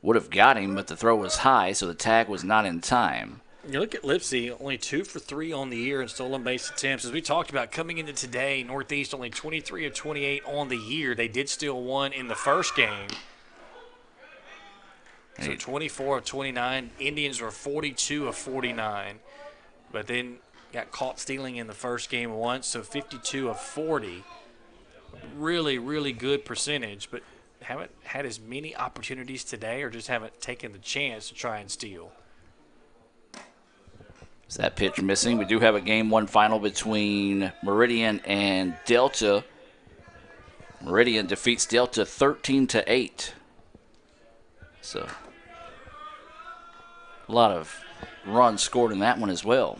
would have got him, but the throw was high, so the tag was not in time. You look at Lipsy, only 2 for 3 on the year in stolen base attempts. As we talked about coming into today, Northeast only 23 of 28 on the year. They did steal 1 in the first game. So 24 of 29. Indians were 42 of 49, but then got caught stealing in the first game once, so 52 of 40. Really, really good percentage, but haven't had as many opportunities today, or just haven't taken the chance to try and steal. Is that pitch missing? We do have a Game 1 final between Meridian and Delta. Meridian defeats Delta 13-8. So a lot of runs scored in that one as well.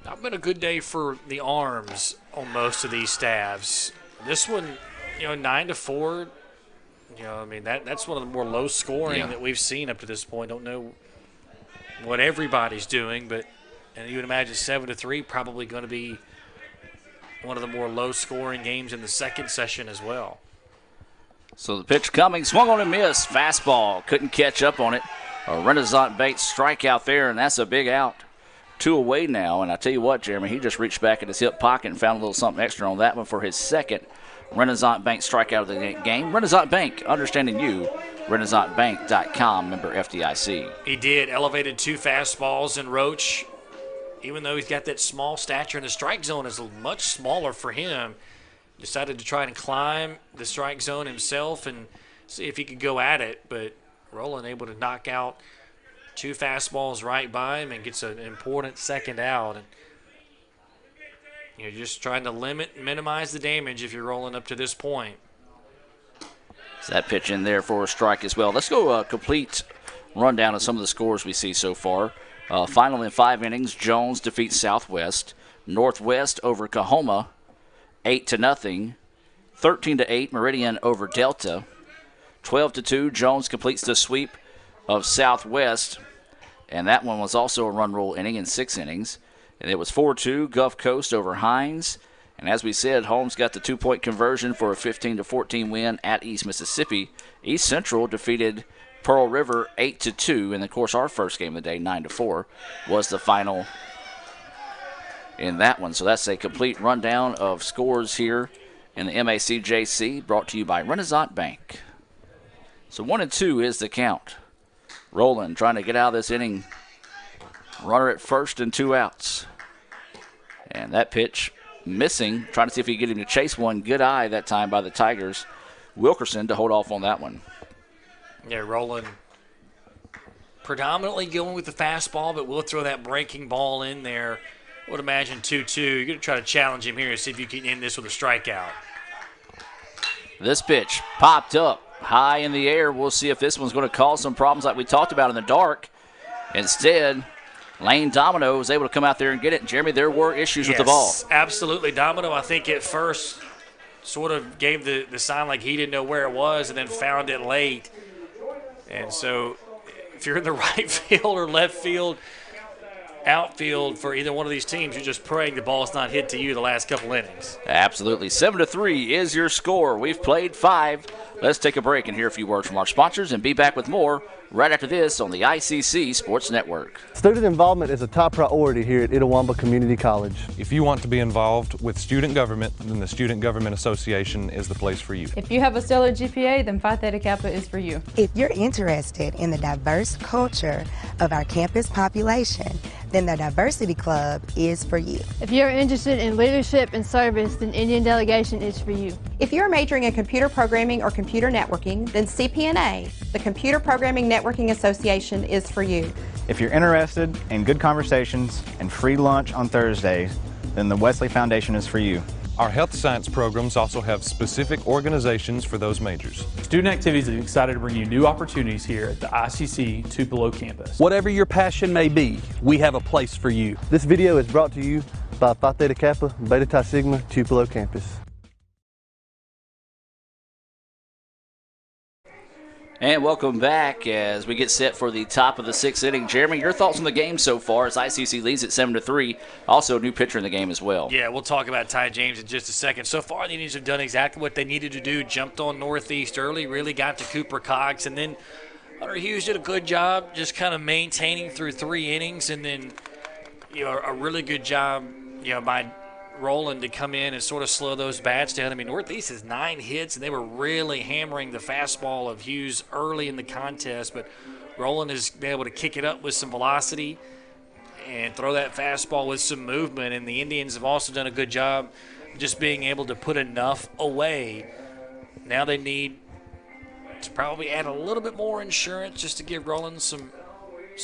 Not been a good day for the arms on most of these staffs. This one, 9-4. I mean, that's one of the more low scoring that we've seen up to this point. Don't know what everybody's doing, but you would imagine 7-3 probably going to be one of the more low scoring games in the second session as well. So the pitch coming, swung on and missed. Fastball, couldn't catch up on it. A Renaissance Bank strikeout there, and that's a big out. 2 away now, and I tell you what, Jeremy, he just reached back in his hip pocket and found a little something extra on that one for his second Renaissance Bank strikeout of the game. Renaissance Bank, understanding you. RenaissanceBank.com, member FDIC. He did. Elevated 2 fastballs, and Roach, even though he's got that small stature, and the strike zone is much smaller for him, decided to try and climb the strike zone himself and see if he could go at it. But Roland able to knock out 2 fastballs right by him and gets an important second out. And you're just trying to minimize the damage if you're rolling up to this point. So that pitch in there for a strike as well. Let's go a complete rundown of some of the scores we see so far. Final in 5 innings, Jones defeats Southwest. Northwest over Coahoma, 8-0. 13-8, Meridian over Delta. 12-2, Jones completes the sweep of Southwest. And that one was also a run rule inning in 6 innings. And it was 4-2, Gulf Coast over Hines. And as we said, Holmes got the 2-point conversion for a 15-14 win at East Mississippi. East Central defeated Pearl River 8-2, and of course our first game of the day, 9-4, was the final in that one. So that's a complete rundown of scores here in the MACJC, brought to you by Renaissance Bank. So 1-2 is the count. Rowland trying to get out of this inning. Runner at first and 2 outs. And that pitch missing, trying to see if he can get him to chase one. Good eye that time by the Tigers. Wilkerson to hold off on that one. Yeah, Rowland predominantly going with the fastball, but we'll throw that breaking ball in there. I would imagine 2-2. You're going to try to challenge him here and see if you can end this with a strikeout. This pitch popped up high in the air. We'll see if this one's going to cause some problems like we talked about in the dark. Instead, Lane Domino was able to come out there and get it. Jeremy, there were issues with the ball. Absolutely. Domino, I think at first sort of gave the sign like he didn't know where it was and then found it late. And so if you're in the right field or left field, outfield for either one of these teams, you're just praying the ball's not hit to you the last couple innings. Absolutely. 7-3 is your score. We've played 5. Let's take a break and hear a few words from our sponsors and be back with more right after this on the ICC Sports Network. Student involvement is a top priority here at Itawamba Community College. If you want to be involved with student government, then the Student Government Association is the place for you. If you have a stellar GPA, then Phi Theta Kappa is for you. If you're interested in the diverse culture of our campus population, then the Diversity Club is for you. If you're interested in leadership and service, then Indian Delegation is for you. If you're majoring in computer programming or computer networking, then CPNA, the Computer Programming Networking Association, is for you. If you're interested in good conversations and free lunch on Thursdays, then the Wesley Foundation is for you. Our health science programs also have specific organizations for those majors. Student Activities is excited to bring you new opportunities here at the ICC Tupelo campus. Whatever your passion may be, we have a place for you. This video is brought to you by Phi Theta Kappa, Beta Chi Sigma, Tupelo campus. And welcome back as we get set for the top of the 6th inning. Jeremy, your thoughts on the game so far as ICC leads at 7-3. Also a new pitcher in the game as well. Yeah, we'll talk about Ty James in just a second. So far, the Indians have done exactly what they needed to do. Jumped on Northeast early, really got to Cooper Cox, and then Hunter Hughes did a good job just kind of maintaining through 3 innings, and then a really good job by Rowland to come in and sort of slow those bats down. I mean, Northeast has 9 hits, and they were really hammering the fastball of Hughes early in the contest, but Rowland has been able to kick it up with some velocity and throw that fastball with some movement, and the Indians have also done a good job just being able to put enough away. Now they need to probably add a little bit more insurance just to give Rowland some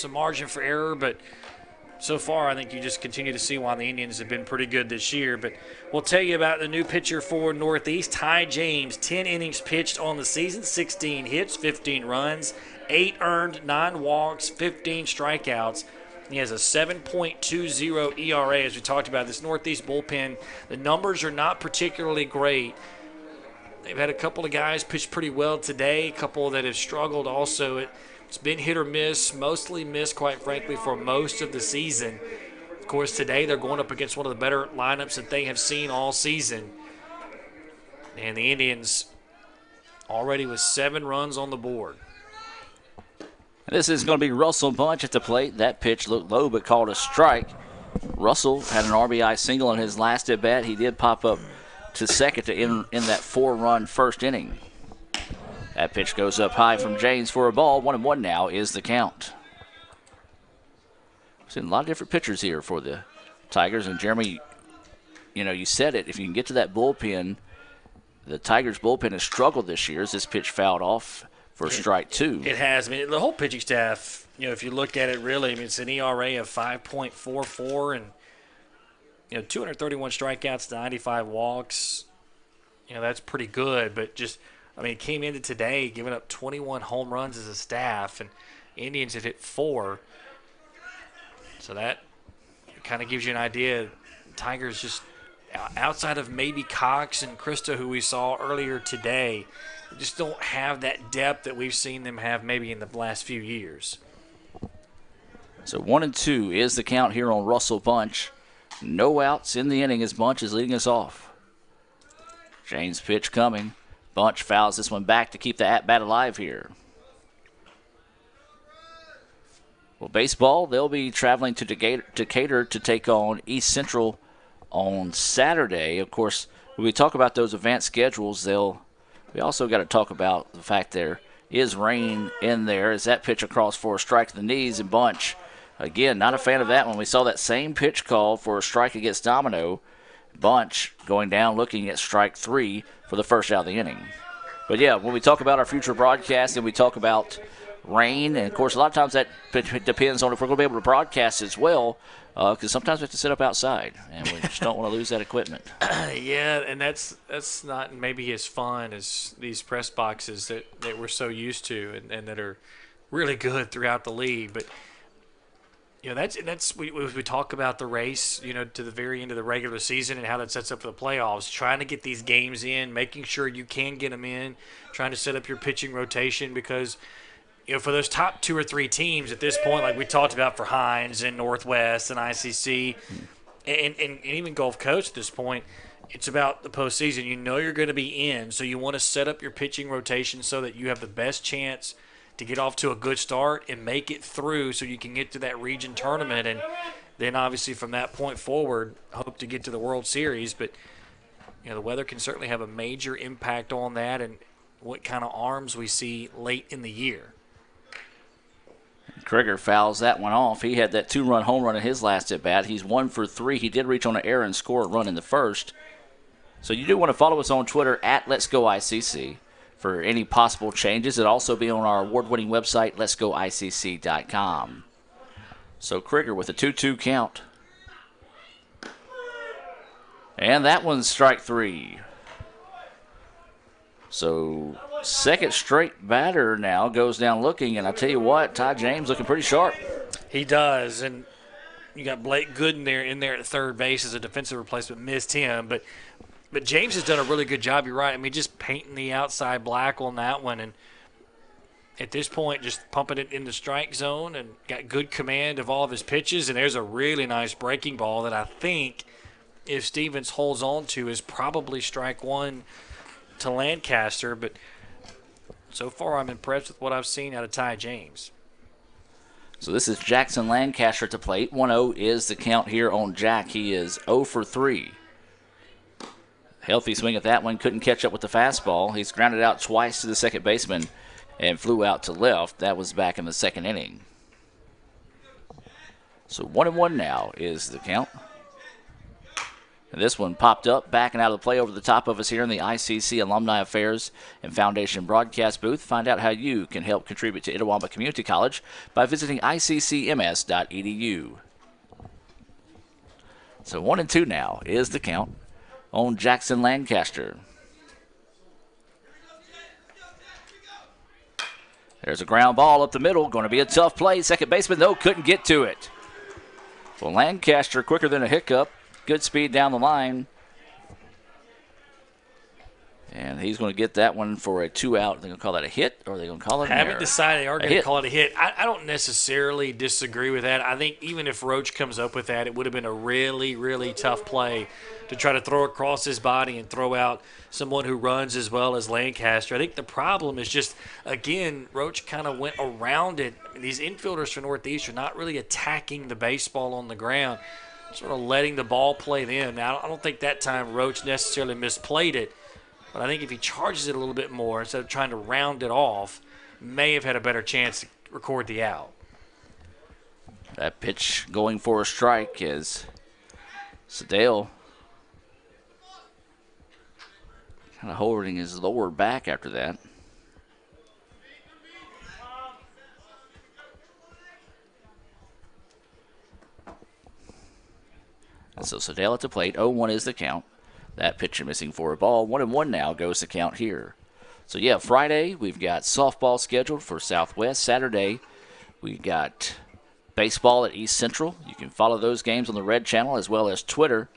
margin for error, but so far, I think you just continue to see why the Indians have been pretty good this year. But we'll tell you about the new pitcher for Northeast, Ty James. 10 innings pitched on the season, 16 hits, 15 runs, 8 earned, 9 walks, 15 strikeouts. He has a 7.20 ERA, as we talked about. This Northeast bullpen, the numbers are not particularly great. They've had a couple of guys pitch pretty well today, a couple that have struggled also. It's been hit or miss, mostly miss, quite frankly, for most of the season. Of course, today they're going up against one of the better lineups that they have seen all season. And the Indians already with 7 runs on the board. This is going to be Russell Bunch at the plate. That pitch looked low but called a strike. Russell had an RBI single in his last at-bat. He did pop up to second to end that 4-run first inning. That pitch goes up high from James for a ball. 1-1 now is the count. We've seen a lot of different pitchers here for the Tigers. And Jeremy, you said it. If you can get to that bullpen, the Tigers bullpen has struggled this year as this pitch fouled off for strike 2. It has. I mean, the whole pitching staff, if you look at it really, it's an ERA of 5.44 and, 231 strikeouts, 95 walks. That's pretty good, but just – it came into today giving up 21 home runs as a staff, and Indians have hit 4. So that kind of gives you an idea. Tigers just, outside of maybe Cox and Krista, who we saw earlier today, just don't have that depth that we've seen them have maybe in the last few years. So 1-2 is the count here on Russell Bunch. No outs in the inning as Bunch is leading us off. James pitch coming. Bunch fouls this one back to keep the at-bat alive here. Well, baseball, they'll be traveling to Decatur to take on East Central on Saturday. Of course, when we talk about those advanced schedules, we also got to talk about the fact there is rain in there as that pitch across for a strike to the knees, and Bunch, again, not a fan of that one. We saw that same pitch call for a strike against Domino. Bunch going down looking at strike 3 for the first out of the inning. But, yeah, when we talk about our future broadcast and we talk about rain, and, of course, a lot of times that depends on if we're going to be able to broadcast as well, because sometimes we have to sit up outside, and we just don't want to lose that equipment. Yeah, and that's not maybe as fun as these press boxes that we're so used to and that are really good throughout the league. But we talk about the race, to the very end of the regular season and how that sets up for the playoffs. Trying to get these games in, making sure you can get them in, trying to set up your pitching rotation because. For those top 2 or 3 teams at this point, like we talked about for Hines and Northwest and ICC and even Gulf Coast at this point, it's about the postseason. You're going to be in, so you want to set up your pitching rotation so that you have the best chance to get off to a good start and make it through so you can get to that region tournament. And then obviously from that point forward, hope to get to the World Series. But, the weather can certainly have a major impact on that and what kind of arms we see late in the year. Krieger fouls that one off. He had that 2-run home run in his last at-bat. He's 1 for 3. He did reach on an error and score a run in the first. So you do want to follow us on Twitter at Let's Go ICC for any possible changes. It'll also be on our award-winning website, letsgoicc.com. So Krieger with a 2-2 count. And that one's strike 3. So second straight batter now goes down looking, and I tell you what, Ty James looking pretty sharp. He does, and you got Blake Gooden in there at third base as a defensive replacement, missed him, but James has done a really good job. You're right. I mean, just painting the outside black on that one, and at this point, just pumping it in the strike zone and got good command of all of his pitches. And there's a really nice breaking ball that I think, if Stevens holds on to, is probably strike 1 to Lancaster, but so far I'm impressed with what I've seen out of Ty James. So this is Jackson Lancaster to plate. 1-0 is the count here on Jack. He is 0 for 3. Healthy swing at that one. Couldn't catch up with the fastball. He's grounded out twice to the second baseman and flew out to left. That was back in the second inning. So 1-1 now is the count. And this one popped up, backing out of the play over the top of us here in the ICC Alumni Affairs and Foundation broadcast booth. Find out how you can help contribute to Itawamba Community College by visiting iccms.edu. So 1-2 now is the count on Jackson Lancaster. There's a ground ball up the middle. Going to be a tough play. Second baseman, though, couldn't get to it. Well, Lancaster quicker than a hiccup. Good speed down the line. And he's going to get that one for a 2-out. They're going to call that a hit, or are they going to call it an error? Haven't decided. They are going to call it a hit. I don't necessarily disagree with that. I think even if Roach comes up with that, it would have been a really, really tough play to try to throw across his body and throw out someone who runs as well as Lancaster. I think the problem is just, again, Roach kind of went around it. These infielders for Northeast are not really attacking the baseball on the ground, sort of letting the ball play them. Now, I don't think that time Roach necessarily misplayed it, but I think if he charges it a little bit more instead of trying to round it off, may have had a better chance to record the out. That pitch going for a strike is Sedale kind of holding his lower back after that. And so Sedale at the plate. 0-1 is the count. That pitcher missing for a ball. 1-1 now goes the count here. So, yeah, Friday we've got softball scheduled for Southwest. Saturday we got baseball at East Central. You can follow those games on the Red Channel as well as Twitter.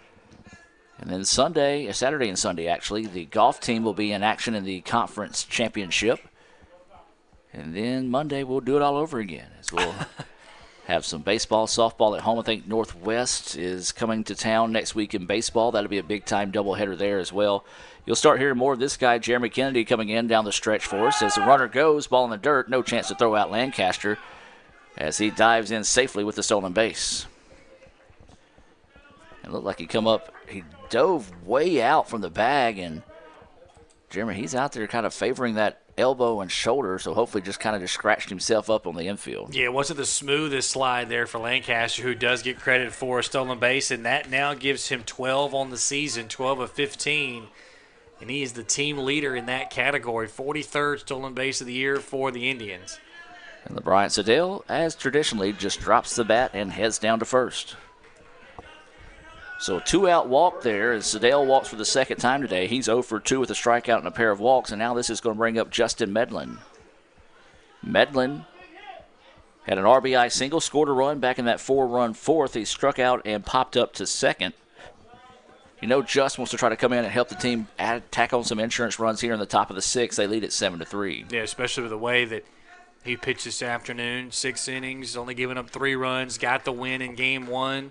And then Saturday and Sunday, actually, the golf team will be in action in the conference championship. And then Monday we'll do it all over again as we'll have some baseball, softball at home. I think Northwest is coming to town next week in baseball. That'll be a big-time doubleheader there as well. You'll start hearing more of this guy, Jeremy Kennedy, coming in down the stretch for us. As the runner goes, ball in the dirt, no chance to throw out Lancaster as he dives in safely with the stolen base. It looked like he dove way out from the bag, and Jeremy, he's out there kind of favoring that elbow and shoulder, so hopefully just kind of just scratched himself up on the infield. Yeah, it wasn't the smoothest slide there for Lancaster, who does get credit for a stolen base, and that now gives him 12 on the season, 12 of 15. And he is the team leader in that category, 43rd stolen base of the year for the Indians. And the Bryant Sedale, as traditionally, just drops the bat and heads down to first. So a 2-out walk there as Sedale walks for the second time today. He's 0 for 2 with a strikeout and a pair of walks, and now this is going to bring up Justin Medlin. Medlin had an RBI single, scored a run back in that 4-run fourth. He struck out and popped up to second. You know, Just wants to try to come in and help the team tack on some insurance runs here in the top of the sixth. They lead at 7-3. Yeah, especially with the way that he pitched this afternoon. 6 innings, only giving up 3 runs, got the win in game 1.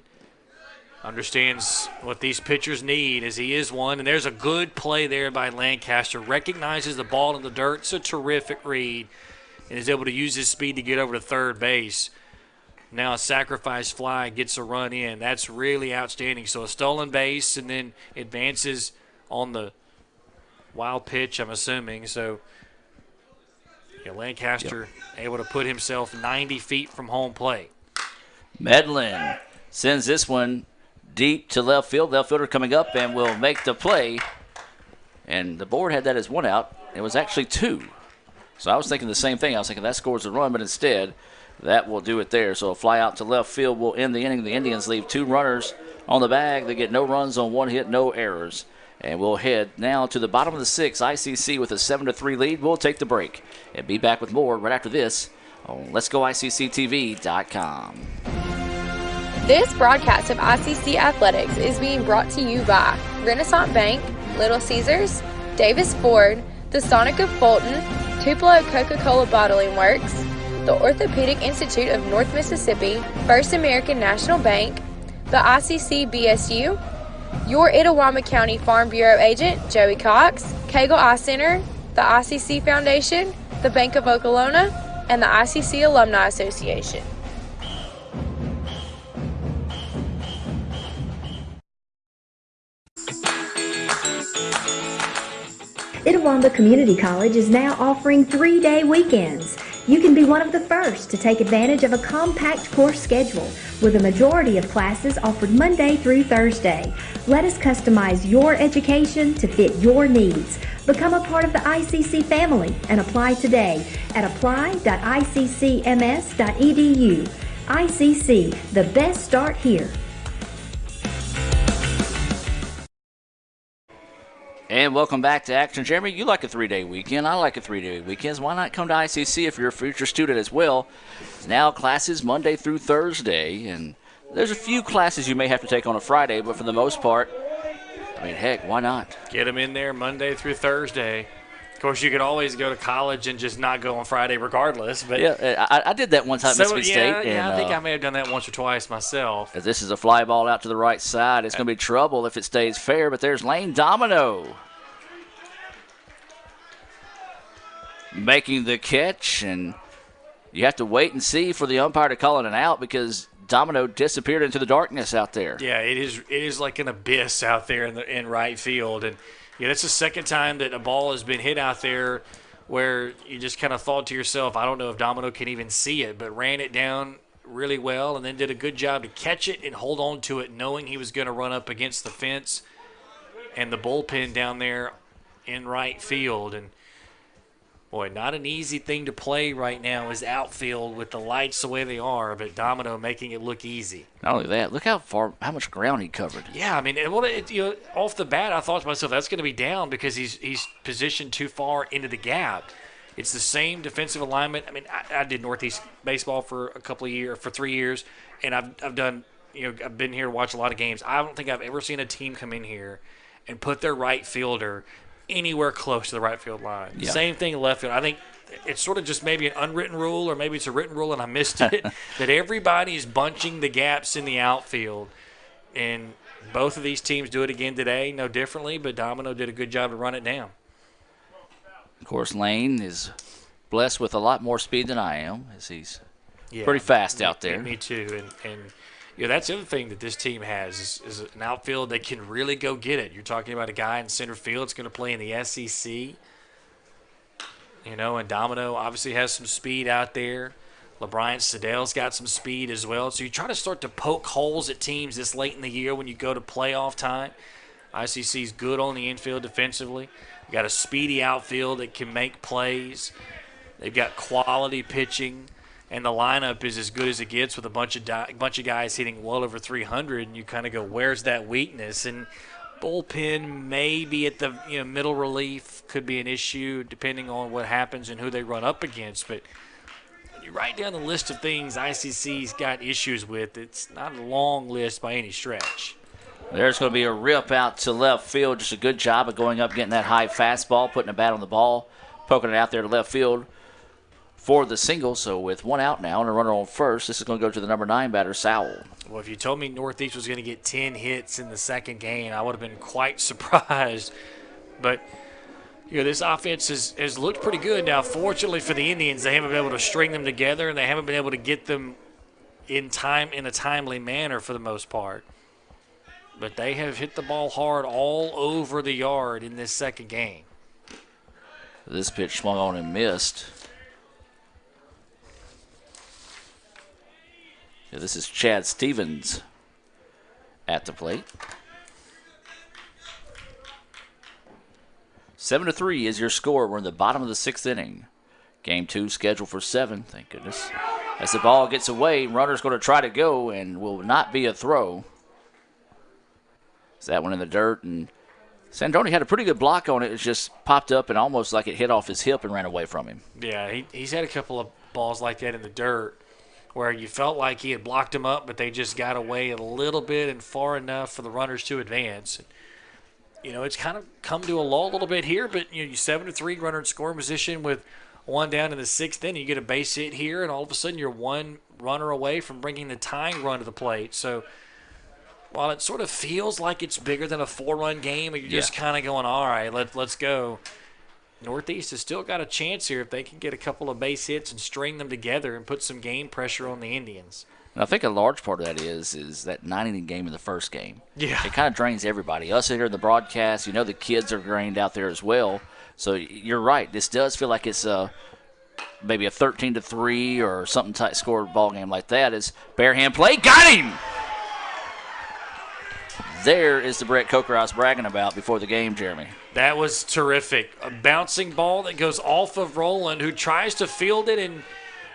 Understands what these pitchers need as he is one. And there's a good play there by Lancaster. Recognizes the ball in the dirt. It's a terrific read. And is able to use his speed to get over to third base. Now a sacrifice fly gets a run in. That's really outstanding. So a stolen base and then advances on the wild pitch, I'm assuming. So yeah, Lancaster able to put himself 90 feet from home plate. Medlin sends this one deep to left field. Left fielder coming up and will make the play. And the board had that as 1 out. It was actually 2. So I was thinking the same thing. I was thinking that scores a run, but instead that will do it there. So a fly out to left field will end the inning. The Indians leave 2 runners on the bag. They get no runs on 1 hit, no errors. And we'll head now to the bottom of the 6th. ICC with a 7-3 lead. We'll take the break and be back with more right after this on Let'sGoICCTV.com. This broadcast of ICC Athletics is being brought to you by Renaissance Bank, Little Caesars, Davis Ford, the Sonic of Fulton, Tupelo Coca-Cola Bottling Works, the Orthopedic Institute of North Mississippi, First American National Bank, the ICC BSU, your Itawamba County Farm Bureau agent, Joey Cox, Cagle Eye Center, the ICC Foundation, the Bank of Okolona, and the ICC Alumni Association. Itawamba Community College is now offering 3-day weekends. You can be one of the first to take advantage of a compact course schedule with a majority of classes offered Monday through Thursday. Let us customize your education to fit your needs. Become a part of the ICC family and apply today at apply.iccms.edu. ICC, the best start here. And welcome back to action. Jeremy, you like a 3-day weekend. I like a 3-day weekend. Why not come to ICC if you're a future student as well? Now classes Monday through Thursday, and there's a few classes you may have to take on a Friday, but for the most part, I mean, heck, why not? Get them in there Monday through Thursday. Of course, you could always go to college and just not go on Friday regardless. But yeah, I did that one time at Mississippi State. Yeah, I think I may have done that once or twice myself. As this is a fly ball out to the right side. It's going to be trouble if it stays fair, but there's Lane Domino making the catch, and you have to wait and see for the umpire to call it an out because Domino disappeared into the darkness out there. Yeah, it is like an abyss out there in right field, and yeah, that's the second time that a ball has been hit out there where you just kind of thought to yourself, I don't know if Domino can even see it, but ran it down really well and then did a good job to catch it and hold on to it, knowing he was going to run up against the fence and the bullpen down there in right field. And boy, not an easy thing to play right now is outfield with the lights the way they are, but Domino making it look easy. Not only that, look how much ground he covered. Yeah, I mean, off the bat, I thought to myself, that's going to be down because he's positioned too far into the gap. It's the same defensive alignment. I mean, I did Northeast baseball for 3 years, and I've done, I've been here to watch a lot of games. I don't think I've ever seen a team come in here and put their right fielder anywhere close to the right field line. Yeah. Same thing in left field. I think it's sort of just maybe an unwritten rule, or maybe it's a written rule and I missed it, that everybody's bunching the gaps in the outfield. And both of these teams do it again today, no differently, but Domino did a good job to run it down. Of course, Lane is blessed with a lot more speed than I am, as he's pretty fast out there. Me too. And that's the other thing that this team has is an outfield that can really go get it. You're talking about a guy in center field that's going to play in the SEC. And Domino obviously has some speed out there. LeBryant Sedell's got some speed as well. So you try to start to poke holes at teams this late in the year when you go to playoff time. ICC's good on the infield defensively. You got a speedy outfield that can make plays. They've got quality pitching, and the lineup is as good as it gets with a bunch of guys hitting well over 300. And you kind of go, where's that weakness? And bullpen maybe at the middle relief could be an issue depending on what happens and who they run up against. But when you write down the list of things ICC's got issues with, it's not a long list by any stretch. There's going to be a rip out to left field. Just a good job of going up, getting that high fastball, putting a bat on the ball, poking it out there to left field for the single. So with one out now and a runner on first, this is going to go to the number 9 batter, Sowell. Well, if you told me Northeast was going to get 10 hits in the second game, I would have been quite surprised. But, this offense has looked pretty good. Now, fortunately for the Indians, they haven't been able to string them together, and they haven't been able to get them in a timely manner for the most part. But they have hit the ball hard all over the yard in this second game. This pitch swung on and missed. This is Chad Stevens at the plate. 7-3 is your score. We're in the bottom of the 6th inning. Game 2 scheduled for 7, thank goodness. As the ball gets away, runner's going to try to go and will not be a throw. That one in the dirt, and Sandroni had a pretty good block on it. It just popped up and almost like it hit off his hip and ran away from him. Yeah, he's had a couple of balls like that in the dirt where you felt like he had blocked them up, but they just got away a little bit and far enough for the runners to advance. It's kind of come to a lull a little bit here, but you 7-3 runner in scoring position with one down in the 6th inning. You get a base hit here, and all of a sudden you're one runner away from bringing the tying run to the plate. So while it sort of feels like it's bigger than a 4-run game, you're just kind of going, all right, let's go. Northeast has still got a chance here if they can get a couple of base hits and string them together and put some game pressure on the Indians. And I think a large part of that is that 9-inning game in the first game. Yeah. It kind of drains everybody. Us here in the broadcast, the kids are drained out there as well. So you're right. This does feel like it's maybe a 13-3 or something tight score ball game like that. Is bare hand play. Got him! There is the Brett Coker I was bragging about before the game, Jeremy. That was terrific. A bouncing ball that goes off of Rowland, who tries to field it and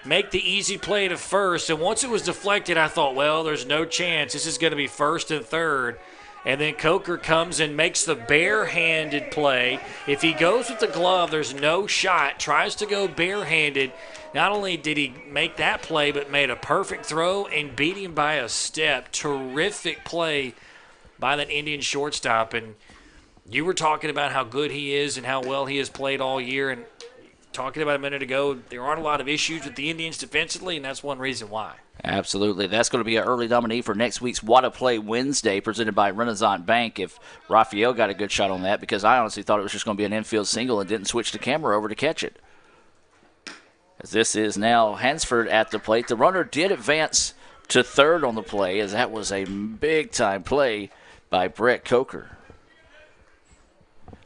make the easy play to first. And once it was deflected, I thought, well, there's no chance. This is going to be first and third. And then Coker comes and makes the barehanded play. If he goes with the glove, there's no shot. Tries to go barehanded. Not only did he make that play, but made a perfect throw and beat him by a step. Terrific play by that Indian shortstop. And you were talking about how good he is and how well he has played all year. And talking about a minute ago, there aren't a lot of issues with the Indians defensively, and that's one reason why. Absolutely. That's going to be an early nominee for next week's What a Play Wednesday presented by Renaissance Bank if Raphael got a good shot on that, because I honestly thought it was just going to be an infield single and didn't switch the camera over to catch it. As this is now Hansford at the plate. The runner did advance to third on the play, as that was a big-time play by Brett Coker.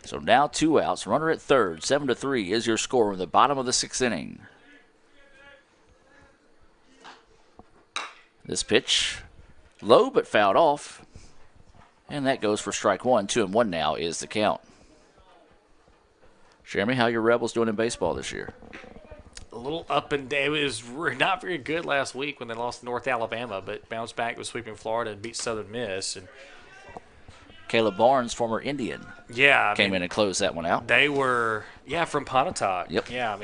So now 2 outs, runner at third, 7-3 is your score in the bottom of the 6th inning. This pitch, low but fouled off, and that goes for strike one. 2-1 now is the count. Jeremy, how your Rebels doing in baseball this year? A little up and down. It was not very good last week when they lost to North Alabama, but bounced back with sweeping Florida and beat Southern Miss. And Caleb Barnes, former Indian, came in and closed that one out. They were, from Pontotoc. Yep. Yeah,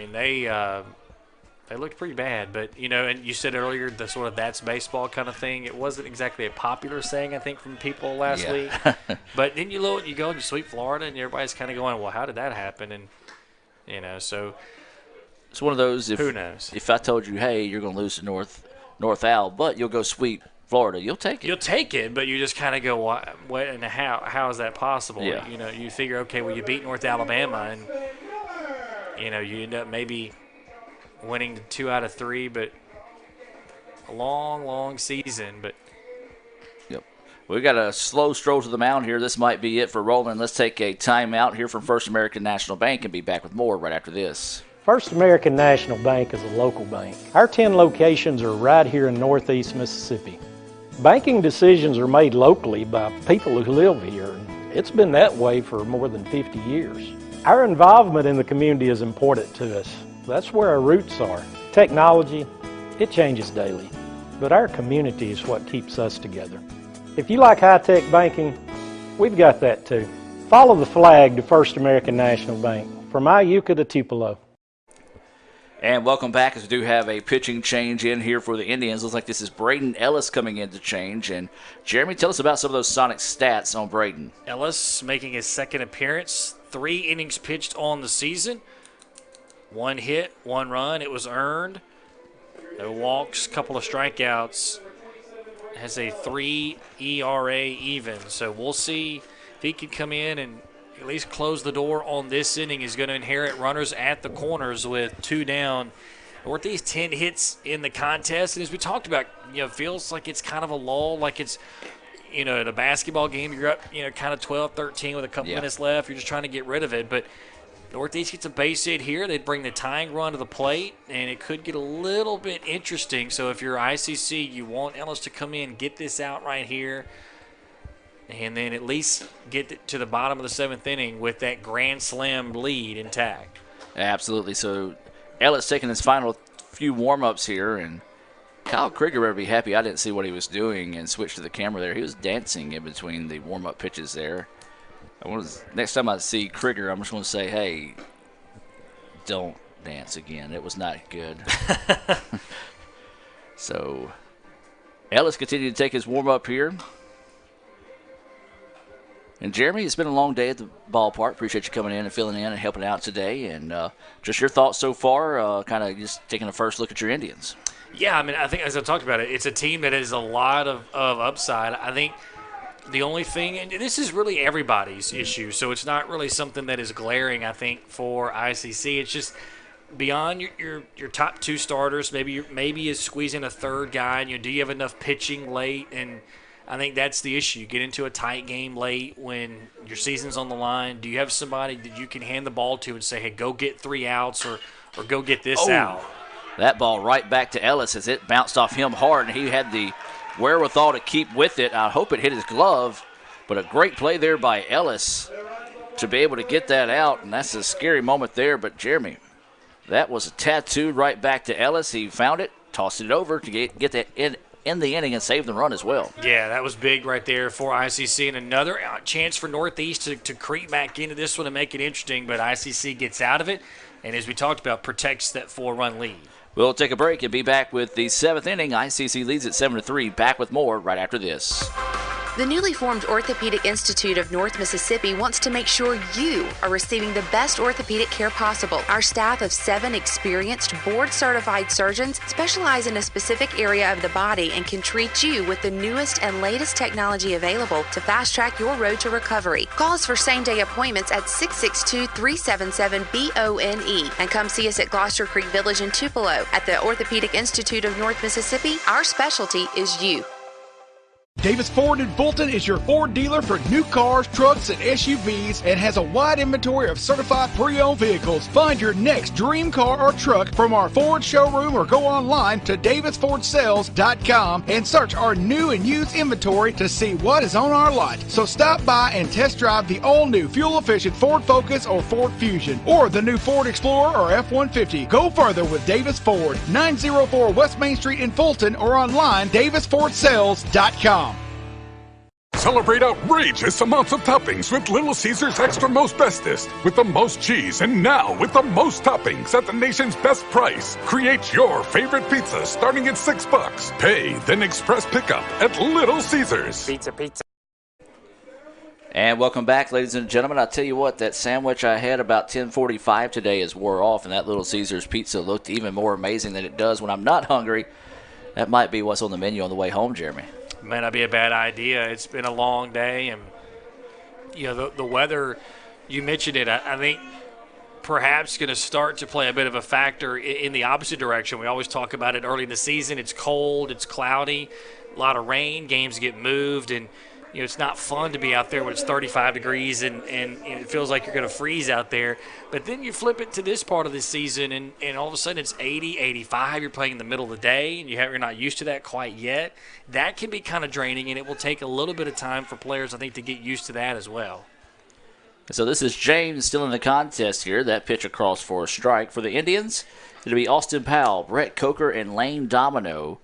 they looked pretty bad. But, and you said earlier the sort of that's baseball kind of thing. It wasn't exactly a popular saying, I think, from people last week. But then you go and you sweep Florida, and everybody's kind of going, well, how did that happen? And, so It's one of those. Who knows? If I told you, hey, you're going to lose to North Al, but you'll go sweep Florida, you'll take it. You'll take it, but you just kind of go, what and how is that possible? Yeah. You know, you figure, okay, well, you beat North Alabama, and you end up maybe winning 2 out of 3, but a long season. But yep, we got a slow stroll to the mound here. This might be it for Roland. Let's take a timeout here from First American National Bank and be back with more right after this. First American National Bank is a local bank. Our 10 locations are right here in Northeast Mississippi. Banking decisions are made locally by people who live here. It's been that way for more than 50 years. Our involvement in the community is important to us. That's where our roots are. Technology, it changes daily, but our community is what keeps us together. If you like high-tech banking, we've got that too. Follow the flag to First American National Bank, from Iuka to Tupelo. And welcome back, as we do have a pitching change in here for the Indians. Looks like this is Braden Ellis coming in to change. And Jeremy, tell us about some of those Sonic stats on Braden. Ellis making his second appearance, 3 innings pitched on the season. 1 hit, 1 run. It was earned. No walks, couple of strikeouts. Has a 3 ERA even. So we'll see if he can come in and at least close the door on this inning. He's going to inherit runners at the corners with 2 down. Northeast 10 hits in the contest, and as we talked about, feels like it's kind of a lull, like it's, in a basketball game, you're up, kind of 12-13 with a couple minutes left. You're just trying to get rid of it, but Northeast gets a base hit here. They'd bring the tying run to the plate, and it could get a little bit interesting. So if you're ICC, you want Ellis to come in, get this out right here, and then at least get to the bottom of the 7th inning with that grand slam lead intact. Absolutely. So Ellis taking his final few warm-ups here, and Kyle Krieger better be happy I didn't see what he was doing and switch to the camera there. He was dancing in between the warm-up pitches there. Next time I see Krieger, I'm just going to say, hey, don't dance again. It was not good. So Ellis continued to take his warm-up here. And Jeremy, it's been a long day at the ballpark. Appreciate you coming in and filling in and helping out today. And just your thoughts so far, kind of just taking a first look at your Indians. Yeah, I mean, I think as I talked about it, it's a team that has a lot of upside. I think the only thing, and this is really everybody's issue, so it's not really something that is glaring, I think, for ICC. It's just beyond your top 2 starters, maybe you squeeze in a third guy, and do you have enough pitching late? And I think that's the issue. You get into a tight game late when your season's on the line. Do you have somebody that you can hand the ball to and say, hey, go get 3 outs or go get this out? That ball right back to Ellis as it bounced off him hard, and he had the wherewithal to keep with it. I hope it hit his glove, but a great play there by Ellis to be able to get that out, and that's a scary moment there. But, Jeremy, that was a tattooed right back to Ellis. He found it, tossed it over to get that in the inning and save the run as well. Yeah, that was big right there for ICC, and another chance for Northeast to creep back into this one and make it interesting, but ICC gets out of it, and as we talked about, protects that 4-run lead. We'll take a break and be back with the 7th inning. ICC leads at 7-3. Back with more right after this. The newly formed Orthopedic Institute of North Mississippi wants to make sure you are receiving the best orthopedic care possible. Our staff of 7 experienced, board-certified surgeons specialize in a specific area of the body and can treat you with the newest and latest technology available to fast-track your road to recovery. Call us for same-day appointments at 662-377-BONE and come see us at Gloucester Creek Village in Tupelo. At the Orthopedic Institute of North Mississippi, our specialty is you. Davis Ford in Fulton is your Ford dealer for new cars, trucks, and SUVs and has a wide inventory of certified pre-owned vehicles. Find your next dream car or truck from our Ford showroom or go online to davisfordsales.com and search our new and used inventory to see what is on our lot. So stop by and test drive the all-new fuel-efficient Ford Focus or Ford Fusion or the new Ford Explorer or F-150. Go further with Davis Ford, 904 West Main Street in Fulton or online davisfordsales.com. Celebrate outrageous amounts of toppings with Little Caesars Extra Most Bestest. With the most cheese and now with the most toppings at the nation's best price. Create your favorite pizza starting at $6. Pay, then express pickup at Little Caesars. Pizza. And welcome back, ladies and gentlemen. I'll tell you what, that sandwich I had about 10:45 today is wore off, and that Little Caesars pizza looked even more amazing than it does when I'm not hungry. That might be what's on the menu on the way home, Jeremy. May not be a bad idea. It's been a long day, and the weather, you mentioned it, I think perhaps going to start to play a bit of a factor in the opposite direction. We always talk about it early in the season. It's cold, it's cloudy, a lot of rain, games get moved, and it's not fun to be out there when it's 35 degrees and it feels like you're going to freeze out there. But then you flip it to this part of the season, and all of a sudden it's 80, 85. You're playing in the middle of the day, and you're not used to that quite yet. That can be kind of draining, and it will take a little bit of time for players, I think, to get used to that as well. So this is James still in the contest here. That pitch across for a strike. For the Indians, it'll be Austin Powell, Brett Coker, and Lane Domino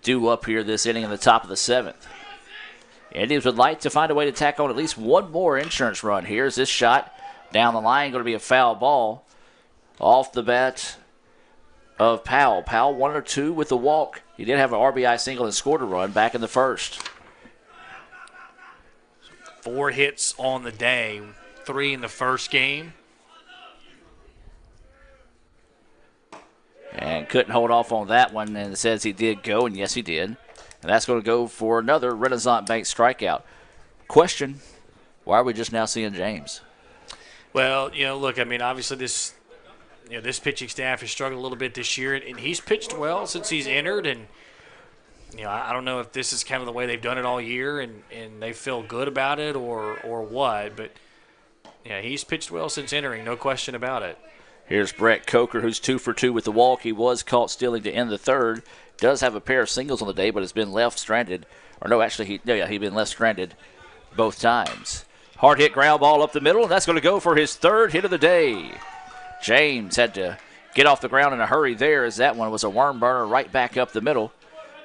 due up here this inning in the top of the 7th. Indians would like to find a way to tack on at least one more insurance run here. Is this shot down the line going to be a foul ball off the bat of Powell. Powell 1 or 2 with the walk. He did have an RBI single and scored a run back in the first. 4 hits on the day, 3 in the first game. And couldn't hold off on that one, and it says he did go, and yes, he did. And that's going to go for another Renaissance Bank strikeout. Question, why are we just now seeing James? Well, look, I mean, obviously this pitching staff has struggled a little bit this year, and he's pitched well since he's entered, and I don't know if this is kind of the way they've done it all year and they feel good about it or what, but he's pitched well since entering, no question about it. Here's Brett Coker, who's 2 for 2 with the walk. He was caught stealing to end the third. Does have a pair of singles on the day, but has been left stranded. Or no, actually, he's been left stranded both times. Hard hit ground ball up the middle, and that's going to go for his 3rd hit of the day. James had to get off the ground in a hurry there, as that one was a worm burner right back up the middle.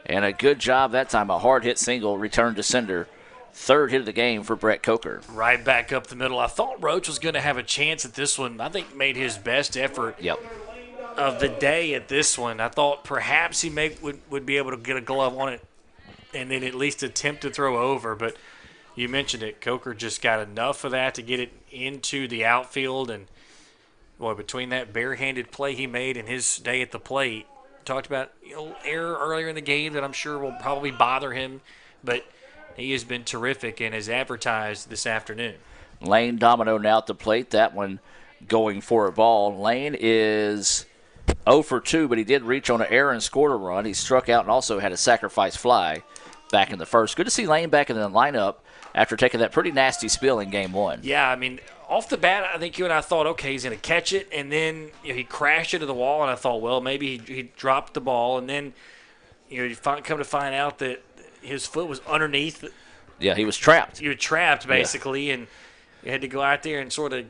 And a good job that time, a hard hit single returned to sender. 3rd hit of the game for Brett Coker. Right back up the middle. I thought Roach was going to have a chance at this one. I think made his best effort of the day at this one. I thought perhaps he would be able to get a glove on it and then at least attempt to throw over. But you mentioned it. Coker just got enough of that to get it into the outfield. And, boy, between that barehanded play he made and his day at the plate, talked about error earlier in the game that I'm sure will probably bother him. But he has been terrific and has advertised this afternoon. Lane Domino now at the plate. That one going for a ball. Lane is 0 for 2, but he did reach on an error and scored a run. He struck out and also had a sacrifice fly back in the first. Good to see Lane back in the lineup after taking that pretty nasty spill in game 1. Yeah, I mean, off the bat, I think you and I thought, okay, he's going to catch it, and then he crashed into the wall, and I thought, well, maybe he dropped the ball, and then you come to find out that his foot was underneath. Yeah, he was trapped. You were trapped, basically, and you had to go out there and sort of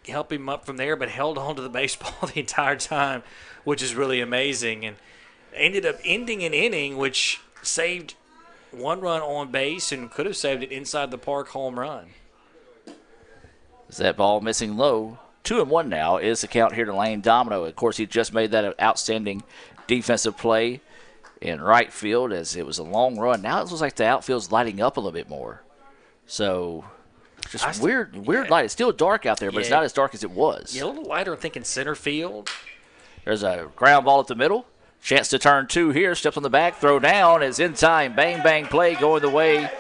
help him up from there, but held on to the baseball the entire time, which is really amazing. And ended up ending an inning which saved 1 run on base and could have saved it inside the park home run. Is that ball missing low? 2-1 now is the count here to Lane Domino. Of course, he just made that outstanding defensive play in right field as it was a long run. Now it looks like the outfield's lighting up a little bit more. So just weird light. It's still dark out there, but it's not as dark as it was. Yeah, a little lighter, I think, in center field. There's a ground ball at the middle. Chance to turn 2 here. Steps on the back. Throw down is in time. Bang, bang play going the way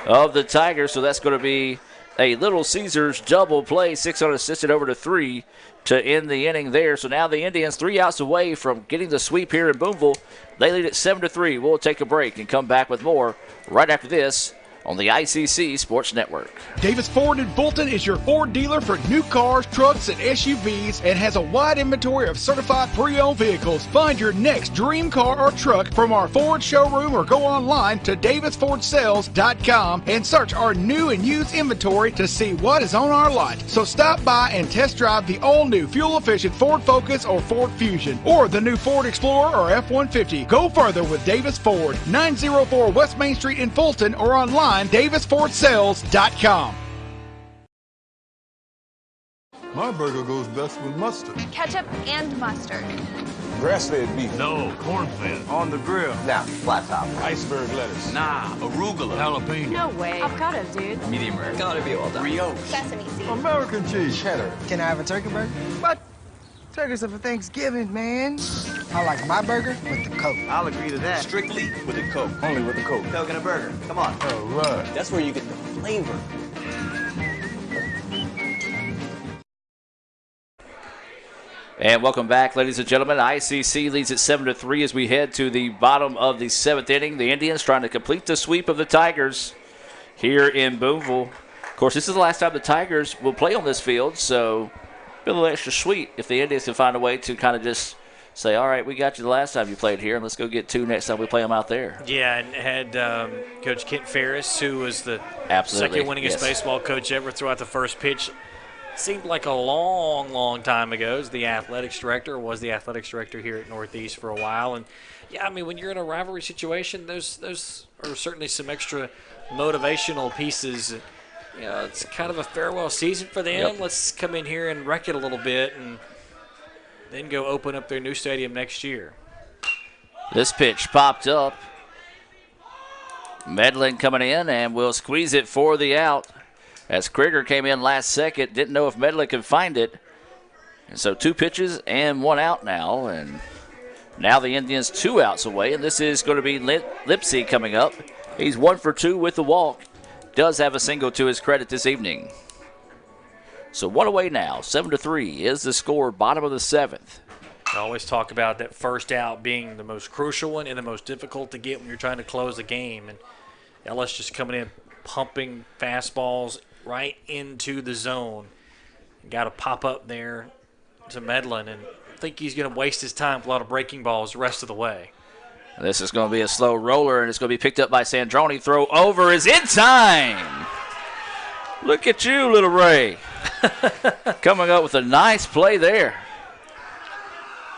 of the Tigers. So that's going to be a Little Caesars double play. 6 unassisted over to 3 to end the inning there. So now the Indians 3 outs away from getting the sweep here in Boonville. They lead at 7-3. We'll take a break and come back with more right after this on the ICC Sports Network. Davis Ford in Fulton is your Ford dealer for new cars, trucks, and SUVs and has a wide inventory of certified pre-owned vehicles. Find your next dream car or truck from our Ford showroom or go online to davisfordsales.com and search our new and used inventory to see what is on our lot. So stop by and test drive the all-new fuel-efficient Ford Focus or Ford Fusion or the new Ford Explorer or F-150. Go further with Davis Ford, 904 West Main Street in Fulton or online davisfordsales.com. My burger goes best with mustard. Ketchup and mustard. Grass-fed beef. No, corn-fed. On the grill. Now, flat top. Iceberg lettuce. Nah, arugula. Jalapeno. No way. Avocados, dude. Medium rare. Gotta be well done. Brioche. Sesame seeds. American cheese. Cheddar. Can I have a turkey burger? What? Turkeys are for Thanksgiving, man. I like my burger with the Coke. I'll agree to that. Strictly with a Coke. Only with the Coke. Coke and a burger. Come on. All right. That's where you get the flavor. And welcome back, ladies and gentlemen. ICC leads at 7-3 as we head to the bottom of the 7th inning. The Indians trying to complete the sweep of the Tigers here in Boonville. Of course, this is the last time the Tigers will play on this field, so be a little extra sweet if the Indians can find a way to kind of just say, all right, we got you the last time you played here, and let's go get 2 next time we play them out there. Yeah, and had Coach Kent Ferris, who was the Absolutely. second winningest baseball coach ever, throw out the first pitch. Seemed like a long, long time ago as the athletics director, was the athletics director here at Northeast for a while. And, yeah, I mean, when you're in a rivalry situation, those are certainly some extra motivational pieces. You know, it's kind of a farewell season for them. Yep. Let's come in here and wreck it a little bit and then go open up their new stadium next year. This pitch popped up. Medlin coming in, and will squeeze it for the out. As Krieger came in last second, didn't know if Medlin could find it. And so 2 pitches and 1 out now. And now the Indians 2 outs away, and this is going to be Lipsy coming up. He's 1 for 2 with the walk. Does have a single to his credit this evening. So 1 away now. 7-3 is the score, bottom of the 7th. I always talk about that first out being the most crucial one and the most difficult to get when you're trying to close the game. And Ellis just coming in, pumping fastballs right into the zone. Got to pop up there to Medlin, and I think he's going to waste his time with a lot of breaking balls the rest of the way. This is going to be a slow roller, and it's going to be picked up by Sandroni. Throw over is in time. Look at you, little Ray. Coming up with a nice play there.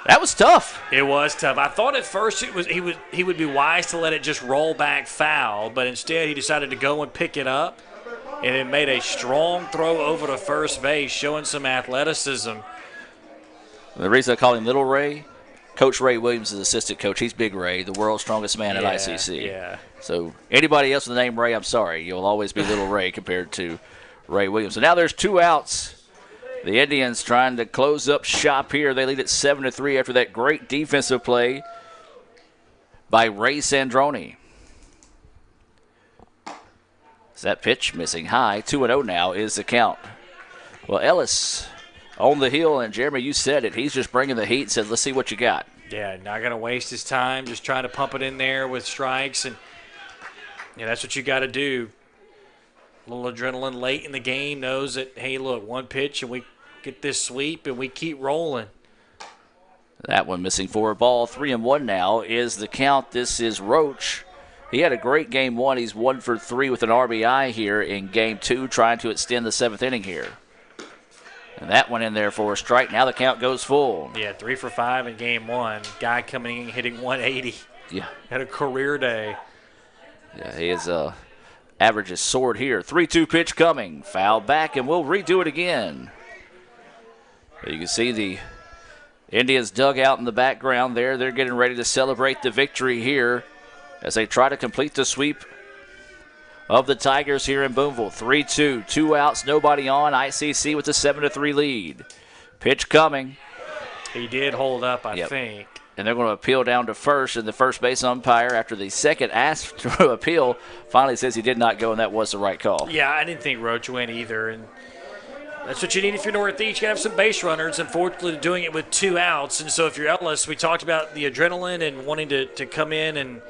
That was tough. It was tough. I thought at first he would be wise to let it just roll back foul, but instead he decided to go and pick it up, and it made a strong throw over to first base, showing some athleticism. The reason I call him Little Ray, Coach Ray Williams is assistant coach. He's Big Ray, the world's strongest man at ICC. Yeah. So anybody else with the name Ray, I'm sorry. You'll always be Little Ray compared to Ray Williams. So now there's 2 outs. The Indians trying to close up shop here. They lead at 7-3 after that great defensive play by Ray Sandroni. So that pitch missing high. 2-0 now is the count. Well, Ellis on the hill, and Jeremy, you said it. He's just bringing the heat and said, let's see what you got. Yeah, not going to waste his time, just trying to pump it in there with strikes, and that's what you got to do. A little adrenaline late in the game, knows that, hey, look, 1 pitch and we get this sweep and we keep rolling. That one missing for a ball. 3-1 now is the count. This is Roach. He had a great game 1. He's 1 for 3 with an RBI here in game 2, trying to extend the 7th inning here. And that one in there for a strike. Now the count goes full. Yeah, 3 for 5 in game 1. Guy coming in hitting 180. Yeah. Had a career day. Yeah, his average is soared here. 3-2 pitch coming. Foul back, and we'll redo it again. You can see the Indians dugout in the background there. They're getting ready to celebrate the victory here as they try to complete the sweep of the Tigers here in Boonville. 3-2, 2 outs, nobody on. ICC with a 7-3 lead. Pitch coming. He did hold up, I think. And they're going to appeal down to first, and the first base umpire, after the second ask to appeal, finally says he did not go, and that was the right call. Yeah, I didn't think Roach went either, and that's what you need if you're Northeast. You got to have some base runners. Unfortunately, doing it with 2 outs. And so if you're Ellis, we talked about the adrenaline and wanting to come in and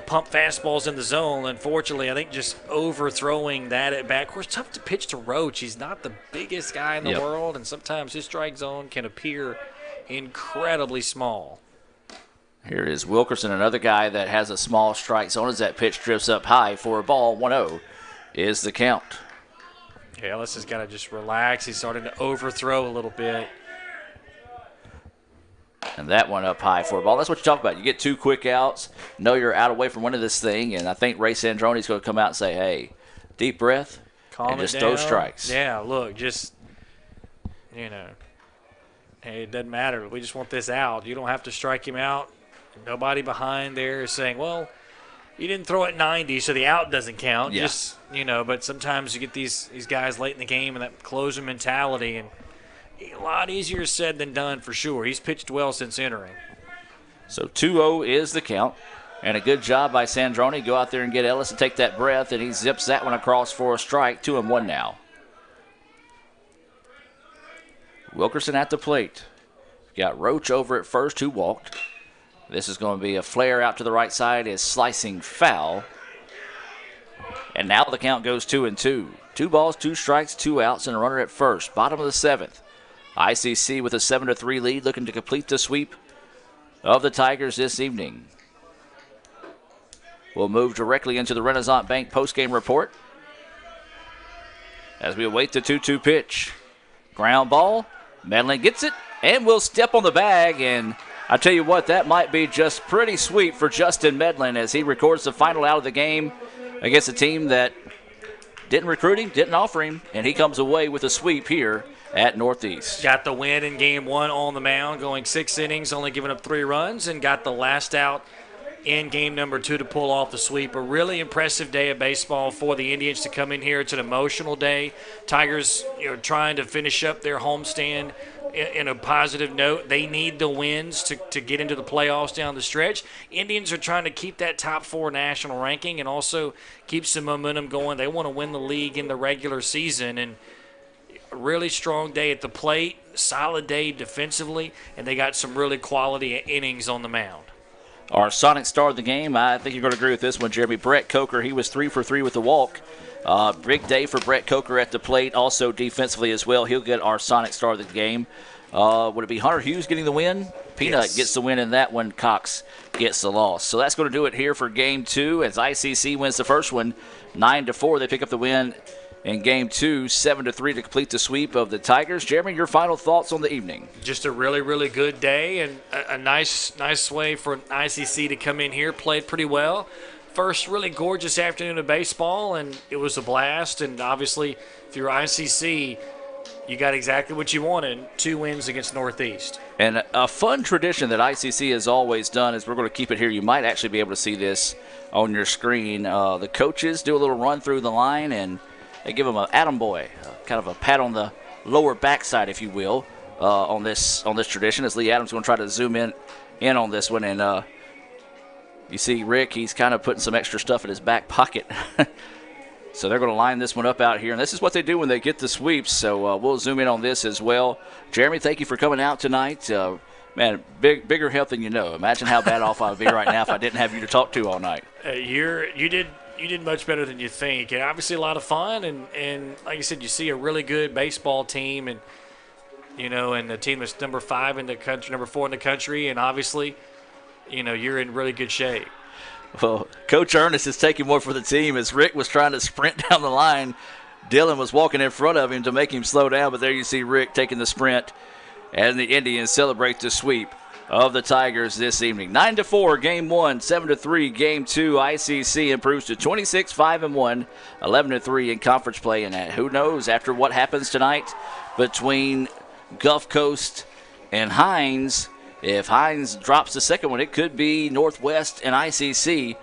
pump fastballs in the zone. Unfortunately, I think just overthrowing that at bat. Of course, tough to pitch to Roach. He's not the biggest guy in the world, and sometimes his strike zone can appear incredibly small. Here is Wilkerson, another guy that has a small strike zone as that pitch drifts up high for a ball. 1-0 is the count. Yeah, Ellis has got to just relax. He's starting to overthrow a little bit. And that one up high for a ball. That's what you talk about. You get 2 quick outs, know you're out away from winning this thing, and I think Ray Sandroni's going to come out and say, hey, deep breath, Calm and just it throw down. strikes. Yeah, look, just you know. Hey, it doesn't matter. We just want this out. You don't have to strike him out. Nobody behind there is saying, well, you didn't throw it 90, so the out doesn't count. Yeah. Just, you know, but sometimes you get these guys late in the game and that closing mentality, and a lot easier said than done for sure. He's pitched well since entering. So 2-0 is the count. And a good job by Sandroni. Go out there and get Ellis to take that breath, and he zips that one across for a strike. 2-1 now. Wilkerson at the plate. Got Roach over at first, who walked. This is going to be a flare out to the right side, is slicing foul. And now the count goes 2-2. 2 balls, 2 strikes, 2 outs, and a runner at first. Bottom of the 7th. ICC with a 7-3 lead, looking to complete the sweep of the Tigers this evening. We'll move directly into the Renaissance Bank postgame report as we await the 2-2 pitch. Ground ball. Medlin gets it and will step on the bag. And I tell you what, that might be just pretty sweet for Justin Medlin as he records the final out of the game against a team that didn't recruit him, didn't offer him, and he comes away with a sweep here at Northeast. Got the win in game 1 on the mound, going 6 innings, only giving up 3 runs, and got the last out in game number 2 to pull off the sweep. A really impressive day of baseball for the Indians to come in here. It's an emotional day. Tigers, trying to finish up their homestand in a positive note. They need the wins to get into the playoffs down the stretch. Indians are trying to keep that top 4 national ranking and also keep some momentum going. They want to win the league in the regular season, and a really strong day at the plate, solid day defensively, and they got some really quality innings on the mound. Our Sonic star of the game, I think you're going to agree with this one, Jeremy. Brett Coker, he was 3 for 3 with the walk. Big day for Brett Coker at the plate, also defensively as well. He'll get our Sonic star of the game. Would it be Hunter Hughes getting the win? Peanut gets the win in that one. Cox gets the loss. So that's going to do it here for Game 2 as ICC wins the first one 9-4. They pick up the win in Game 2, 7-3 to complete the sweep of the Tigers. Jeremy, your final thoughts on the evening? Just a really, really good day and a nice way for ICC to come in here. Played pretty well. First really gorgeous afternoon of baseball, and it was a blast. And obviously, if you're ICC, you got exactly what you wanted, 2 wins against Northeast. And a fun tradition that ICC has always done is we're going to keep it here. You might actually be able to see this on your screen. The coaches do a little run through the line, and they give him an attaboy, kind of a pat on the lower backside, if you will, on this tradition. As Lee Adams is going to try to zoom in on this one, and you see Rick, he's kind of putting some extra stuff in his back pocket. So they're going to line this one up out here, and this is what they do when they get the sweeps. So we'll zoom in on this as well. Jeremy, thank you for coming out tonight. Man, bigger help than you know. Imagine how bad off I would be right now if I didn't have you to talk to all night. You did much better than you think, and obviously a lot of fun. And like you said, you see a really good baseball team, and and a team that's number 5 in the country, number 4 in the country, and obviously, you're in really good shape. Well, Coach Ernest is taking more for the team as Rick was trying to sprint down the line. Dylan was walking in front of him to make him slow down, but there you see Rick taking the sprint, and the Indians celebrate the sweep of the Tigers this evening. 9-4, Game 1, 7-3, Game 2. ICC improves to 26-5-1, 11-3 in conference play, and who knows after what happens tonight between Gulf Coast and Hines. If Hines drops the second one, it could be Northwest and ICC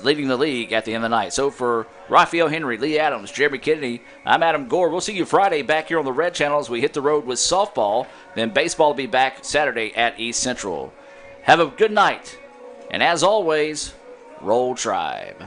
leading the league at the end of the night. So for Raphael Henry, Lee Adams, Jeremy Kennedy, I'm Adam Gore. We'll see you Friday back here on the Red Channel as we hit the road with softball. Then baseball will be back Saturday at East Central. Have a good night. And as always, Roll Tribe.